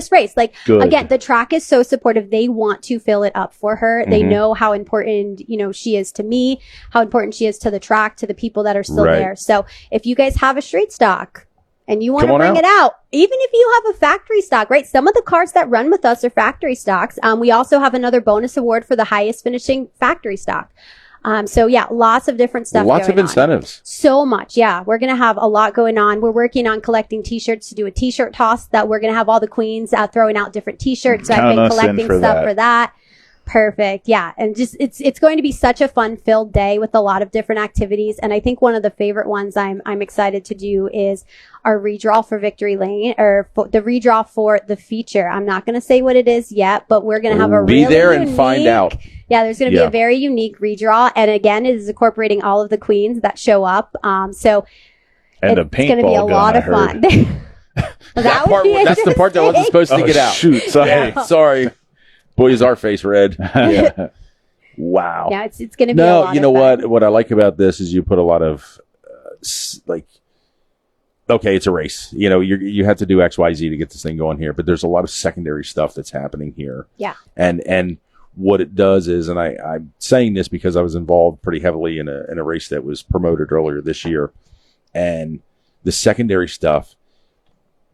race. Like, Good. again, the track is so supportive. They want to fill it up for her. They know how important, she is to me, how important she is to the track, to the people that are still Right. there. So if you guys have a street stock and you want Come to on bring it out, even if you have a factory stock, right? Some of the cars that run with us are factory stocks. We also have another bonus award for the highest finishing factory stock. So yeah, lots of different stuff. Lots of going on. incentives. So much. Yeah. We're going to have a lot going on. We're working on collecting t-shirts to do a t-shirt toss that we're going to have all the queens throwing out different t-shirts. So I've Count been us in collecting for stuff that. for that. Perfect. Yeah. And just, it's going to be such a fun filled day with a lot of different activities. And I think one of the favorite ones I'm excited to do is our redraw for Victory Lane, or the redraw for the feature. I'm not going to say what it is yet, but we're going to have a Be really there and find out. Yeah, there's going to be a very unique redraw. And again, it is incorporating all of the queens that show up. So And it's going to be a lot of fun. That's the part that wasn't supposed to get out. Shoot, sorry. Sorry. Boy, is our face red. Yeah. Wow. Yeah, it's going to be a lot of fun. You know what? What I like about this is you put a lot of, okay, it's a race. You have to do X, Y, Z to get this thing going here, but there's a lot of secondary stuff that's happening here. Yeah. And what it does is, and I'm saying this because I was involved pretty heavily in a race that was promoted earlier this year, and the secondary stuff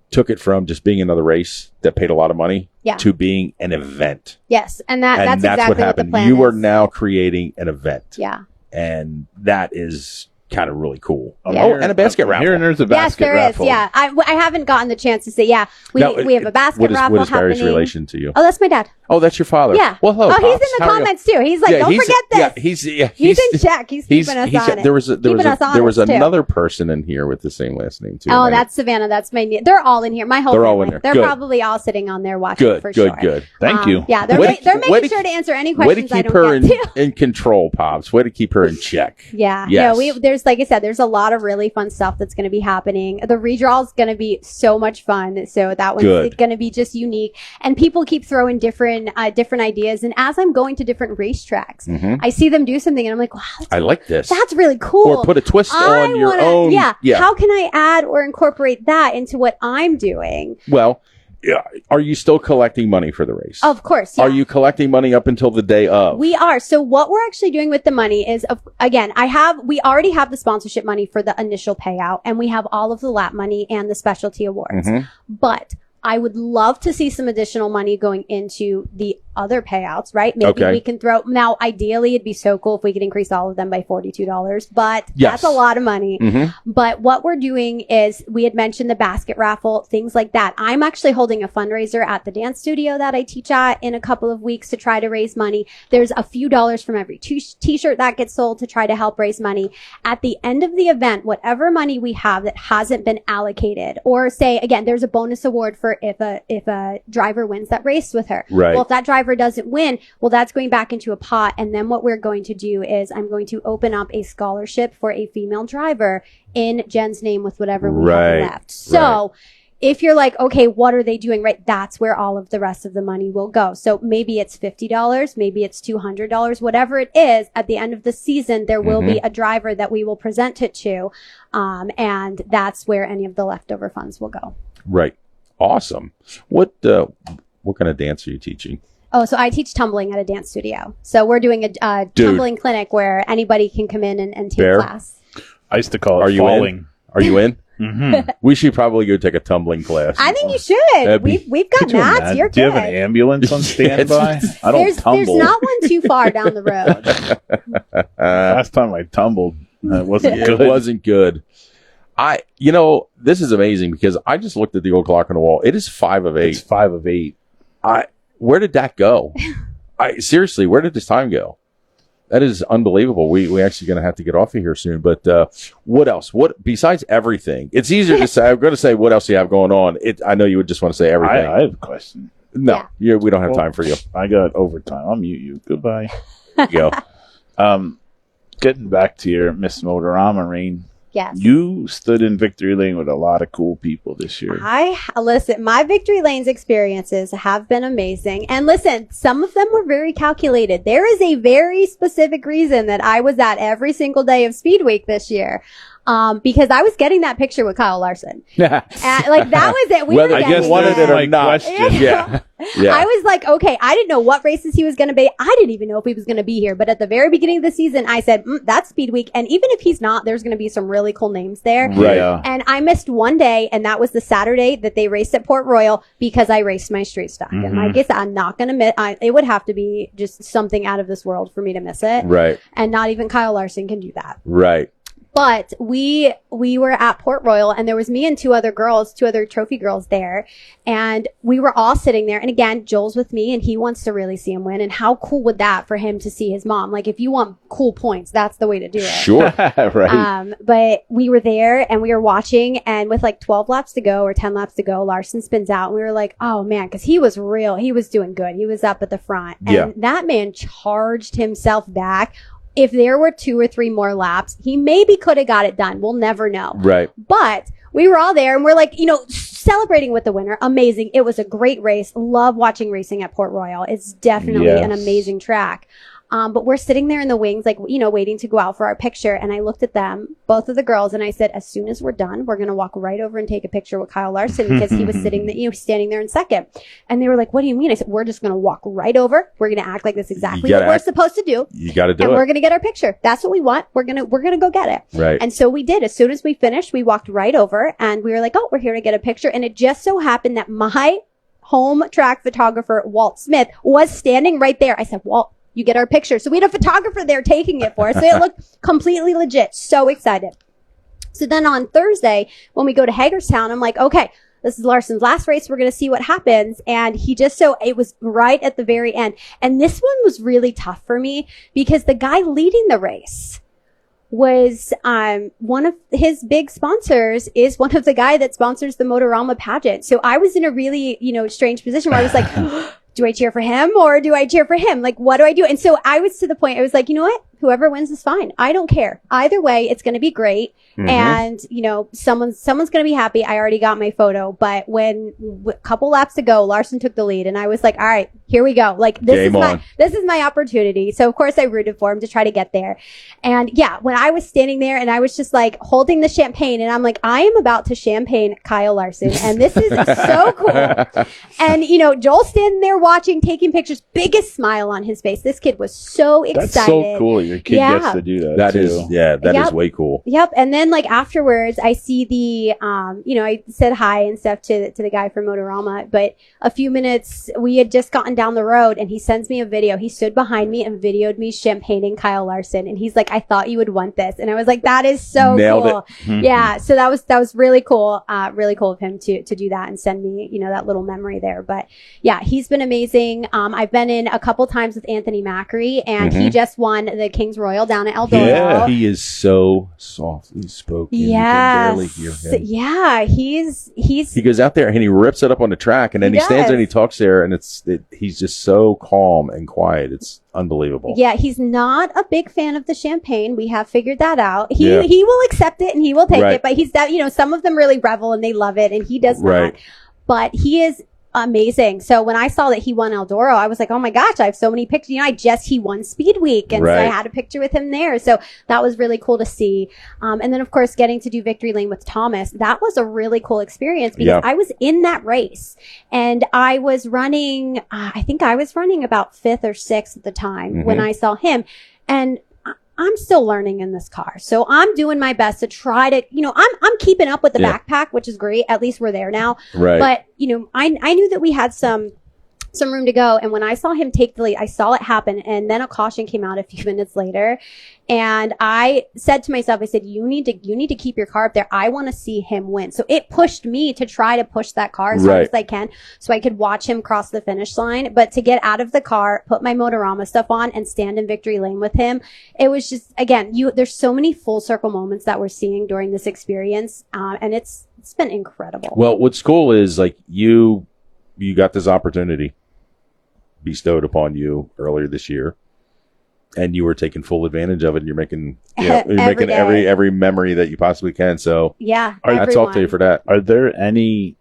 took it from just being another race that paid a lot of money to being an event. Yes, and that's exactly what happened. the plan You are is. now creating an event. Yeah. And that is kind of really cool. Yeah. Oh, and a basket raffle. Here and there's a basket raffle. Yes, there is. Yeah, I haven't gotten the chance to say. Yeah, we have a basket raffle What is Barry's happening. relation to you? Oh, that's my dad. Oh, that's your father. Yeah. Well, hello, he's Pops. in the How are you? comments too. He's like, don't forget this. Yeah, he's in check. He's keeping us on it. There was honest, too. another person in here with the same last name too. Oh, that's Savannah. That's my niece. They're all in here. My whole They're family. all in there. They're Good. probably all sitting on there watching good, for good, sure. good. Thank you. Yeah, they're making sure to answer any Way questions to I keep don't her get to. in control, Pops. Way to keep her in check. Yeah. Yes. No, there's, like I said, there's a lot of really fun stuff that's going to be happening. The redraw is going to be so much fun. So that one's going to be just unique. And people keep throwing different ideas. And as I'm going to different racetracks, I see them do something and I'm like, wow, I like this. that's really cool. Or put a twist on your own. Yeah. How can I add or incorporate that into what I'm doing? Well, yeah. Are you still collecting money for the race? Of course. Yeah. Are you collecting money up until the day of? We are. So what we're actually doing with the money is, again, we already have the sponsorship money for the initial payout, and we have all of the lap money and the specialty awards. But I would love to see some additional money going into the other payouts, right? Maybe we can throw, now ideally it'd be so cool if we could increase all of them by $42, but that's a lot of money. But what we're doing is, we had mentioned the basket raffle, things like that. I'm actually holding a fundraiser at the dance studio that I teach at in a couple of weeks to try to raise money. There's a few dollars from every t-shirt that gets sold to try to help raise money. At the end of the event, whatever money we have that hasn't been allocated, or say, again, there's a bonus award for if a driver wins that race with her. Right. Well, if that driver doesn't win, well, that's going back into a pot. And then what we're going to do is, I'm going to open up a scholarship for a female driver in Jen's name with whatever we have left. So if you're like, okay, what are they doing? Right. That's where all of the rest of the money will go. So maybe it's $50, maybe it's $200, whatever it is. At the end of the season, there will be a driver that we will present it to. And that's where any of the leftover funds will go. Right. Awesome. What kind of dance are you teaching? Oh, so I teach tumbling at a dance studio. So we're doing a tumbling clinic where anybody can come in and take class. I used to call it falling. Are you in? We should probably go take a tumbling class. I think you should. We've got mats. You're good. Do you have an ambulance on standby? I don't tumble. There's not one too far down the road. Last time I tumbled, it wasn't good. It wasn't good. This is amazing because I just looked at the old clock on the wall. It is 5 of 8. It's 5 of 8. Where did that go? Seriously, where did this time go? That is unbelievable. We actually going to have to get off of here soon. But what else? What besides everything? It's easier to say. I'm going to say what else you have going on. I know you would just want to say everything. I have a question. No, we don't have time for you. I got overtime. I'll mute you. Goodbye. Go. Getting back to your Miss Motorama reign. Yes. You stood in Victory Lane with a lot of cool people this year. Listen, my Victory Lanes experiences have been amazing. And listen, some of them were very calculated. There is a very specific reason that I was at every single day of Speed Week this year. Because I was getting that picture with Kyle Larson. That was it. Whether I guess wanted it or not. Yeah. I was like, okay, I didn't know what races he was going to be. I didn't even know if he was going to be here. But at the very beginning of the season, I said, that's Speed Week. And even if he's not, there's going to be some really cool names there. Right. And I missed one day, and that was the Saturday that they raced at Port Royal because I raced my street stock. And I guess I'm not going to miss. It would have to be just something out of this world for me to miss it. Right. And not even Kyle Larson can do that. Right. But we were at Port Royal, and there was me and two other trophy girls there. And we were all sitting there. And again, Joel's with me, and he wants to really see him win. And how cool would that for him to see his mom? Like, if you want cool points, that's the way to do it. Sure. Right. But we were there, and we were watching, and with like 12 laps to go or 10 laps to go, Larson spins out, and we were like, oh man, because he was real. He was doing good. He was up at the front. And that man charged himself back. If there were 2 or 3 more laps, he maybe could have got it done. We'll never know. Right. But we were all there, and we're like, celebrating with the winner. Amazing. It was a great race. Love watching racing at Port Royal. It's definitely an amazing track. But we're sitting there in the wings, like, waiting to go out for our picture. And I looked at them, both of the girls, and I said, as soon as we're done, we're going to walk right over and take a picture with Kyle Larson because he was standing there in second. And they were like, what do you mean? I said, we're just going to walk right over. We're going to act like this is exactly what we're supposed to do. You got to do it. And we're going to get our picture. That's what we want. We're going to go get it. Right. And so we did. As soon as we finished, we walked right over, and we were like, oh, we're here to get a picture. And it just so happened that my home track photographer, Walt Smith, was standing right there. I said, Walt, you get our picture. So we had a photographer there taking it for us. So it looked completely legit. So excited. So then on Thursday, when we go to Hagerstown, I'm like, okay, this is Larson's last race. We're going to see what happens. And it was right at the very end. And this one was really tough for me because the guy leading the race was one of his big sponsors is one of the guy that sponsors the Motorama pageant. So I was in a really, strange position where I was like, do I cheer for him or do I cheer for him? Like, what do I do? And so I was to the point, I was like, you know what? Whoever wins is fine. I don't care. Either way, it's going to be great. And, someone's going to be happy. I already got my photo. But when a couple laps to go, Larson took the lead and I was like, all right, here we go. Like, this is my opportunity. So of course I rooted for him to try to get there. And yeah, when I was standing there and I was just like holding the champagne and I'm like, I am about to champagne Kyle Larson. And this is so cool. And, Joel's standing there watching, taking pictures, biggest smile on his face. This kid was so excited. That's so cool. your kid gets to do that. That too. is way cool. Yep. And then like afterwards, I see the, I said hi and stuff to the guy from Motorama, but a few minutes, we had just gotten down the road and he sends me a video. He stood behind me and videoed me champagning Kyle Larson. And he's like, I thought you would want this. And I was like, that is so Nailed cool. it. Yeah. So that was really cool. Really cool of him to do that and send me, that little memory there. But yeah, he's been amazing. I've been in a couple times with Anthony Macri and he just won the King's Royal down at Eldora. Yeah, he is so softly spoken. Yes. You can barely hear him. Yeah, He goes out there and he rips it up on the track, and then he stands there and he talks there, and he's just so calm and quiet. It's unbelievable. Yeah, he's not a big fan of the champagne. We have figured that out. He will accept it and he will take it, but he's that, some of them really revel and they love it and he does not. But he is amazing. So when I saw that he won Eldora, I was like, oh my gosh, I have so many pictures. He won Speed Week. And so I had a picture with him there. So that was really cool to see. And then of course, getting to do Victory Lane with Thomas, that was a really cool experience because I was in that race and I was running, I think I was running about 5th or 6th at the time when I saw him. And I'm still learning in this car. So I'm doing my best to try to, I'm keeping up with the backpack, which is great. At least we're there now. Right. But, I knew that we had some room to go. And when I saw him take the lead, I saw it happen. And then a caution came out a few minutes later. And I said to myself, I said, you need to keep your car up there. I want to see him win. So it pushed me to try to push that car as hard as I can so I could watch him cross the finish line. But to get out of the car, put my Motorama stuff on and stand in Victory Lane with him, it was just, again, there's so many full circle moments that we're seeing during this experience. And it's been incredible. Well, what's cool is like you got this opportunity bestowed upon you earlier this year, and you were taking full advantage of it, and you're making every memory that you possibly can. So hats off to you for that. Are there any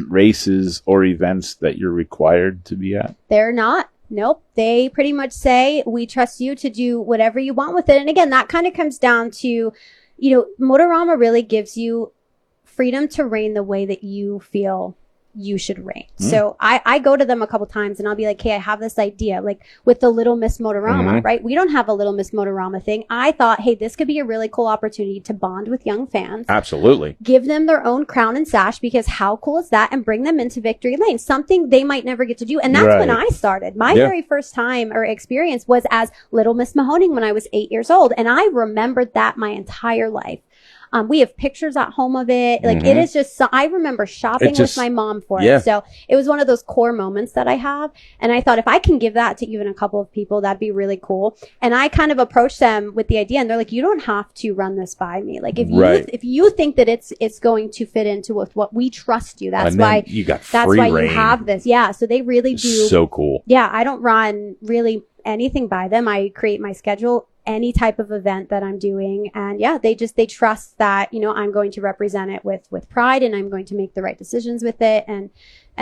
races or events that you're required to be at? They're not. Nope. They pretty much say, we trust you to do whatever you want with it. And again, that kind of comes down to, Motorama really gives you freedom to reign the way that you feel you should reign. So I go to them a couple times and I'll be like, hey, I have this idea, like with the Little Miss Motorama, right? We don't have a Little Miss Motorama thing. I thought, hey, this could be a really cool opportunity to bond with young fans. Absolutely. Give them their own crown and sash, because how cool is that? And bring them into Victory Lane, something they might never get to do. And that's when I started. My very first time or experience was as Little Miss Mahoning when I was 8 years old. And I remembered that my entire life. We have pictures at home of it. Like it is just, I remember shopping with my mom for it. So it was one of those core moments that I have. And I thought if I can give that to even a couple of people, that'd be really cool. And I kind of approached them with the idea and they're like, you don't have to run this by me. Like if you think that it's going to fit into with what we trust you, that's why you got that's free why reign. you have this. Yeah. So they really do. So cool. Yeah. I don't run really anything by them. I create my schedule, any type of event that I'm doing. And they trust that, I'm going to represent it with pride and I'm going to make the right decisions with it and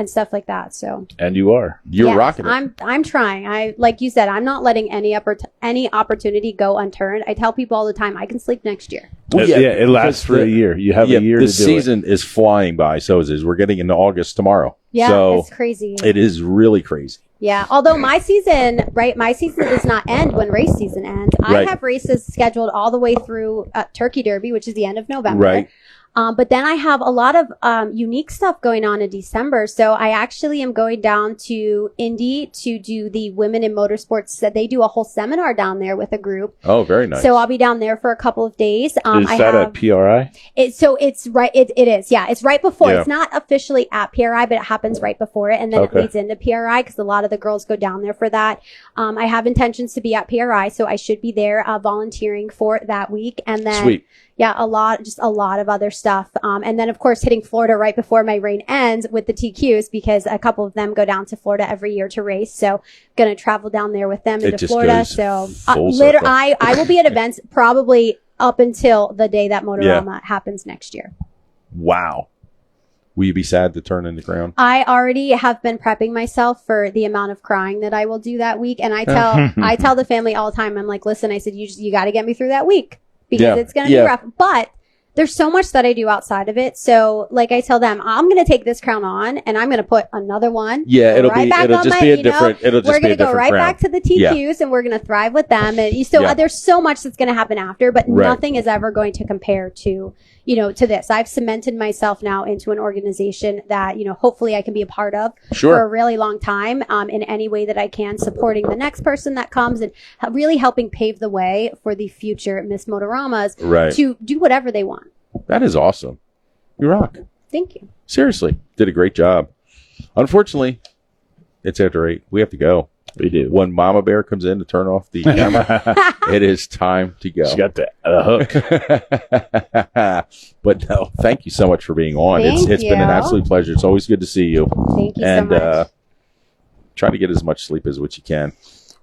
stuff like that. So. And you are. You're rocking it. I'm trying. Like you said, I'm not letting any opportunity go unturned. I tell people all the time, I can sleep next year. Well, it lasts for a year. You have a year to do it. The season is flying by. So it is. We're getting into August tomorrow. Yeah, so it's crazy. It is really crazy. Yeah, although my season does not end when race season ends. I have races scheduled all the way through Turkey Derby, which is the end of November. Right. But then I have a lot of unique stuff going on in December. So I actually am going down to Indy to do the Women in Motorsports. They do a whole seminar down there with a group. Oh, very nice. So I'll be down there for a couple of days. Is that at PRI? It's right. It is. Yeah. It's right before. Yeah. It's not officially at PRI, but it happens right before it. And then it leads into PRI because a lot of the girls go down there for that. I have intentions to be at PRI. So I should be there volunteering for that week. And then. Sweet. Yeah, a lot of other stuff. And then of course hitting Florida right before my reign ends with the TQs because a couple of them go down to Florida every year to race. So gonna travel down there with them into Florida. So I will be at events probably up until the day that Motorama happens next year. Wow. Will you be sad to turn in the crown? I already have been prepping myself for the amount of crying that I will do that week. And I tell the family all the time, I'm like, listen, I said, you got to get me through that week. Because it's going to be rough. But there's so much that I do outside of it. So like I tell them, I'm going to take this crown on and I'm going to put another one. Yeah, it'll just be a different crown. We're going to go right back to the TQs and we're going to thrive with them. And so there's so much that's going to happen after, but nothing is ever going to compare to, to this. I've cemented myself now into an organization that, hopefully I can be a part of for a really long time, in any way that I can, supporting the next person that comes and really helping pave the way for the future Miss Motoramas to do whatever they want. That is awesome. You rock. Thank you. Seriously, did a great job. Unfortunately, it's after 8. We have to go. We do. When Mama Bear comes in to turn off the camera, it is time to go. She got the hook. But no, thank you so much for being on. It's been an absolute pleasure. It's always good to see you. Thank you so much. Try to get as much sleep as what you can.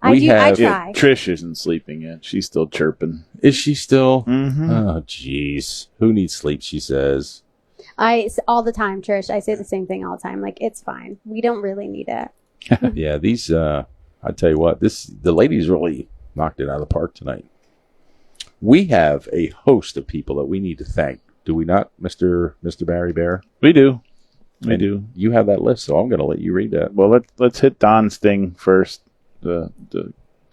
I try. Yeah, Trish isn't sleeping yet. She's still chirping. Is she still? Mm-hmm. Oh, jeez. Who needs sleep, she says. All the time, Trish. I say the same thing all the time. Like, it's fine. We don't really need it. Yeah, these, I tell you what, the ladies really knocked it out of the park tonight. We have a host of people that we need to thank. Do we not, Mr. Barry Bear? We do. We do. You have that list, so I'm going to let you read that. Well, let's hit Don's thing first. The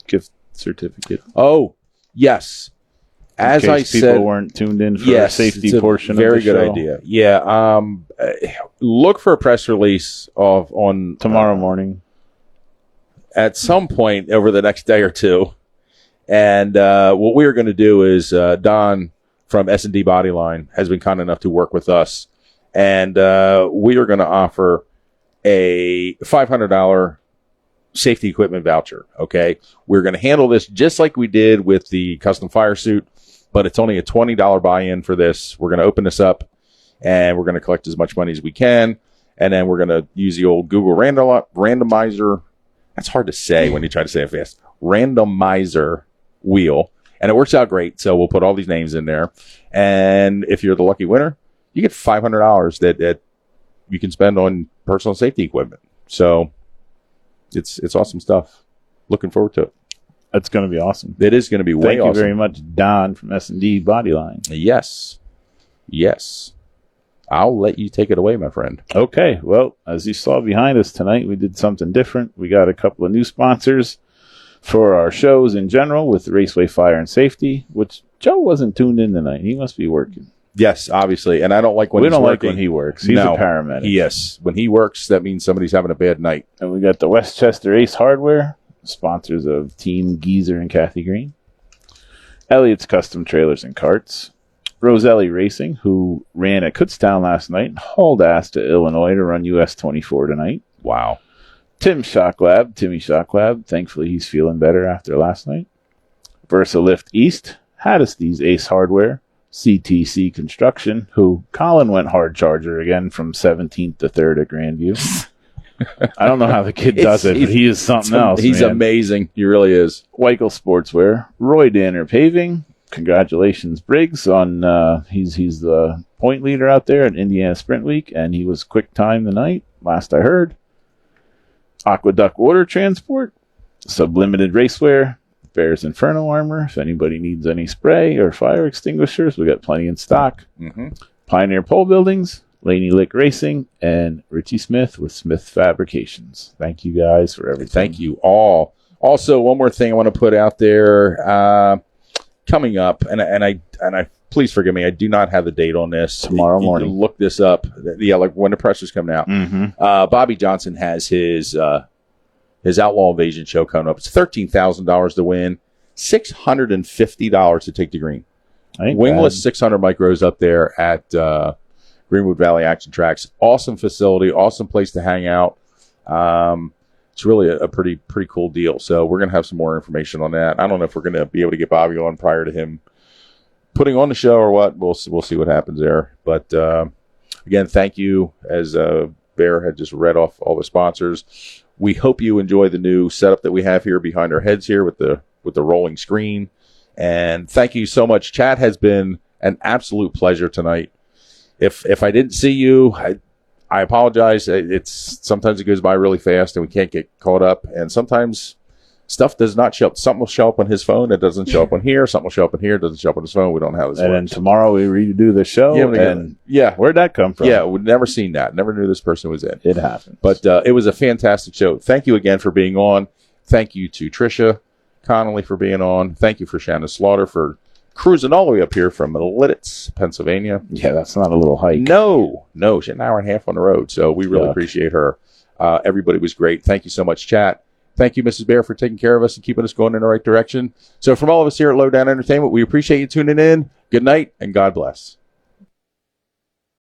gift certificate. Oh, yes. As I said, people weren't tuned in for the safety portion of the show. Very good idea. Yeah. Look for a press release on tomorrow morning. At some point over the next day or two. And what we're going to do is Don from S&D Bodyline has been kind enough to work with us. And we are going to offer a $500 safety equipment voucher. Okay. We're going to handle this just like we did with the custom fire suit, but it's only a $20 buy-in for this. We're going to open this up and we're going to collect as much money as we can. And then we're going to use the old Google randomizer. That's hard to say when you try to say it fast. Randomizer wheel. And it works out great. So we'll put all these names in there. And if you're the lucky winner, you get $500 that you can spend on personal safety equipment. So it's awesome stuff. Looking forward to it. That's going to be awesome. It is going to be way awesome. Thank you very much, Don from S&D Bodyline. Yes. I'll let you take it away, my friend. Okay. Well, as you saw behind us tonight, we did something different. We got a couple of new sponsors for our shows in general with Raceway Fire and Safety, which Joe wasn't tuned in tonight. He must be working. Yes, obviously. And I don't like when we don't like when he works. He's a paramedic. Yes. When he works, that means somebody's having a bad night. And we got the Westchester Ace Hardware, sponsors of Team Geezer and Kathy Green. Elliott's Custom Trailers and Carts. Roselli Racing, who ran at Kutztown last night and hauled ass to Illinois to run US 24 tonight. Wow. Timmy Shock Lab. Thankfully, he's feeling better after last night. VersaLift East. Haddesty's Ace Hardware. CTC Construction, who Colin went hard charger again from 17th to 3rd at Grandview. I don't know how the kid does it, but he is something else. He's amazing. He really is. Weichel Sportswear. Roy Danner Paving. Congratulations, Briggs, on he's the point leader out there at Indiana Sprint Week, and he was quick time tonight, last I heard. Aqueduct Water Transport. Sublimited Racewear. Bears Inferno Armor. If anybody needs any spray or fire extinguishers, we got plenty in stock. Mm-hmm. Pioneer Pole Buildings, Laney Lick Racing, and Richie Smith with Smith Fabrications. Thank you guys for everything. Thank you all. Also, one more thing I want to put out there coming up, and I please forgive me, I do not have the date on this. Tomorrow morning. You can look this up. Yeah, like when the pressure's coming out. Mm-hmm. Bobby Johnson has his Outlaw Invasion show coming up. It's $13,000 to win, $650 to take the green. Wingless 600 micros up there at Greenwood Valley Action Tracks. Awesome facility, awesome place to hang out. It's really a pretty cool deal. So we're going to have some more information on that. I don't know if we're going to be able to get Bobby on prior to him putting on the show or what. We'll see what happens there. But again, thank you. As Bear had just read off all the sponsors. We hope you enjoy the new setup that we have here behind our heads here with the rolling screen. And thank you so much. Chat has been an absolute pleasure tonight. If I didn't see you, I apologize. Sometimes it goes by really fast and we can't get caught up. And sometimes stuff does not show up. Something will show up on his phone. It doesn't show up on here. Something will show up on here. It doesn't show up on his phone. We don't know how this And then works. tomorrow we redo the show. Where'd that come from? Yeah, we'd never seen that. Never knew this person was in. It happened. But it was a fantastic show. Thank you again for being on. Thank you to Trisha Connolly for being on. Thank you for Shannon Slaughter for cruising all the way up here from Lititz, Pennsylvania. Yeah, that's not a little hike. No, she's an hour and a half on the road. So we really appreciate her. Everybody was great. Thank you so much, chat. Thank you, Mrs. Bear, for taking care of us and keeping us going in the right direction. So from all of us here at Lowdown Entertainment, we appreciate you tuning in. Good night and God bless.